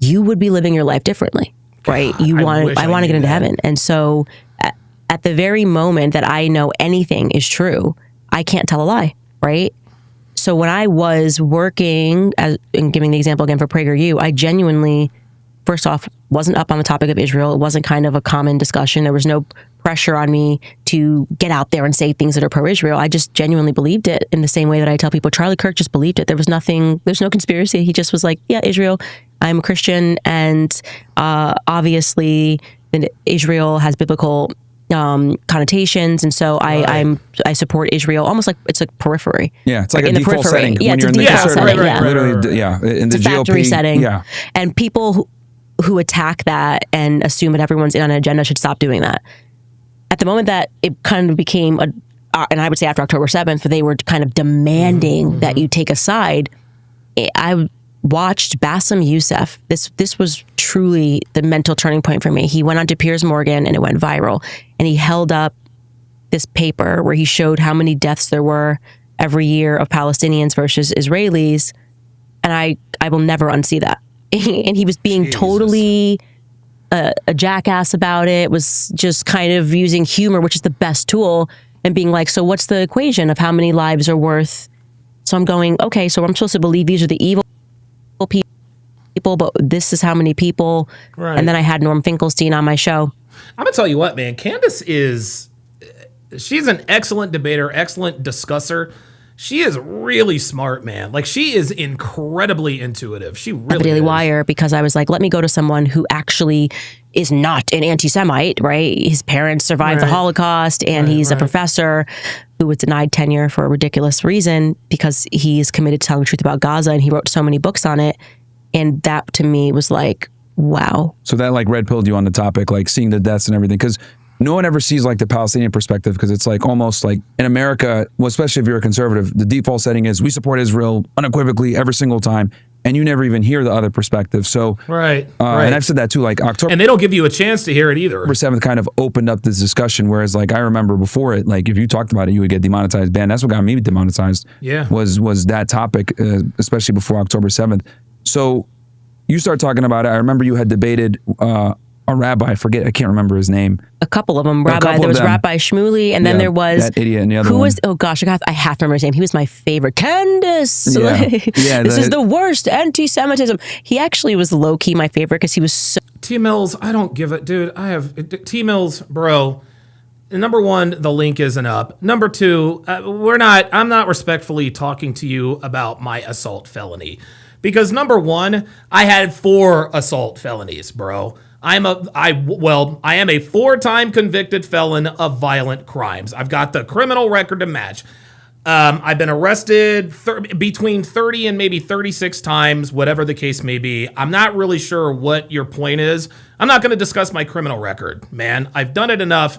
you would be living your life differently, right? I want to get into heaven. And so at the very moment that I know anything is true, I can't tell a lie, right? So when I was working, and giving the example again for PragerU, I genuinely, first off, wasn't up on the topic of Israel. It wasn't kind of a common discussion. There was no pressure on me to get out there and say things that are pro-Israel. I just genuinely believed it, in the same way that I tell people Charlie Kirk just believed it. There's no conspiracy. He just was like, yeah, Israel, I'm a Christian, and obviously Israel has biblical connotations, and so I support Israel almost like it's a periphery. Yeah, it's like in a default setting. Yeah, when it's you're a in the default setting. right, literally, yeah, in it's the a factory GOP setting. Yeah, and people who attack that and assume that everyone's in on an agenda should stop doing that. At the moment that it kind of became and I would say after October 7th, they were kind of demanding that you take a side. I watched Bassem Youssef. This was truly the mental turning point for me. He went on to Piers Morgan and it went viral. And he held up this paper where he showed how many deaths there were every year of Palestinians versus Israelis. And I will never unsee that. And he was being totally a jackass about it, was just kind of using humor, which is the best tool, and being like, so what's the equation of how many lives are worth? So I'm going, okay, so I'm supposed to believe these are the evil people, but this is how many people. Right. And then I had Norm Finkelstein on my show. I'm going to tell you what, man, Candace she's an excellent debater, excellent discusser. She is really smart, man. Like, she is incredibly intuitive. She really the Daily is. Wire, because I was like, let me go to someone who actually is not an anti-Semite, right? His parents survived the Holocaust, and he's a professor who was denied tenure for a ridiculous reason because he's committed to telling the truth about Gaza, and he wrote so many books on it. And that, to me, was like, wow. So that, like, red pilled you on the topic, like seeing the deaths and everything, because no one ever sees like the Palestinian perspective, because it's like almost like in America, well, especially if you're a conservative, the default setting is we support Israel unequivocally every single time, and you never even hear the other perspective. So right. And I've said that too, like October, and they don't give you a chance to hear it either. October 7th kind of opened up this discussion, whereas like I remember before it, like if you talked about it, you would get demonetized, banned. That's what got me demonetized. Yeah, was that topic, especially before October 7th. So you start talking about it. I remember you had debated a rabbi, I can't remember his name. A couple of them. There was Rabbi Shmuley, and then there was that idiot and the other who one. was, oh gosh, I have to remember his name. He was my favorite. Candace. This is the worst anti-Semitism. He actually was low-key my favorite because he was so... T Mills, I don't give it, dude. T Mills, bro. Number one, the link isn't up. Number two, I'm not respectfully talking to you about my assault felony. Because number one, I had 4 assault felonies, bro. I am a 4-time convicted felon of violent crimes. I've got the criminal record to match. I've been arrested between 30 and maybe 36 times, whatever the case may be. I'm not really sure what your point is. I'm not going to discuss my criminal record, man. I've done it enough.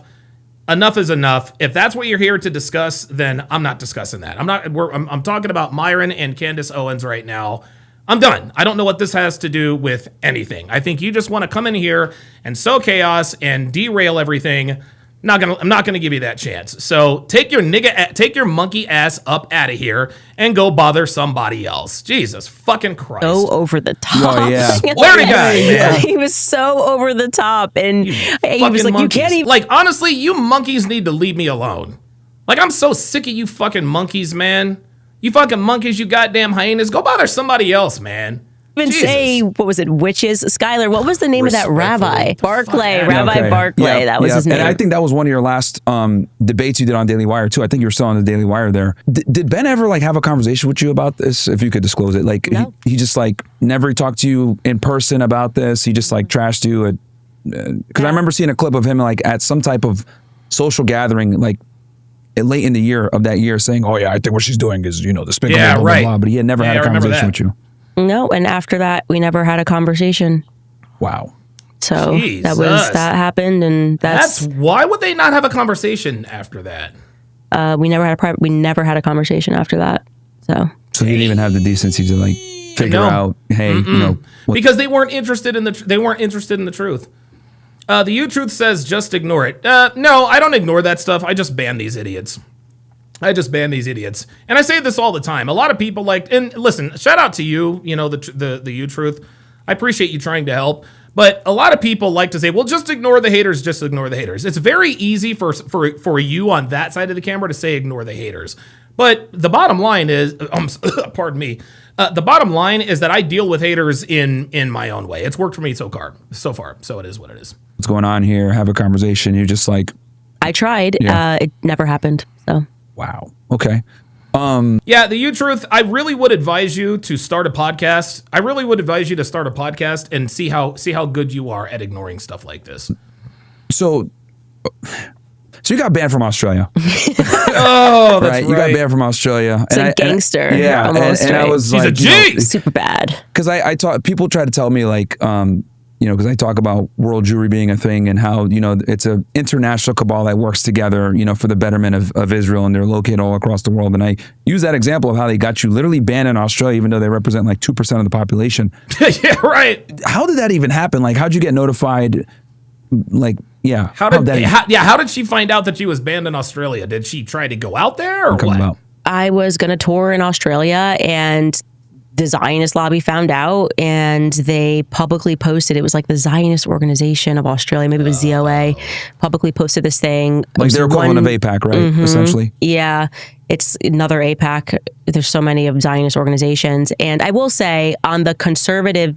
Enough is enough. If that's what you're here to discuss, then I'm not discussing that. I'm talking about Myron and Candace Owens right now. I'm done. I don't know what this has to do with anything. I think you just want to come in here and sow chaos and derail everything. I'm not gonna give you that chance. So take your monkey ass up out of here and go bother somebody else. Jesus fucking Christ. So over the top. Oh yeah. Larry guy, man. He was so over the top, and he was like, monkeys. you can't even. Like, honestly, you monkeys need to leave me alone. Like, I'm so sick of you fucking monkeys, man. You fucking monkeys, you goddamn hyenas. Go bother somebody else, man. Even say, what was it, witches? Skylar, what was the name of that rabbi? Barclay, Rabbi Barclay. Yeah, that was his name. And I think that was one of your last debates you did on Daily Wire too. I think you were still on the Daily Wire there. Did Ben ever like have a conversation with you about this? If you could disclose it, like no. he just like never talked to you in person about this. He just like trashed you. Because I remember seeing a clip of him like at some type of social gathering, like late in the year of that year, saying, "Oh yeah, I think what she's doing is despicable." Yeah, blah, right. blah, blah. But he had never had a conversation with you. No, and after that, we never had a conversation. Wow. So Jesus. that happened, and that's why would they not have a conversation after that? We never had a conversation after that. So he didn't even have the decency to like figure out, hey, because they weren't interested in the truth. The U-Truth says just ignore it. No, I don't ignore that stuff. I just ban these idiots. And I say this all the time. A lot of people and listen, shout out to you, the U-Truth. I appreciate you trying to help. But a lot of people like to say, well, just ignore the haters, just ignore the haters. It's very easy for you on that side of the camera to say ignore the haters. But the bottom line is, pardon me, the bottom line is that I deal with haters in my own way. It's worked for me so far. So it is what it is. What's going on here? Have a conversation. You're just like... I tried. Yeah. It never happened. So. Wow. Okay. Yeah, the U-Truth, I really would advise you to start a podcast. And see how good you are at ignoring stuff like this. So you got banned from Australia. Oh, that's right. You got banned from Australia. It's a gangster. Yeah, almost, and I was He's like, a G! super bad. Because I talk, people try to tell me because I talk about world Jewry being a thing and how, it's an international cabal that works together, for the betterment of Israel, and they're located all across the world. And I use that example of how they got you literally banned in Australia, even though they represent like 2% of the population. Yeah, right. How did that even happen? Like, how'd you get notified? Yeah. How did she find out that she was banned in Australia? Did she try to go out there or what? About? I was going to tour in Australia, and the Zionist lobby found out, and they publicly posted. It was like the Zionist Organization of Australia, maybe it was ZOA, publicly posted this thing. Like their equivalent of APAC, right? Mm-hmm. Essentially. Yeah. It's another APAC. There's so many of Zionist organizations. And I will say, on the conservative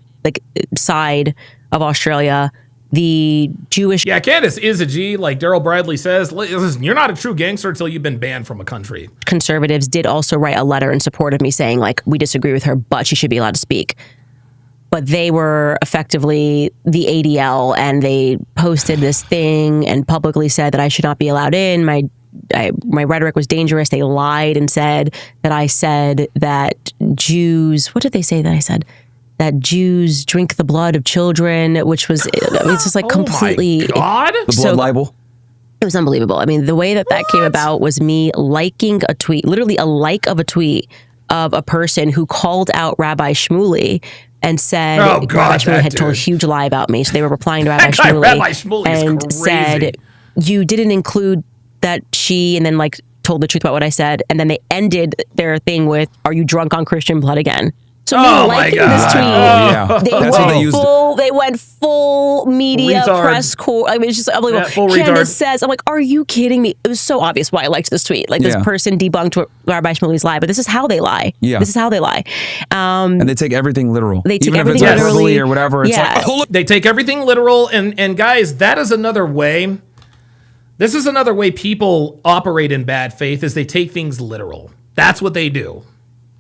side of Australia, the Jewish... Yeah, Candace is a G. Like Daryl Bradley says, listen, you're not a true gangster until you've been banned from a country. Conservatives did also write a letter in support of me saying, we disagree with her, but she should be allowed to speak. But they were effectively the ADL, and they posted this thing and publicly said that I should not be allowed in. My rhetoric was dangerous. They lied and said that I said that Jews... What did they say that I said? That Jews drink the blood of children, which was, it's just completely... Oh my God? The blood libel? It was unbelievable. I mean, the way that came about was me liking a tweet, literally a like of a tweet of a person who called out Rabbi Shmuley and said Rabbi Shmuley had told a huge lie about me. So they were replying to Rabbi Shmuley and said, you didn't include that she, and then told the truth about what I said. And then they ended their thing with, are you drunk on Christian blood again? So liking this tweet, they went full media press corps. I mean, it's just unbelievable. Candace says, I'm like, are you kidding me? It was so obvious why I liked this tweet. This person debunked Rabbi Shmuley's lie, but this is how they lie. Yeah. This is how they lie. And they take everything literal. They take even everything if it's literally verbally or whatever. It's like, look, they take everything literal. And guys, that is another way. This is another way people operate in bad faith, is they take things literal. That's what they do.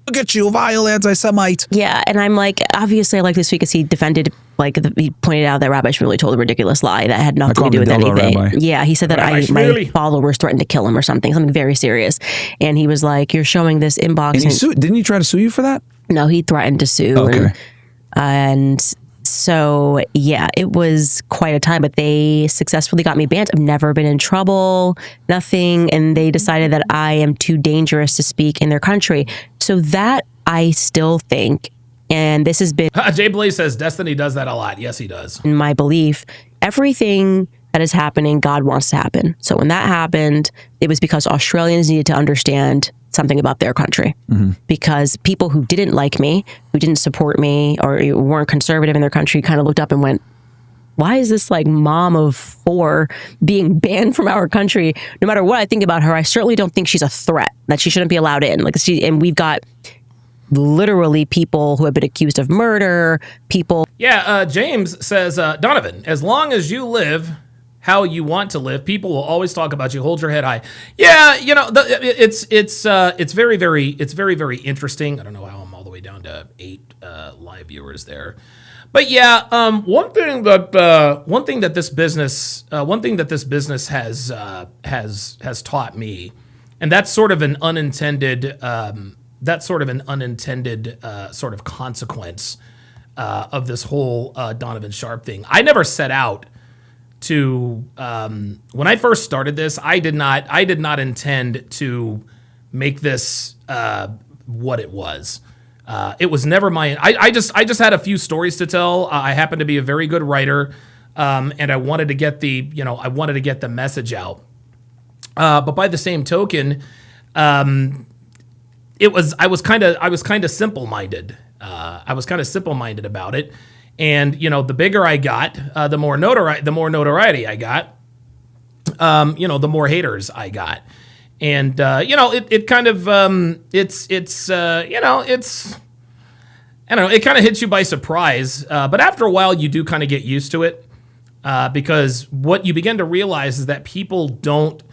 Look at you, vile anti-Semite. Yeah, and I'm like, obviously I like this tweet because he defended, he pointed out that Rabbi Shmuley told a ridiculous lie that had nothing to do with anything. Rabbi. Yeah, he said that my followers threatened to kill him or something very serious. And he was like, you're showing this inbox. And didn't he try to sue you for that? No, he threatened to sue. Okay. And so, yeah, it was quite a time, but they successfully got me banned. I've never been in trouble, nothing. And they decided that I am too dangerous to speak in their country. So that I still think, and this has been... Jay Blaze says Destiny does that a lot. Yes, he does. In my belief, everything that is happening, God wants to happen. So when that happened, it was because Australians needed to understand something about their country. Mm-hmm. Because people who didn't like me, who didn't support me, or weren't conservative in their country kind of looked up and went, why is this mom of 4 being banned from our country? No matter what I think about her, I certainly don't think she's a threat, that she shouldn't be allowed in. And we've got literally people who have been accused of murder, people. Yeah, James says, Donovan, as long as you live how you want to live, people will always talk about you. Hold your head high. Yeah, it's very, very interesting. I don't know how I'm all the way down to 8 live viewers there. But yeah, one thing that this business has taught me, and that's sort of an unintended sort of consequence of this whole Donovan Sharp thing. I never set out to when I first started this. I did not intend to make this what it was. It was never my... I just had a few stories to tell. I happen to be a very good writer. and I wanted to get the message out. But by the same token, I was kind of simple-minded. I was kind of simple-minded about it, and the bigger I got, the more notoriety I got. The more haters I got, and it kind of I don't know, it kind of hits you by surprise. But after a while, you do kind of get used to it, because what you begin to realize is that people don't.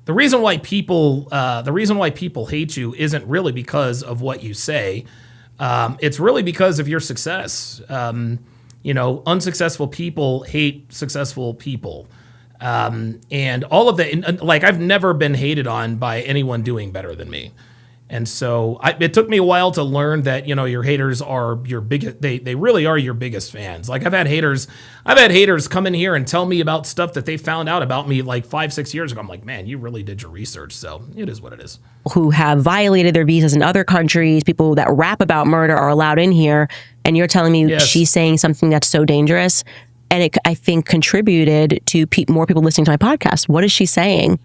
The reason why people hate you isn't really because of what you say. It's really because of your success. Unsuccessful people hate successful people. And all of that, and like, I've never been hated on by anyone doing better than me. And so it took me a while to learn that, your haters are your biggest, they really are your biggest fans. Like, I've had haters come in here and tell me about stuff that they found out about me like 5-6 years ago. I'm like, man, you really did your research. So it is what it is. Who have violated their visas in other countries, people that rap about murder are allowed in here. And you're telling me she's saying something that's so dangerous. And it, I think, contributed to more people listening to my podcast. What is she saying?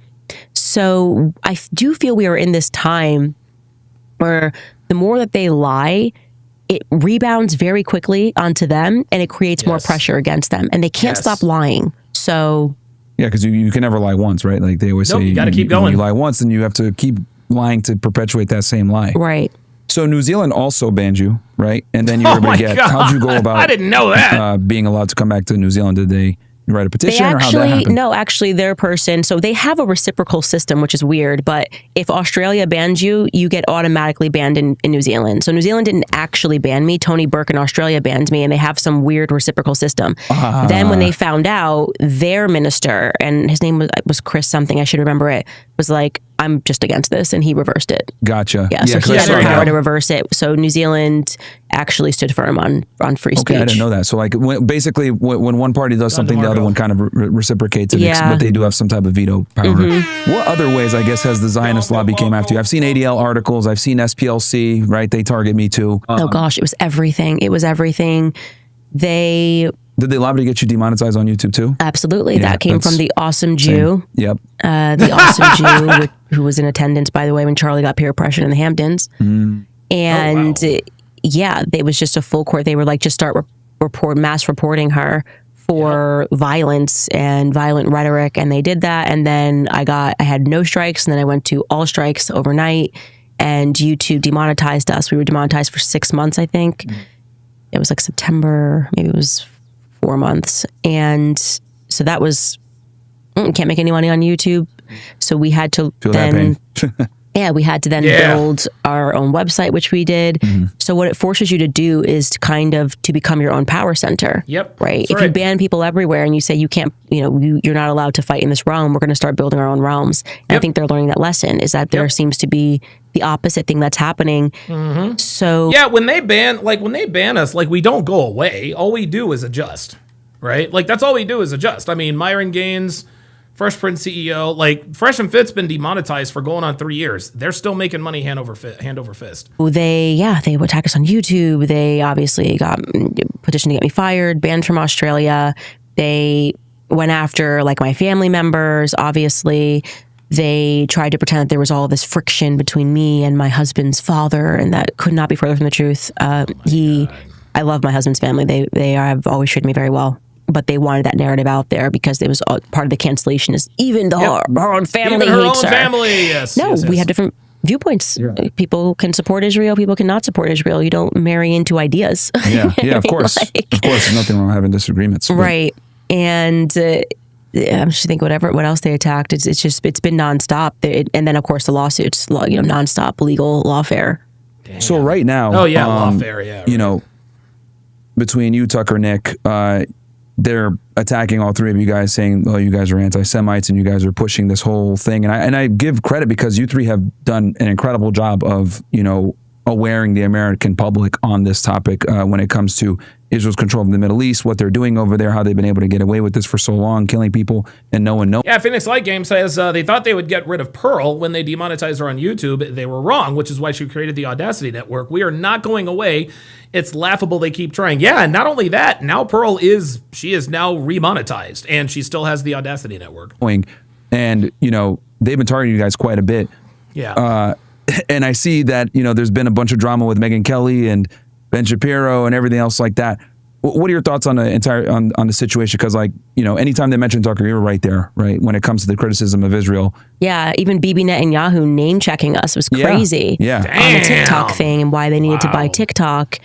So I do feel we are in this time where the more that they lie, it rebounds very quickly onto them, and it creates more pressure against them, and they can't stop lying. So yeah, because you can never lie once, right? Like they always say, you got to keep going. You lie once, and you have to keep lying to perpetuate that same lie. Right. So New Zealand also banned you, right? And then you were able to get. How'd you go about? I didn't know that. Being allowed to come back to New Zealand? Did they write a petition, or how'd that happen? No, actually, their person. So they have a reciprocal system, which is weird. But if Australia bans you, you get automatically banned in New Zealand. So New Zealand didn't actually ban me. Tony Burke in Australia banned me, and they have some weird reciprocal system. Then when they found out, their minister, and his name was Chris something, I should remember it, was like, I'm just against this, and he reversed it. Gotcha. Yeah, so he had the power to reverse it. So New Zealand actually stood firm on free speech. Okay, I didn't know that. So like, basically, when one party does something, the other one kind of reciprocates it, but they do have some type of veto power. What other ways, I guess, has the Zionist lobby came after you? I've seen ADL articles. I've seen SPLC, right? They target me too. Oh gosh, it was everything. It was everything. Did they lobby to get you demonetized on YouTube too? Absolutely. Yeah, that came from the awesome Jew. Same. Yep. The awesome Jew, who was in attendance, by the way, when Charlie got peer pressured in the Hamptons. And it was just a full court. They were like, just start mass reporting her for violence and violent rhetoric. And they did that. And then I had no strikes. And then I went to all strikes overnight. And YouTube demonetized us. We were demonetized for 6 months, I think. It was like September, maybe it was 4 months. And so that was, can't make any money on YouTube. So we had to we had to then build our own website, which we did. So what it forces you to do is to become your own power center. Yep. Right. If you ban people everywhere and you say you can't, you're not allowed to fight in this realm, we're going to start building our own realms. And I think they're learning that lesson, is that there seems to be the opposite thing that's happening. So yeah, when they ban us, like, we don't go away. All we do is adjust, right? Like, that's all we do is adjust. I mean, Myron Gaines, Fresh Prince CEO, like, Fresh and Fit's been demonetized for going on 3 years. They're still making money hand over fist. They would attack us on YouTube. They obviously got petitioned to get me fired, banned from Australia. They went after like my family members. Obviously, they tried to pretend that there was all this friction between me and my husband's father, and that could not be further from the truth. I love my husband's family. They have always treated me very well. But they wanted that narrative out there because it was part of the cancellation is even her own family even her hates own her. Family, yes. No, yes. We have different viewpoints. Yeah. People can support Israel. People cannot support Israel. You don't marry into ideas. Yeah, of course. Of course, there's nothing wrong with having disagreements. Right. And I'm just thinking what else they attacked. It's been nonstop. And then, of course, the lawsuits, nonstop legal lawfare. Damn. So right now. Oh, yeah, lawfare, yeah. Right. Between you, Tucker, Nick, they're attacking all three of you guys, saying, "Oh, you guys are anti-Semites, and you guys are pushing this whole thing." And I give credit because you three have done an incredible job of awareing the American public on this topic when it comes to Israel's control of the Middle East, what they're doing over there, how they've been able to get away with this for so long, killing people, and no one knows. Yeah, Phoenix Light Game says they thought they would get rid of Pearl when they demonetized her on YouTube. They were wrong, which is why she created the Audacity Network. We are not going away. It's laughable they keep trying. Yeah, and not only that, now Pearl is now remonetized, and she still has the Audacity Network. And, you know, they've been targeting you guys quite a bit. Yeah. And I see that, you know, there's been a bunch of drama with Megyn Kelly and Ben Shapiro and everything else like that. What are your thoughts on the entire on the situation? Because, like, you know, anytime they mention Tucker, you're right there, right? When it comes to the criticism of Israel. Yeah, even Bibi Netanyahu name checking us was crazy. Yeah. On the TikTok thing and why they needed to buy TikTok.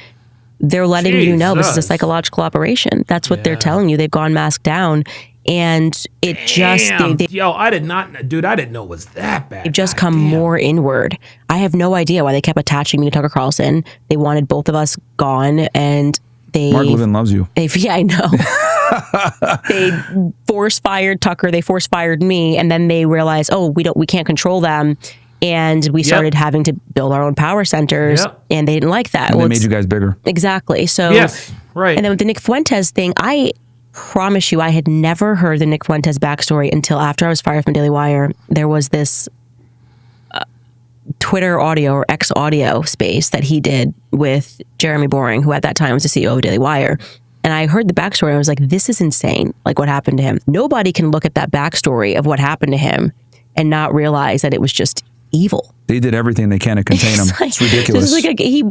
They're letting you know this is a psychological operation. That's what they're telling you. They've gone masked down. And it just... I did not... Dude, I didn't know it was that bad. They've just come more inward. I have no idea why they kept attaching me to Tucker Carlson. They wanted both of us gone, and they... Mark Levin loves you. Yeah, I know. They force-fired Tucker. They force-fired me, and then they realized, oh, we can't control them. And we started having to build our own power centers, and they didn't like that. And they made you guys bigger. Exactly. So... Yes, right. And then with the Nick Fuentes thing, I promise you, I had never heard the Nick Fuentes backstory until after I was fired from Daily Wire. There was this Twitter audio or X audio space that he did with Jeremy Boring, who at that time was the CEO of Daily Wire. And I heard the backstory and I was like, this is insane, like what happened to him. Nobody can look at that backstory of what happened to him and not realize that it was just evil. They did everything they can to contain him. It's ridiculous. It's like he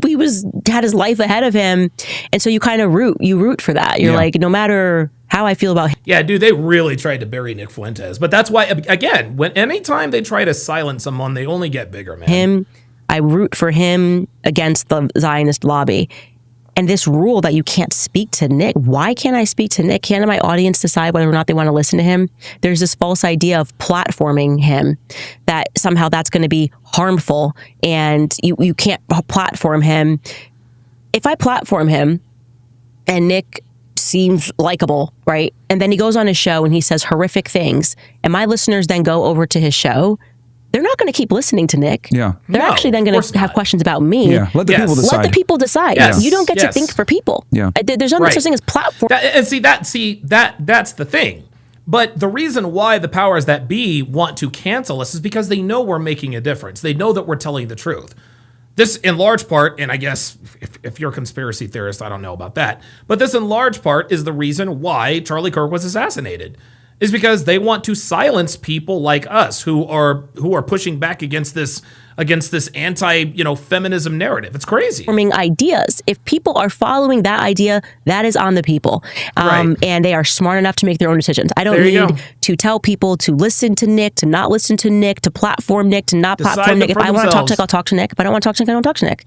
had his life ahead of him, and so you kind of root for that. You're like, no matter how I feel about him. Yeah, dude, they really tried to bury Nick Fuentes, but that's why, again, anytime they try to silence someone, they only get bigger, man. I root for him against the Zionist lobby. And this rule that you can't speak to Nick, why can't I speak to Nick? Can't my audience decide whether or not they want to listen to him? There's this false idea of platforming him, that somehow that's going to be harmful and you can't platform him. If I platform him and Nick seems likable, right? And then he goes on his show and he says horrific things, and my listeners then go over to his show, they're not going to keep listening to Nick. Yeah. They're actually then going to have questions about me. Yeah. Let the people decide. Let the people decide. Yes. You don't get to think for people. Yeah. There's no such thing as platform. That's the thing. But the reason why the powers that be want to cancel us is because they know we're making a difference. They know that we're telling the truth. This, in large part, and I guess if you're a conspiracy theorist, I don't know about that, but this, in large part, is the reason why Charlie Kirk was assassinated. Is because they want to silence people like us who are pushing back against this feminism narrative. It's crazy. Forming ideas. If people are following that idea, that is on the people, and they are smart enough to make their own decisions. I don't need to tell people to listen to Nick, to not listen to Nick, to platform Nick, to not platform Nick. If I want to talk to Nick, I'll talk to Nick. If I don't want to talk to Nick, I don't talk to Nick.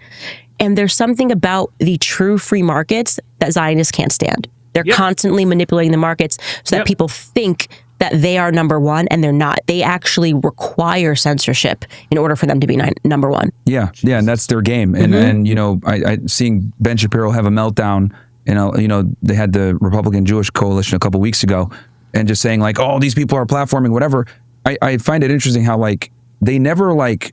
And there's something about the true free markets that Zionists can't stand. They're constantly manipulating the markets so that people think that they are number one, and they're not. They actually require censorship in order for them to be number one. Yeah, yeah, and that's their game. And you know, I seeing Ben Shapiro have a meltdown. You know, they had the Republican Jewish coalition a couple weeks ago, and just saying like, oh, these people are platforming whatever. I find it interesting how like they never like.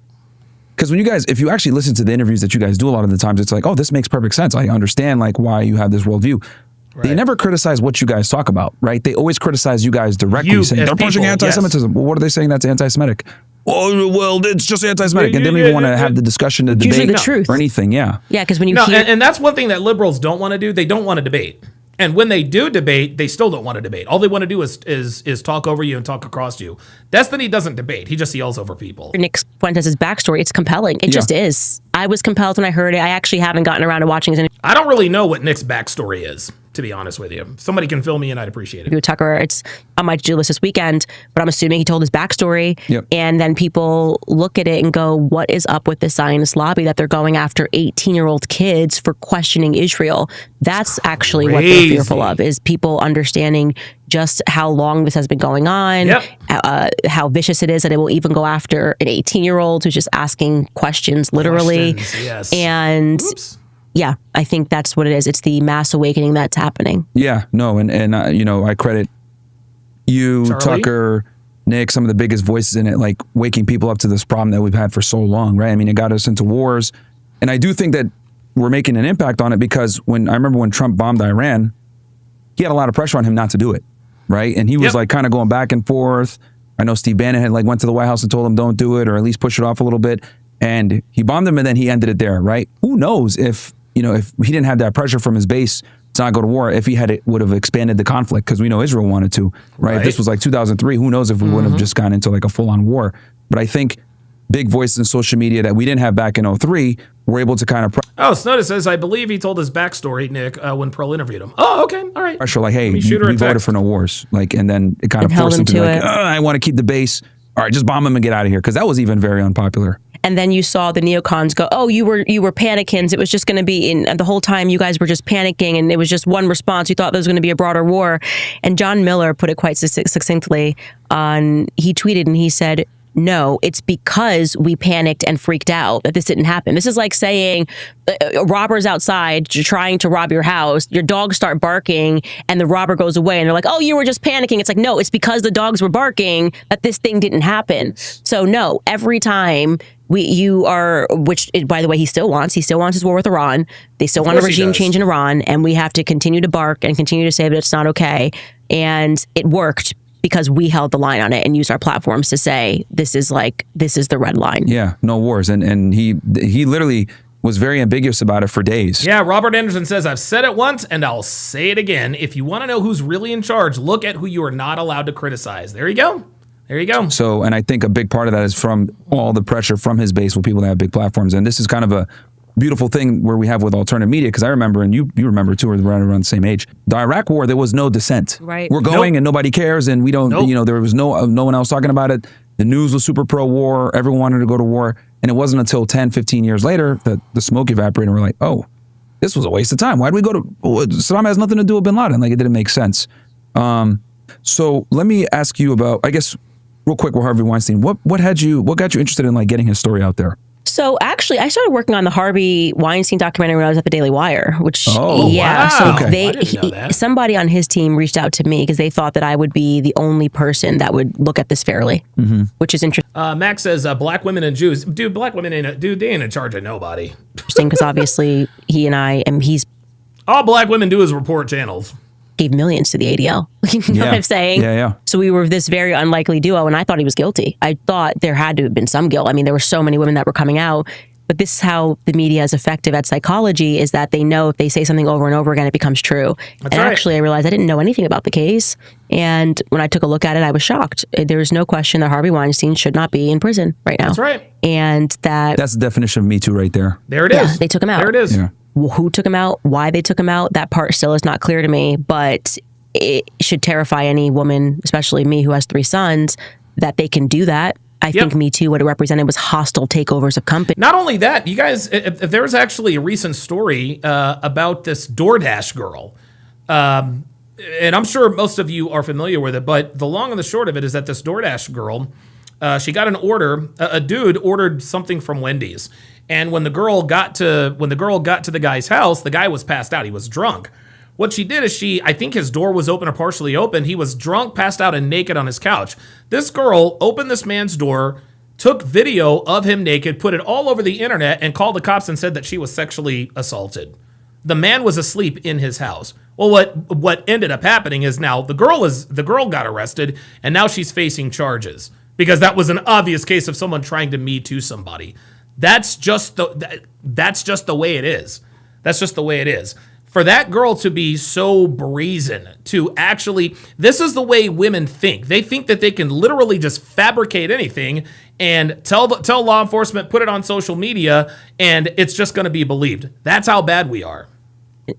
Because when you guys, if you actually listen to the interviews that you guys do a lot of the times, it's like, oh, this makes perfect sense. I understand like why you have this worldview. Right. They never criticize what you guys talk about, right? They always criticize you guys directly, saying they're pushing anti-Semitism. Well, what are they saying that's anti-Semitic? Well, it's just anti-Semitic, and they don't even want to have the discussion, the debate, the truth, or anything. Yeah, because when you hear, and that's one thing that liberals don't want to do. They don't want to debate. And when they do debate, they still don't want to debate. All they want to do is talk over you and talk across you. Destiny doesn't debate. He just yells over people. Nick Fuentes' backstory, it's compelling. It just is. I was compelled when I heard it. I actually haven't gotten around to watching his interview. I don't really know what Nick's backstory is, to be honest with you. Somebody can fill me in, I'd appreciate it. Tucker, it's on my to-do list this weekend, but I'm assuming he told his backstory. Yep. And then people look at it and go, what is up with the Zionist lobby that they're going after 18-year-old kids for questioning Israel? That's actually what they're fearful of, is people understanding just how long this has been going on, how vicious it is that it will even go after an 18-year-old who's just asking questions, literally. Yes. And yeah, I think that's what it is. It's the mass awakening that's happening. Yeah, no, and you know, I credit you, Charlie? Tucker, Nick, some of the biggest voices in it, like waking people up to this problem that we've had for so long, right? I mean, it got us into wars, and I do think that were making an impact on it, because I remember when Trump bombed Iran, he had a lot of pressure on him not to do it, right? And he was like kind of going back and forth. I know Steve Bannon had like went to the White House and told him don't do it, or at least push it off a little bit. And he bombed him, and then he ended it there, right? Who knows if he didn't have that pressure from his base to not go to war, if he would have expanded the conflict, because we know Israel wanted to, right? If this was like 2003, who knows if we wouldn't have just gone into like a full-on war. But I think big voices in social media that we didn't have back in 2003 were able to kind of Snowden says, I believe he told his backstory, Nick, when Pearl interviewed him. Oh, okay, all right. pressure, like, hey, we voted for no wars, like, and then it kind of held forced him him to be to like, it. I want to keep the base. All right, just bomb him and get out of here, because that was even very unpopular. And then you saw the neocons go, oh, you were panicking. It was just going to be, and the whole time you guys were just panicking, and it was just one response. You thought there was going to be a broader war. And John Miller put it quite succinctly he tweeted and he said, no, it's because we panicked and freaked out that this didn't happen. This is like saying robbers outside trying to rob your house, your dogs start barking and the robber goes away and they're like, oh, you were just panicking. It's like, no, it's because the dogs were barking that this thing didn't happen. So no, every time which by the way, he still wants his war with Iran. They still want a regime change in Iran, and we have to continue to bark and continue to say that it's not okay. And it worked, because we held the line on it and used our platforms to say, this is the red line. Yeah, no wars. And he literally was very ambiguous about it for days. Yeah, Robert Anderson says, I've said it once and I'll say it again. If you want to know who's really in charge, look at who you are not allowed to criticize. There you go. There you go. So, and I think a big part of that is from all the pressure from his base with people that have big platforms. And this is kind of a beautiful thing where we have with alternative media, because I remember, and you remember too, we're around the same age. The Iraq War, there was no dissent. Right. We're going and nobody cares, and we don't. There was no one else talking about it. The news was super pro-war. Everyone wanted to go to war, and it wasn't until 10, 15 years later that the smoke evaporated. And we're like, oh, this was a waste of time. Why did we go to? Saddam has nothing to do with Bin Laden. Like, it didn't make sense. So let me ask you about, I guess, real quick, with Harvey Weinstein. What got you interested in like getting his story out there? So actually, I started working on the Harvey Weinstein documentary when I was at the Daily Wire, which wow. So Okay. I didn't know that. Somebody on his team reached out to me because they thought that I would be the only person that would look at this fairly, which is interesting Max says, black women and Jews. Dude, black women they ain't in charge of nobody. because obviously he's All black women do is report channels. gave millions to the ADL. You know what I'm saying? Yeah. So we were this very unlikely duo, and I thought he was guilty. I thought there had to have been some guilt. I mean, there were so many women that were coming out. But this is how the media is effective at psychology, is that they know if they say something over and over again, it becomes true. That's and right. actually, I realized I didn't know anything about the case. And when I took a look at it, I was shocked. There's no question that Harvey Weinstein should not be in prison right now. That's right. And That's the definition of Me Too right there. There it is. Yeah, they took him out. There it is. Yeah. Who took him out, why they took him out, that part still is not clear to me, but it should terrify any woman, especially me who has 3 sons, that they can do that. I think Me Too, what it represented was hostile takeovers of companies. Not only that, you guys, if there was actually a recent story about this DoorDash girl, and I'm sure most of you are familiar with it, but the long and the short of it is that this DoorDash girl, she got an order. A dude ordered something from Wendy's, and when the girl got to the guy's house, the guy was passed out. He was drunk. What she did is I think his door was open or partially open. He was drunk, passed out, and naked on his couch. This girl opened this man's door, took video of him naked, put it all over the internet, and called the cops and said that she was sexually assaulted. The man was asleep in his house. Well, what ended up happening is now the girl got arrested, and now she's facing charges because that was an obvious case of someone trying to Me Too somebody. That's just the way it is. That's just the way it is. For that girl to be so brazen to actually, this is the way women think. They think that they can literally just fabricate anything and tell law enforcement, put it on social media, and it's just going to be believed. That's how bad we are.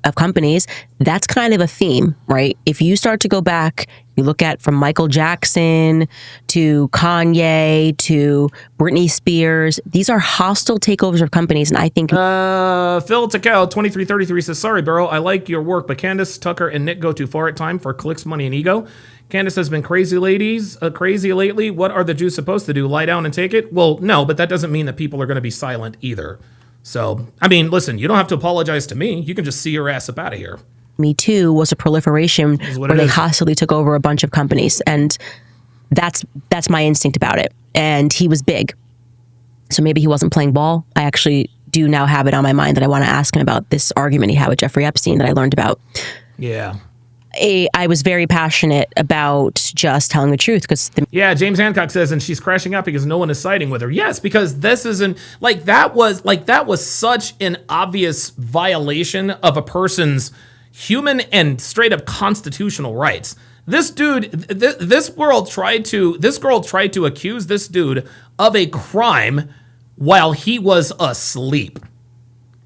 Of companies, that's kind of a theme, right? If you start to go back, you look at from Michael Jackson to Kanye to Britney Spears, these are hostile takeovers of companies, and I think Phil Takao 2333 says, sorry, Burrow, I like your work, but Candace, Tucker, and Nick go too far at time for clicks, money, and ego. Candace has been crazy lately. What are the Jews supposed to do? Lie down and take it? Well, no, but that doesn't mean that people are going to be silent either. So, I mean, listen, you don't have to apologize to me. You can just see your ass up out of here. Me Too was a proliferation where they hostily took over a bunch of companies. And that's my instinct about it. And he was big. So maybe he wasn't playing ball. I actually do now have it on my mind that I want to ask him about this argument he had with Jeffrey Epstein that I learned about. Yeah. I was very passionate about just telling the truth because Yeah, James Hancock says, and she's crashing out because no one is siding with her. Yes, because this isn't that was such an obvious violation of a person's human and straight up constitutional rights. This dude, this girl tried to accuse this dude of a crime while he was asleep.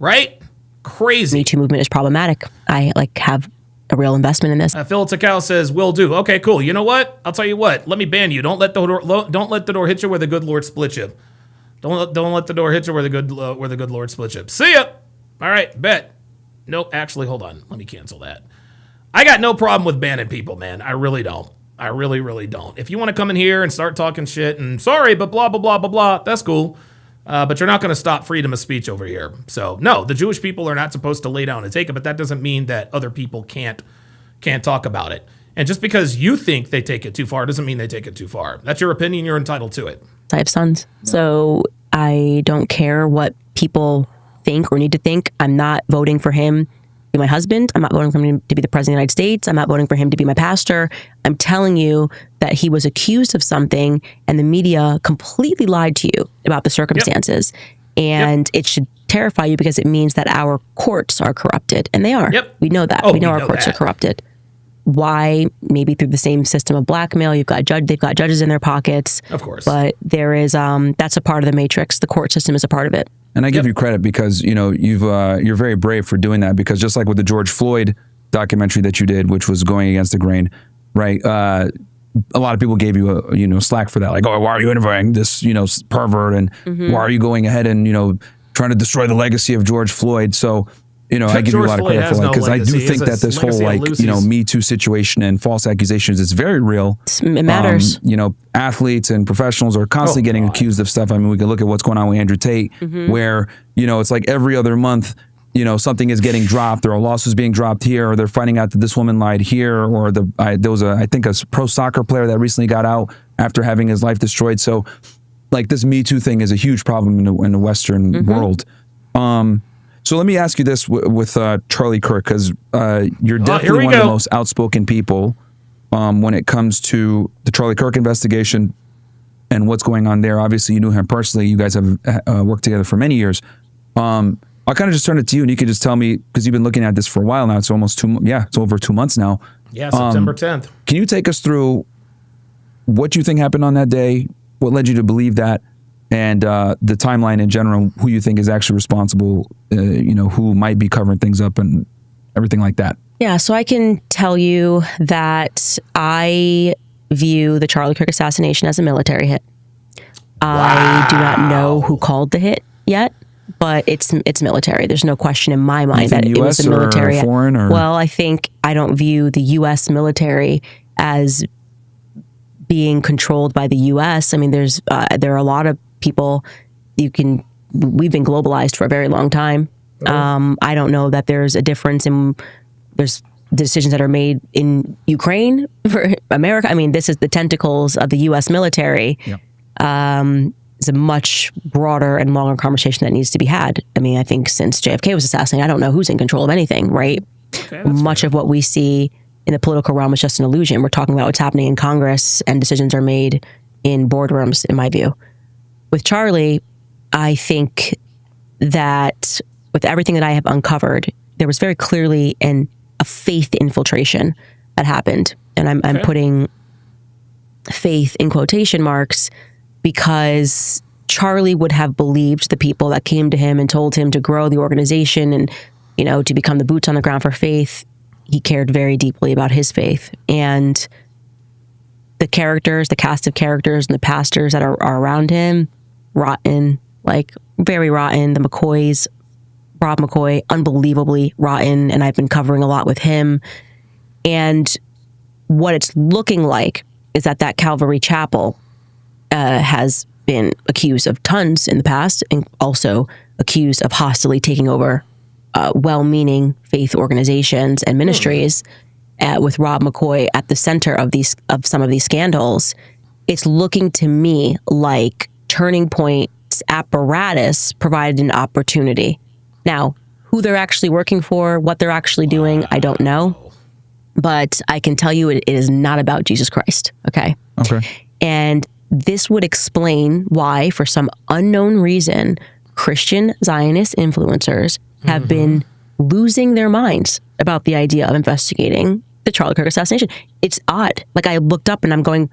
Right? Crazy. Me Too movement is problematic. I have a real investment in this. Phil Takao says, "Will do." Okay, cool. You know what? I'll tell you what. Let me ban you. Don't let the door hit you where the good Lord split you. Don't let the door hit you where the good Lord split you. See ya. All right, bet. No, actually, hold on. Let me cancel that. I got no problem with banning people, man. I really don't. I really, really don't. If you want to come in here and start talking shit and sorry, but blah blah blah blah blah, that's cool. But you're not going to stop freedom of speech over here. So no, the Jewish people are not supposed to lay down and take it, but that doesn't mean that other people can't talk about it. And just because you think they take it too far doesn't mean they take it too far. That's your opinion. You're entitled to it. I have sons, so I don't care what people think or need to think. I'm not voting for him to be my husband. I'm not voting for him to be the president of the United States. I'm not voting for him to be my pastor. I'm telling you that he was accused of something and the media completely lied to you about the circumstances. Yep. And it should terrify you because it means that our courts are corrupted. And they are. Yep. We know that. We know our courts are corrupted. Why? Maybe through the same system of blackmail. They've got judges in their pockets. Of course. But there is, that's a part of the matrix. The court system is a part of it. And I give you credit because, you're very brave for doing that, because just like with the George Floyd documentary that you did, which was going against the grain, right? A lot of people gave you slack for that. Like, oh, why are you interviewing this, pervert? And why are you going ahead and, trying to destroy the legacy of George Floyd? So, I give you a lot of credit for that, because I do think that this whole Me Too situation and false accusations is very real. It matters. Athletes and professionals are constantly getting accused of stuff. I mean, we can look at what's going on with Andrew Tate, where, it's like every other month, something is getting dropped, or a lawsuit's being dropped here, or they're finding out that this woman lied here, or there was I think a pro soccer player that recently got out after having his life destroyed. So, like, this Me Too thing is a huge problem in the Western world. So let me ask you this with Charlie Kirk, because you're definitely one of the most outspoken people when it comes to the Charlie Kirk investigation and what's going on there. Obviously, you knew him personally. You guys have worked together for many years. I'll kind of just turn it to you, and you can just tell me, because you've been looking at this for a while now. It's almost it's over 2 months now. Yeah, September 10th. Can you take us through what you think happened on that day, what led you to believe that, and the timeline in general, who you think is actually responsible, who might be covering things up and everything like that? Yeah, so I can tell you that I view the Charlie Kirk assassination as a military hit. I do not know who called the hit yet, but it's military. There's no question in my mind that it was a military. Or foreign, or? Well, I don't view the U.S. military as being controlled by the U.S. I mean, there are a lot of people we've been globalized for a very long time. I don't know that there's a difference there's decisions that are made in Ukraine for America. I mean, this is the tentacles of the U.S. military. Yep. It's a much broader and longer conversation that needs to be had. I mean, I think since JFK was assassinated, I don't know who's in control of anything, right? Okay, much of what we see in the political realm is just an illusion. We're talking about what's happening in Congress, and decisions are made in boardrooms, in my view. With Charlie, I think that with everything that I have uncovered, there was very clearly a faith infiltration that happened. And I'm putting faith in quotation marks, because Charlie would have believed the people that came to him and told him to grow the organization and, to become the boots on the ground for faith. He cared very deeply about his faith. And the cast of characters and the pastors that are around him, rotten, like very rotten. The McCoys, Rob McCoy, unbelievably rotten. And I've been covering a lot with him. And what it's looking like is that Calvary Chapel has been accused of tons in the past, and also accused of hostilely taking over well-meaning faith organizations and ministries, with Rob McCoy at the center of some of these scandals. It's looking to me like Turning Point its apparatus provided an opportunity. Now, who they're actually working for, what they're actually doing, I don't know. But I can tell you it is not about Jesus Christ, okay? Okay. And this would explain why, for some unknown reason, Christian Zionist influencers have been losing their minds about the idea of investigating the Charlie Kirk assassination. It's odd. Like, I looked up and I'm going,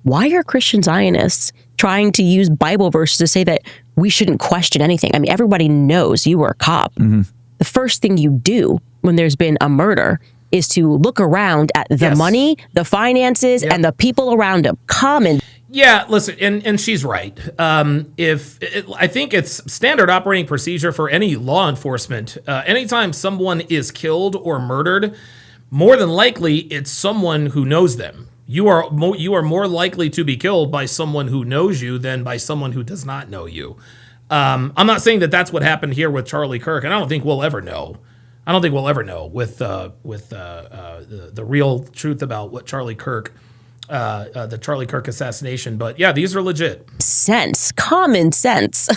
why are Christian Zionists trying to use Bible verses to say that we shouldn't question anything? I mean, everybody knows you were a cop. The first thing you do when there's been a murder is to look around at the money, the finances, and the people around them. Common. Yeah, listen, and she's right. I think it's standard operating procedure for any law enforcement. Anytime someone is killed or murdered, more than likely it's someone who knows them. You are more likely to be killed by someone who knows you than by someone who does not know you. I'm not saying that that's what happened here with Charlie Kirk, and I don't think we'll ever know. I don't think we'll ever know with the real truth about what Charlie Kirk. The Charlie Kirk assassination, but yeah, these are legit. Common sense.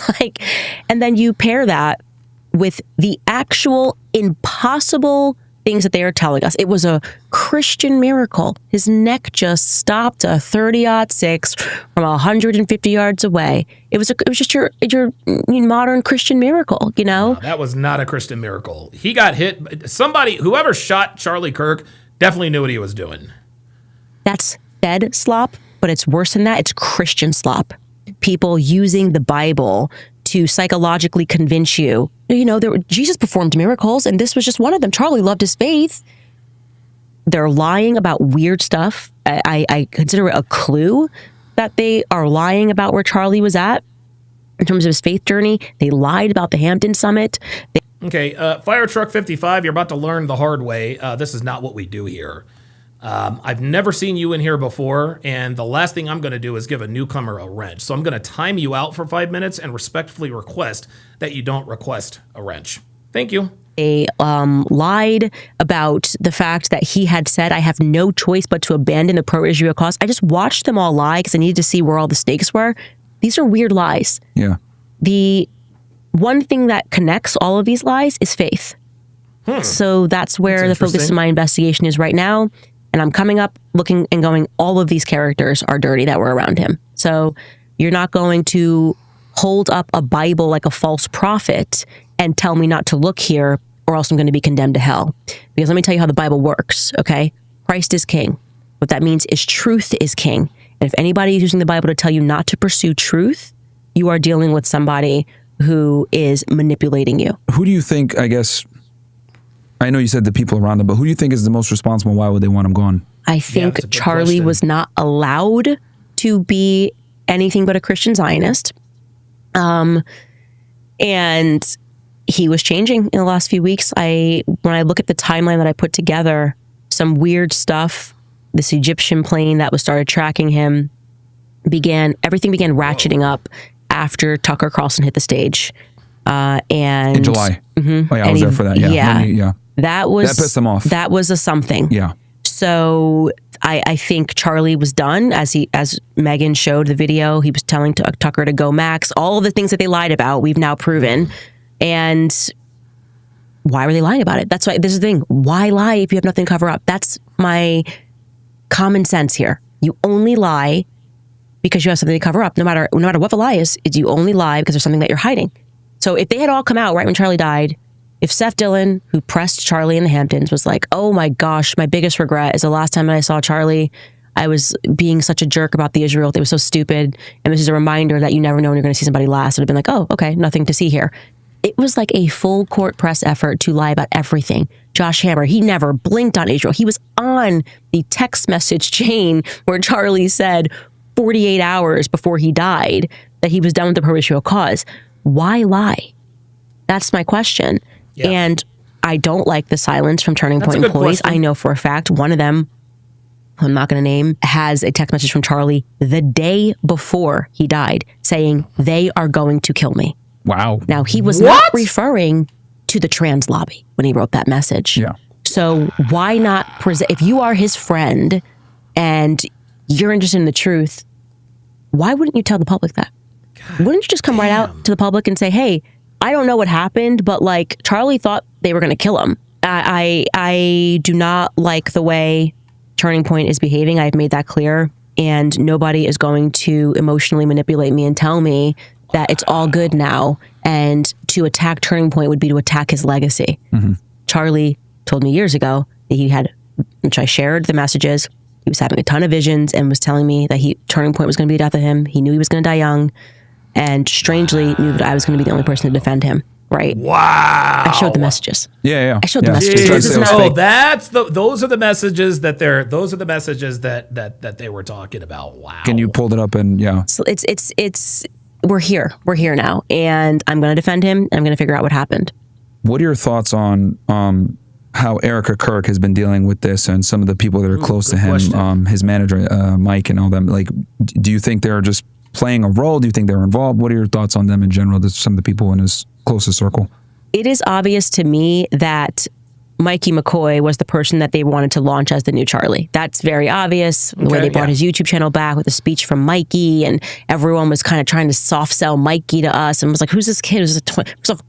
And then you pair that with the actual impossible things that they are telling us. It was a Christian miracle. His neck just stopped a 30-06 from 150 yards away. It was just your modern Christian miracle, you know? No, that was not a Christian miracle. He got hit. Whoever shot Charlie Kirk definitely knew what he was doing. That's Fed slop, but it's worse than that. It's Christian slop. People using the Bible to psychologically convince you, Jesus performed miracles, and this was just one of them. Charlie loved his faith. They're lying about weird stuff. I consider it a clue that they are lying about where Charlie was at in terms of his faith journey. They lied about the Hampton Summit. Okay, Fire Truck 55, you're about to learn the hard way. This is not what we do here. I've never seen you in here before, and the last thing I'm going to do is give a newcomer a wrench. So I'm going to time you out for 5 minutes and respectfully request that you don't request a wrench. Thank you. They lied about the fact that he had said, I have no choice but to abandon the pro-Israel cause. I just watched them all lie because I needed to see where all the stakes were. These are weird lies. Yeah. The one thing that connects all of these lies is faith. So that's where the focus of my investigation is right now. And I'm coming up, looking and going, all of these characters are dirty that were around him. So you're not going to hold up a Bible like a false prophet and tell me not to look here, or else I'm going to be condemned to hell. Because let me tell you how the Bible works, okay? Christ is king. What that means is truth is king. And if anybody is using the Bible to tell you not to pursue truth, you are dealing with somebody who is manipulating you. Who do you think, I know you said the people around him, but who do you think is the most responsible? Why would they want him gone? I think Charlie was not allowed to be anything but a Christian Zionist. And he was changing in the last few weeks. When I look at the timeline that I put together, some weird stuff, this Egyptian plane that started tracking him, everything began ratcheting up after Tucker Carlson hit the stage. And in July. Mm-hmm. Oh yeah, I was there for that. Yeah. That pissed him off. That was a something. Yeah. So I think Charlie was done, as Megan showed the video. He was telling Tucker to go max. All of the things that they lied about, we've now proven. And why were they lying about it? That's why this is the thing. Why lie if you have nothing to cover up? That's my common sense here. You only lie because you have something to cover up. No matter what the lie is, you only lie because there's something that you're hiding. So if they had all come out right when Charlie died, if Seth Dillon, who pressed Charlie in the Hamptons, was like, oh my gosh, my biggest regret is the last time I saw Charlie, I was being such a jerk about the Israel. They were so stupid. And this is a reminder that you never know when you're going to see somebody last. It would have been like, oh, okay, nothing to see here. It was like a full court press effort to lie about everything. Josh Hammer, he never blinked on Israel. He was on the text message chain where Charlie said 48 hours before he died that he was done with the pro-Israel cause. Why lie? That's my question. Yeah. And I don't like the silence from Turning Point employees. Question. I know for a fact one of them, who I'm not going to name, has a text message from Charlie the day before he died saying, they are going to kill me. Wow. Now, he was not referring to the trans lobby when he wrote that message. Yeah. So why not present, if you are his friend and you're interested in the truth, why wouldn't you tell the public that? wouldn't you just come right out to the public and say, hey, I don't know what happened, but like Charlie thought they were going to kill him. I do not like the way Turning Point is behaving. I've made that clear. And nobody is going to emotionally manipulate me and tell me that it's all good now. And to attack Turning Point would be to attack his legacy. Charlie told me years ago that he had, which I shared the messages, he was having a ton of visions and was telling me that Turning Point was going to be the death of him. He knew he was going to die young. And strangely knew that I was going to be the only person to defend him. Right. Wow. I showed the messages. Yeah. I showed the messages. Jesus. This is Oh, not, those are the messages that they were talking about. Wow. Can you pull it up and so it's we're here. We're here now. And I'm going to defend him. I'm going to figure out what happened. What are your thoughts on how Erica Kirk has been dealing with this and some of the people that are close to him, question. his manager, Mike and all them? Like, do you think they're just playing a role? Do you think they're involved? What are your thoughts on them in general? There's some of the people in his closest circle. It is obvious to me that Mikey McCoy was the person that they wanted to launch as the new Charlie. That's very obvious. The way they brought his YouTube channel back with a speech from Mikey, and everyone was kind of trying to soft sell Mikey to us and was like, who's this kid?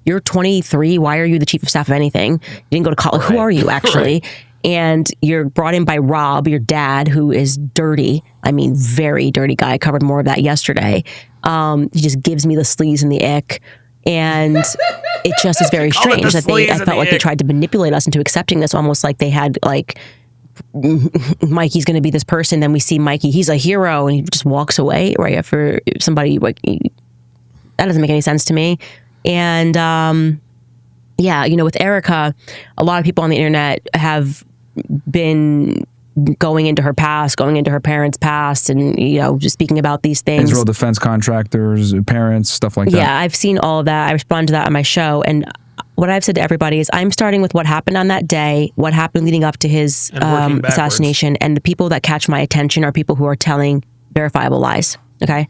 You're 23. Why are you the chief of staff of anything? You didn't go to college. Who are you actually? And you're brought in by Rob, your dad, who is dirty. I mean, very dirty guy. I covered more of that yesterday. He just gives me the sleaze and the ick. And it just is very strange that I felt like they tried to manipulate us into accepting this, almost like they had like, Mikey's going to be this person. Then we see Mikey, he's a hero, and he just walks away right after somebody. Like, that doesn't make any sense to me. And with Erica, a lot of people on the internet have been going into her past, going into her parents' past, and just speaking about these things. Israel defense contractors, parents, stuff like that. Yeah, I've seen all of that. I respond to that on my show, and what I've said to everybody is I'm starting with what happened on that day, what happened leading up to his assassination, and the people that catch my attention are people who are telling verifiable lies. Okay?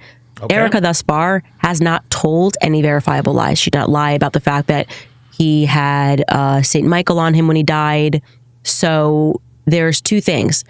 Erica thus far has not told any verifiable lies. She did not lie about the fact that he had St. Michael on him when he died. So there's two things.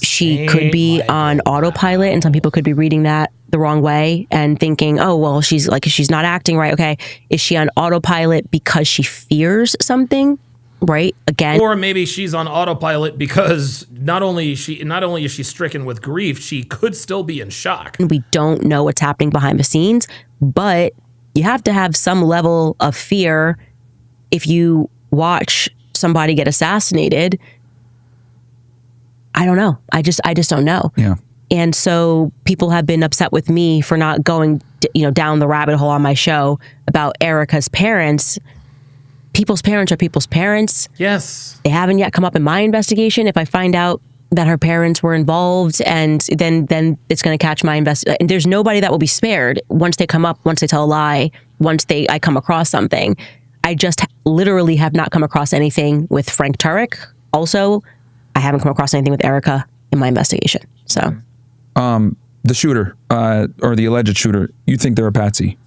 She could be on autopilot, and some people could be reading that the wrong way and thinking, oh, well, she's not acting right. Okay. Is she on autopilot because she fears something? Right. Again. Or maybe she's on autopilot because not only is she stricken with grief, she could still be in shock. We don't know what's happening behind the scenes, but you have to have some level of fear if you watch somebody get assassinated. I don't know. I just don't know. Yeah. And so people have been upset with me for not going, down the rabbit hole on my show about Erica's parents. People's parents are people's parents. Yes. They haven't yet come up in my investigation. If I find out that her parents were involved, and then it's going to catch my investigation. And there's nobody that will be spared once they come up, once they tell a lie, I come across something. I just literally have not come across anything with Frank Turek. Also, I haven't come across anything with Erica in my investigation. So, the shooter or the alleged shooter, you think they're a patsy?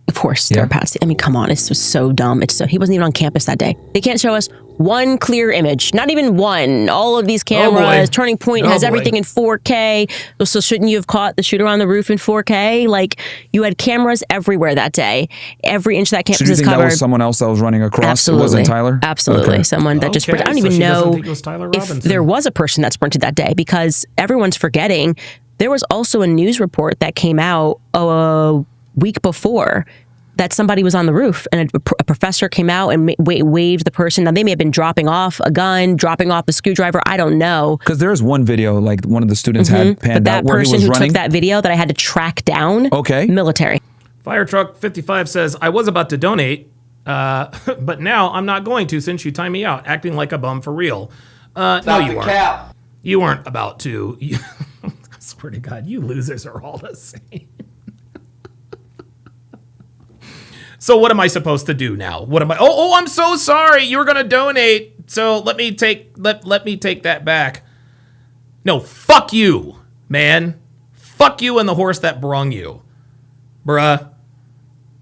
Of course, they're a patsy. I mean, come on, it's just so dumb. He wasn't even on campus that day. They can't show us one clear image, not even one. All of these cameras, Turning Point has everything in 4K. So shouldn't you have caught the shooter on the roof in 4K? Like, you had cameras everywhere that day. Every inch of that campus is covered. So do you think that was someone else that was running across? Absolutely. It wasn't Tyler? Absolutely. Okay. Someone that just sprinted. I don't even know if there was a person that sprinted that day, because everyone's forgetting. There was also a news report that came out a week before that somebody was on the roof, and a professor came out and waved the person. Now, they may have been dropping off a gun, dropping off a screwdriver. I don't know. Because there's one video, like one of the students had panned out where he was running. But that person who took that video that I had to track down, military. Fire Truck 55 says, I was about to donate, but now I'm not going to since you time me out, acting like a bum for real. No, you weren't. Cap. You weren't about to. I swear to God, you losers are all the same. So what am I supposed to do now? What am I? Oh, I'm so sorry. You were gonna donate. So let me take that back. No, fuck you, man. Fuck you and the horse that brung you, bruh.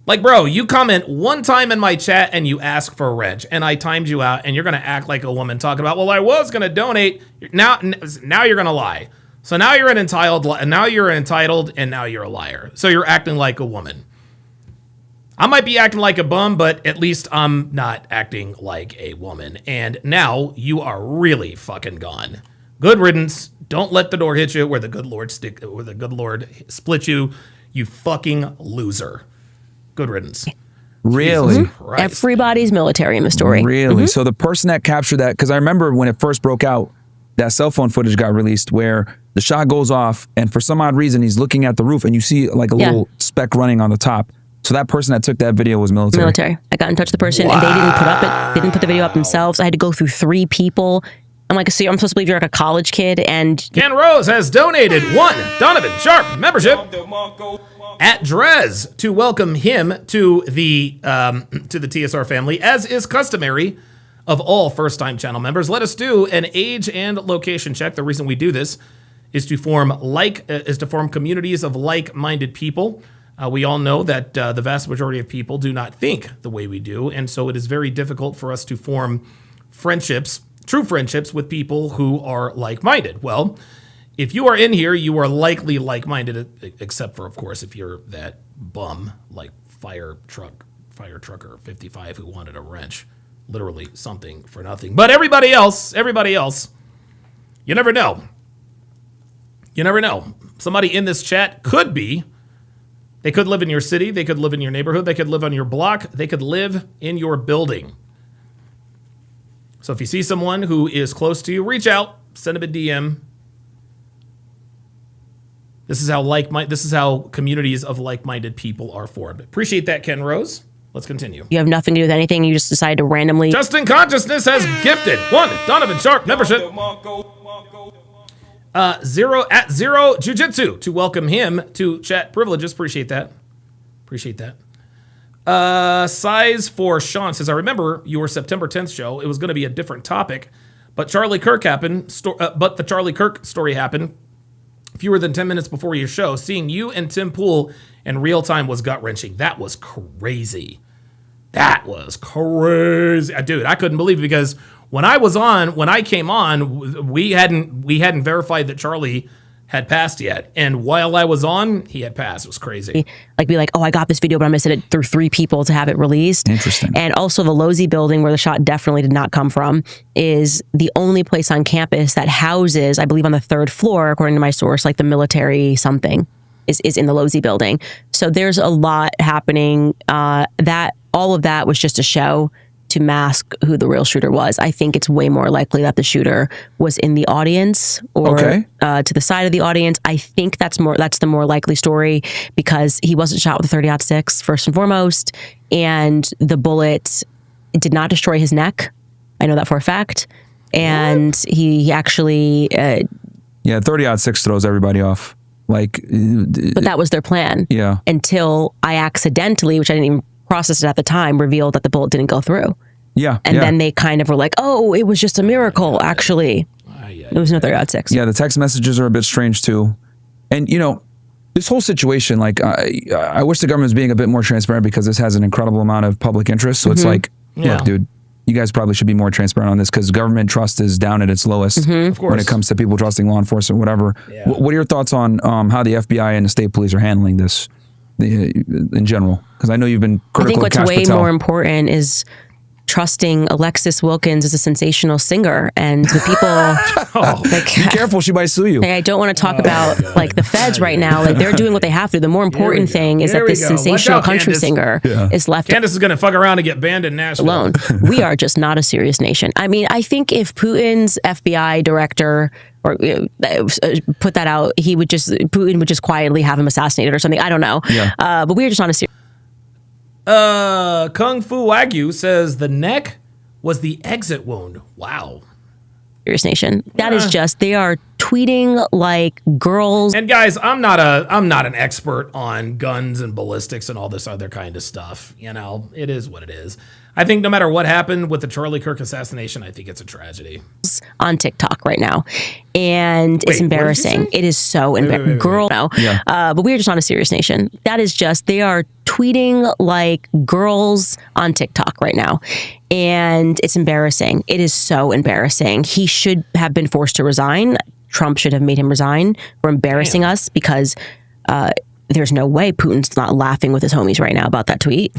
Like, bro, you comment one time in my chat and you ask for a wrench, and I timed you out, and you're gonna act like a woman talking about, well, I was gonna donate. Now you're gonna lie. So now you're entitled, and now you're a liar. So you're acting like a woman. I might be acting like a bum, but at least I'm not acting like a woman. And now you are really fucking gone. Good riddance. Don't let the door hit you where the good Lord split you, you fucking loser. Good riddance. Really? Jesus Christ. Everybody's military in the story. Really? So the person that captured that, because I remember when it first broke out, that cell phone footage got released where the shot goes off and for some odd reason he's looking at the roof and you see like a little speck running on the top. So that person that took that video was military. I got in touch with the person and they didn't put the video up themselves. I had to go through 3 people. I'm like, so I'm supposed to believe you're like a college kid, and Ken Rose has donated 1 Donovan Sharp membership at Drez to welcome him to the TSR family, as is customary of all first-time channel members. Let us do an age and location check. The reason we do this is to form communities of like-minded people. We all know that the vast majority of people do not think the way we do, and so it is very difficult for us to form friendships, true friendships, with people who are like-minded. Well, if you are in here, you are likely like-minded, except for, of course, if you're that bum like fire trucker 55 who wanted a wrench, literally something for nothing. But everybody else, you never know. You never know. Somebody in this chat could be. They could live in your city. They could live in your neighborhood. They could live on your block. They could live in your building. So if you see someone who is close to you, reach out, send them a DM. This is how communities of like-minded people are formed. Appreciate that, Ken Rose. Let's continue. you have nothing to do with anything. You just decide to randomly. Justin Consciousness has gifted 1 Donovan Sharp membership. 0 Jiu-Jitsu to welcome him to chat privileges. Appreciate that. Size for Sean says, I remember your September 10th show. It was going to be a different topic, but the Charlie Kirk story happened fewer than 10 minutes before your show. Seeing you and Tim Pool in real time was gut-wrenching. That was crazy. Dude, I couldn't believe it, because when I came on, we hadn't verified that Charlie had passed yet. And while I was on, he had passed. It was crazy. Like, be like, oh, I got this video, but I'm going to send it through 3 people to have it released. Interesting. And also the Losey building, where the shot definitely did not come from, is the only place on campus that houses, I believe on the 3rd floor, according to my source, like the military something is in the Losey building. So there's a lot happening. All of that was just a show to mask who the real shooter was. I think it's way more likely that the shooter was in the audience or to the side of the audience. I think that's the more likely story, because he wasn't shot with a 30-06 first and foremost, and the bullet did not destroy his neck. I know that for a fact. And he actually 30-06 throws everybody off. But that was their plan. Yeah. Until I accidentally, which I didn't even process it at the time, revealed that the bullet didn't go through. Yeah. And then they kind of were like, oh, it was just a miracle, actually. It was no 30-06. Yeah, the text messages are a bit strange too. And, this whole situation, I wish the government was being a bit more transparent, because this has an incredible amount of public interest. So it's like, look, dude, you guys probably should be more transparent on this, because government trust is down at its lowest when it comes to people trusting law enforcement, whatever. Yeah. What are your thoughts on how the FBI and the state police are handling this in general? Because I know you've been critical of Kash I think what's Patel. way more important is trusting Alexis Wilkins as a sensational singer, and the people be careful, she might sue you. I don't want to talk about the feds right now. Like, they're doing what they have to. The more important thing is that this sensational country singer is left. Candace is going to fuck around and get banned in Nashville alone. We are just not a serious nation. I mean, I think if Putin's FBI director or put that out, Putin would just quietly have him assassinated or something. I don't know. Yeah. But we are just not a serious. Kung Fu Wagyu says the neck was the exit wound. Wow. Serious nation. That is just, they are tweeting like girls. And guys, I'm not an expert on guns and ballistics and all this other kind of stuff. It is what it is. I think no matter what happened with the Charlie Kirk assassination, I think it's a tragedy. On TikTok right now. And it's embarrassing. It is so embarrassing. Girl, no. Yeah. But we are just not a serious nation. That is just, they are tweeting like girls on TikTok right now. And it's embarrassing. It is so embarrassing. He should have been forced to resign. Trump should have made him resign for embarrassing us, because there's no way Putin's not laughing with his homies right now about that tweet.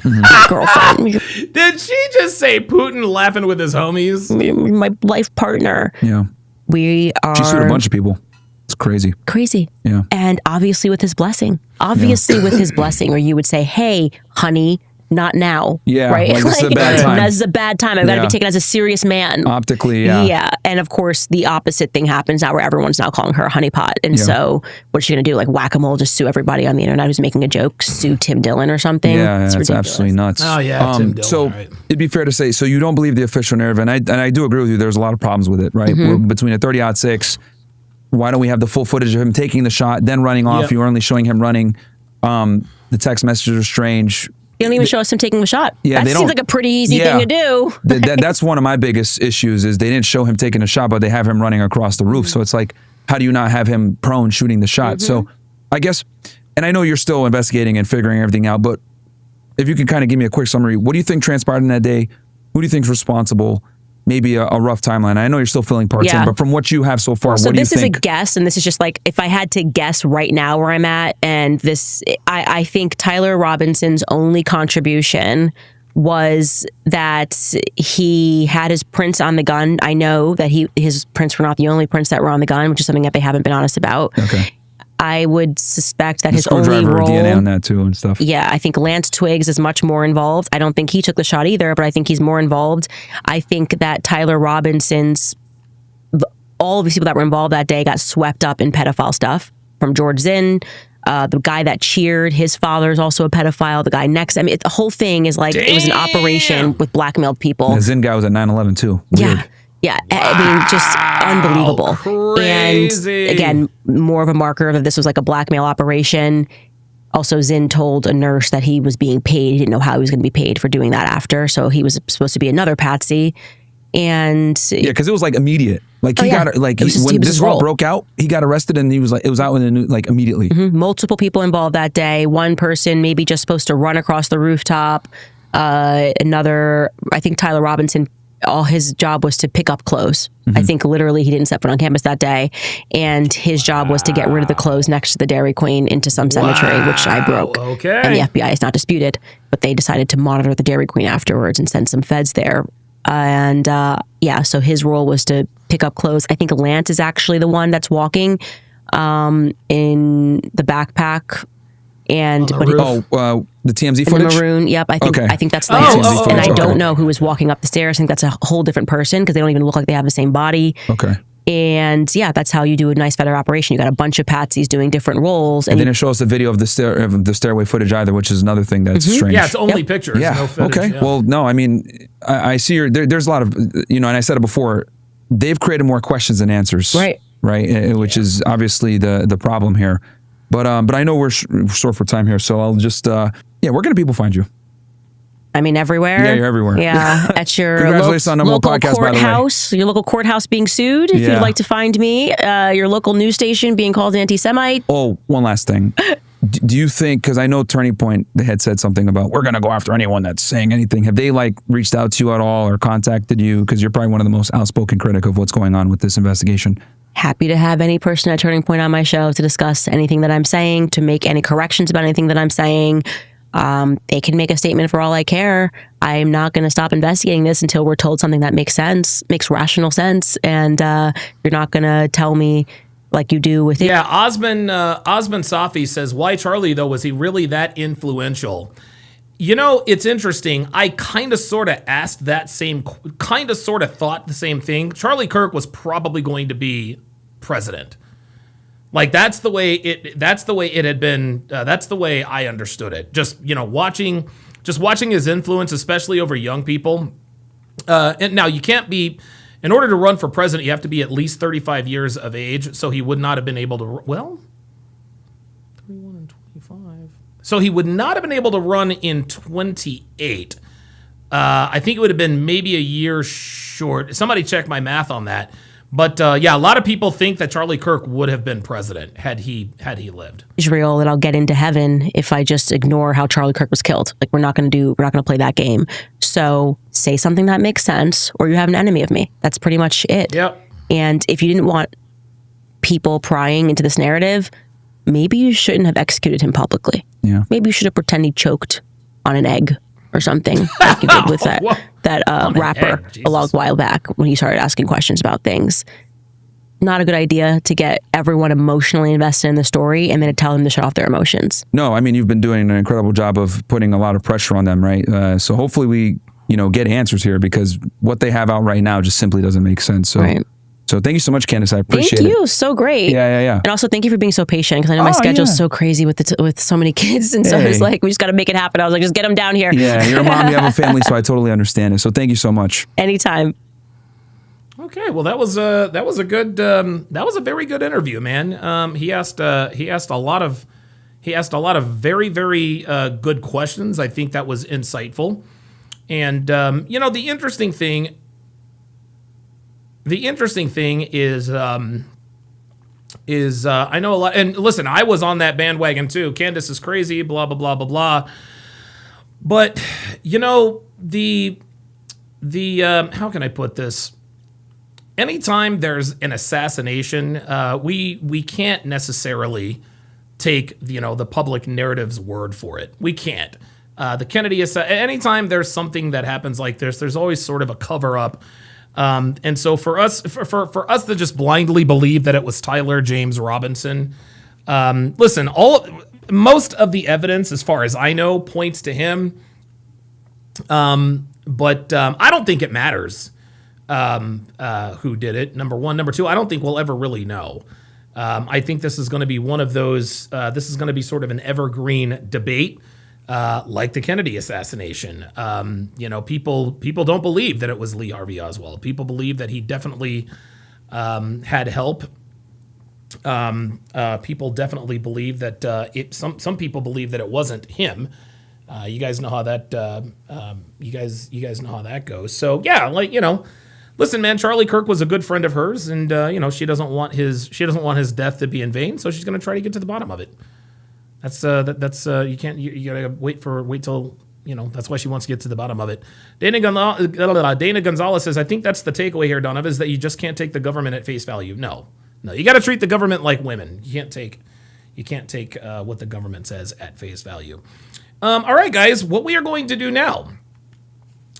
Girlfriend. Did she just say Putin laughing with his homies? My life partner. Yeah. We are... She sued a bunch of people. It's crazy. Crazy. Yeah. And obviously with his blessing. Obviously with his blessing, or you would say, hey, honey, not now. Yeah, right? like, this is a bad time. This is a bad time. I've got to be taken as a serious man. Optically, yeah. Yeah. And of course, the opposite thing happens now, where everyone's now calling her a honeypot. And so what's she going to do? Like whack-a-mole, just sue everybody on the internet who's making a joke, sue Tim Dillon or something? Yeah, it's that's ridiculous. absolutely nuts. Oh, yeah, Tim Dillon, so right. it'd be fair to say, so you don't believe the official narrative, and I do agree with you, there's a lot of problems with it, right? We're between a 30-06, why don't we have the full footage of him taking the shot, then running off? Yep. You were only showing him running. The text messages are strange. They don't even show us him taking the shot. Yeah, that they seems don't- like a pretty easy thing to do. That's one of my biggest issues, is they didn't show him taking a shot, but they have him running across the roof. So it's like, how do you not have him prone shooting the shot? So I guess, and I know you're still investigating and figuring everything out, but if you could kind of give me a quick summary, what do you think transpired in that day? Who do you think is responsible? Maybe a rough timeline. I know you're still filling parts in, but from what you have so far, So what do you this is think? a guess, and this is just like, if I had to guess right now where I'm at, and this, I think Tyler Robinson's only contribution was that he had his prints on the gun. I know that his prints were not the only prints that were on the gun, which is something that they haven't been honest about. Okay. I would suspect that The his only screwdriver role... DNA on that too and stuff. Yeah, I think Lance Twiggs is much more involved. I don't think he took the shot either, but I think he's more involved. I think that Tyler Robinson's, all of these people that were involved that day got swept up in pedophile stuff. From George Zinn, the guy that cheered, his father is also a pedophile. The guy next, I mean, the whole thing is like, it was an operation with blackmailed people. The Zinn guy was at 9/11 too. Weird. Yeah, I mean, just unbelievable. Crazy. And again, more of a marker that this was like a blackmail operation. Also, Zinn told a nurse that he was being paid. He didn't know how he was going to be paid for doing that after. So he was supposed to be another patsy. And Yeah, because it was like immediate. Like he got like It was just- when it was this his all role. broke out, he got arrested and he was like, it was out in the news like immediately. multiple people involved that day. One person maybe just supposed to run across the rooftop. Another, I think Tyler Robinson, all his job was to pick up clothes. I think literally he didn't set foot on campus that day. And his job was to get rid of the clothes next to the Dairy Queen into some cemetery, which I broke. Okay. And the FBI is not disputed, but they decided to monitor the Dairy Queen afterwards and send some feds there. And yeah, so his role was to pick up clothes. I think Lance is actually the one that's walking in the backpack. And On the roof. The TMZ in the footage. maroon, yep. I think Okay. I think that's Lance. oh, And I okay. don't know who was walking up the stairs. I think that's a whole different person, because they don't even look like they have the same body. Okay. And yeah, that's how you do a nice feather operation. You got a bunch of patsies doing different roles. And they didn't show us the video of the stairway footage either, which is another thing that's strange. Yeah, it's only Yep. pictures. Yeah. No footage, Okay. yeah. Well, no, I mean, I see there's a lot of, and I said it before, they've created more questions than answers. Right. Right. Which is obviously the problem here. But I know we're short for time here, so I'll just, where can people find you? I mean, everywhere. Yeah, you're everywhere. Yeah, at your Congratulations on number one local podcast, by the way. courthouse, your local courthouse being sued. If Yeah. you'd like to find me, your local news station being called anti-Semite. Oh, one last thing. Do you think, because I know Turning Point, they had said something about, we're going to go after anyone that's saying anything. Have they reached out to you at all or contacted you? Because you're probably one of the most outspoken critic of what's going on with this investigation. Happy to have any person at Turning Point on my show to discuss anything that I'm saying, to make any corrections about anything that I'm saying. They can make a statement for all I care. I'm not going to stop investigating this until we're told something that makes sense, makes rational sense. And you're not going to tell me like you do with it. Yeah, Osman Safi says, why Charlie, though? Was he really that influential? You know, it's interesting. I kind of sort of asked that same, kind of sort of thought the same thing. Charlie Kirk was probably going to be president. Like that's the way it had been. That's the way I understood it. Just, watching his influence, especially over young people. And now you can't be, in order to run for president, you have to be at least 35 years of age. So he would not have been able to, 31 and 25. So he would not have been able to run in 28. I think it would have been maybe a year short. Somebody check my math on that. But yeah, a lot of people think that Charlie Kirk would have been president had he lived. Israel, that I'll get into heaven if I just ignore how Charlie Kirk was killed. Like we're not going to play that game. So say something that makes sense, or you have an enemy of me. That's pretty much it. Yep. And if you didn't want people prying into this narrative, maybe you shouldn't have executed him publicly. Yeah. Maybe you should have pretended he choked on an egg or something like you did with that rapper a long while back when he started asking questions about things. Not a good idea to get everyone emotionally invested in the story and then to tell them to shut off their emotions. No, I mean, you've been doing an incredible job of putting a lot of pressure on them, right? So hopefully we, get answers here, because what they have out right now just simply doesn't make sense. So, right. So thank you so much, Candace. I appreciate it. Thank you. So great. Yeah. And also thank you for being so patient, because I know my schedule's so crazy with so many kids. And so it's like, we just got to make it happen. I was like, just get them down here. Yeah, you're a mom, you have a family, so I totally understand it. So thank you so much. Anytime. Okay, well that was a very good interview, man. He asked a lot of very very good questions. I think that was insightful, and the interesting thing is I know a lot. And listen, I was on that bandwagon too. Candace is crazy, blah blah blah blah blah. But the how can I put this? Anytime there's an assassination, we can't necessarily take the public narrative's word for it. We can't. The Kennedy anytime there's something that happens like this, there's always sort of a cover up. And so for us to just blindly believe that it was Tyler James Robinson, listen, most of the evidence, as far as I know, points to him. But I don't think it matters who did it. Number one. Number two, I don't think we'll ever really know. I think this is going to be one of those, this is going to be sort of an evergreen debate, like the Kennedy assassination. People don't believe that it was Lee Harvey Oswald. People believe that he definitely had help. People definitely believe that some people believe that it wasn't him. You guys know how that you guys know how that goes. So yeah, listen, man, Charlie Kirk was a good friend of hers, and she doesn't want his death to be in vain, so she's going to try to get to the bottom of it. That's you gotta wait till that's why she wants to get to the bottom of it. Dana Gonzalez says, I think that's the takeaway here, Donovan, is that you just can't take the government at face value. No, you got to treat the government like women. You can't take what the government says at face value. All right, guys, what we are going to do now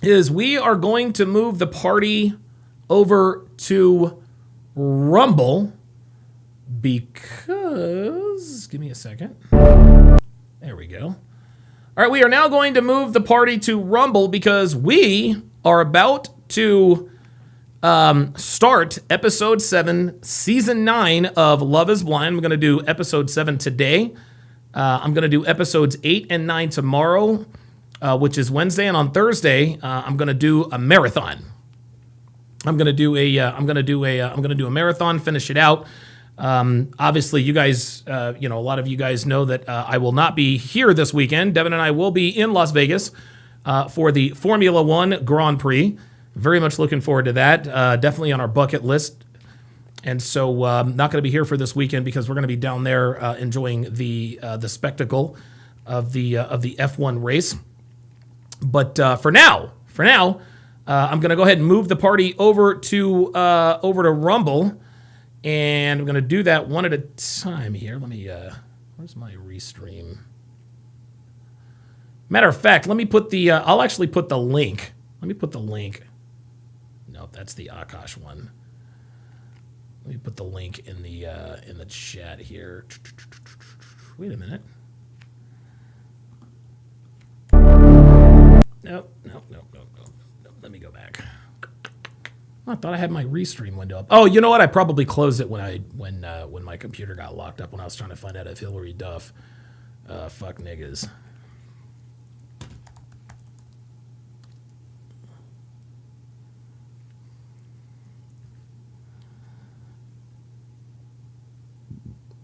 is we are going to move the party over to Rumble, because give me a second. There we go. All right, we are now going to move the party to Rumble because we are about to start episode 7, season 9 of Love is Blind. We're going to do episode 7 today. I'm going to do episodes 8 and 9 tomorrow, which is Wednesday, and on Thursday I'm going to do a marathon. I'm going to do a marathon, finish it out. Obviously, you guys, a lot of you guys know that I will not be here this weekend. Devin and I will be in Las Vegas for the Formula One Grand Prix. Very much looking forward to that. Definitely on our bucket list. And so I'm not going to be here for this weekend because we're going to be down there enjoying the spectacle of the F1 race. But for now, I'm going to go ahead and move the party over to Rumble. And I'm going to do that one at a time here. Let me, where's my restream? Matter of fact, let me put I'll actually put the link. Let me put the link. No, that's the Akash one. Let me put the link in the chat here. Wait a minute. Nope. Let me go back. I thought I had my restream window up. Oh, you know what? I probably closed it when my computer got locked up when I was trying to find out if Hillary Duff fuck niggas.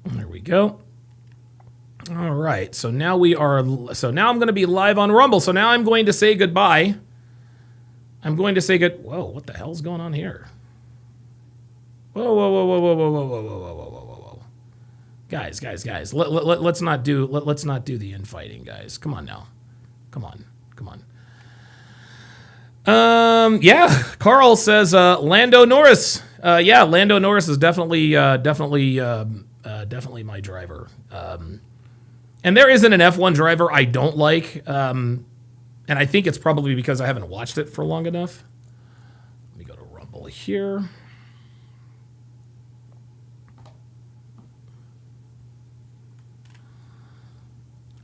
There we go. All right. So now now I'm going to be live on Rumble. So now I'm going to say goodbye. Whoa, what the hell's going on here? Whoa. Guys. Let's not do the infighting, guys. Come on now. Come on. Yeah, Carl says Lando Norris Yeah, Lando Norris is definitely my driver. And there isn't an F1 driver I don't like, and I think it's probably because I haven't watched it for long enough. Let me go to Rumble here.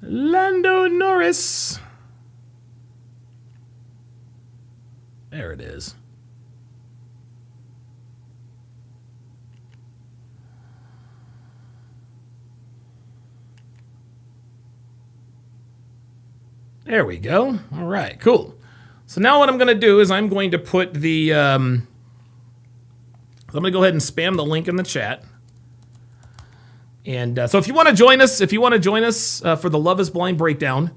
Lando Norris. There it is. There we go. All right, cool. So now what I'm going to do is I'm going to put the, I'm going to go ahead and spam the link in the chat. And so if you want to join us, for the Love is Blind breakdown,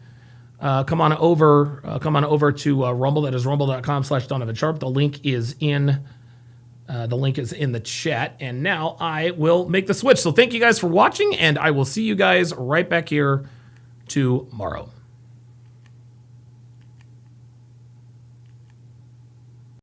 come on over to Rumble. That is rumble.com/Donovan Sharp. The link is in the chat. And now I will make the switch. So thank you guys for watching, and I will see you guys right back here tomorrow.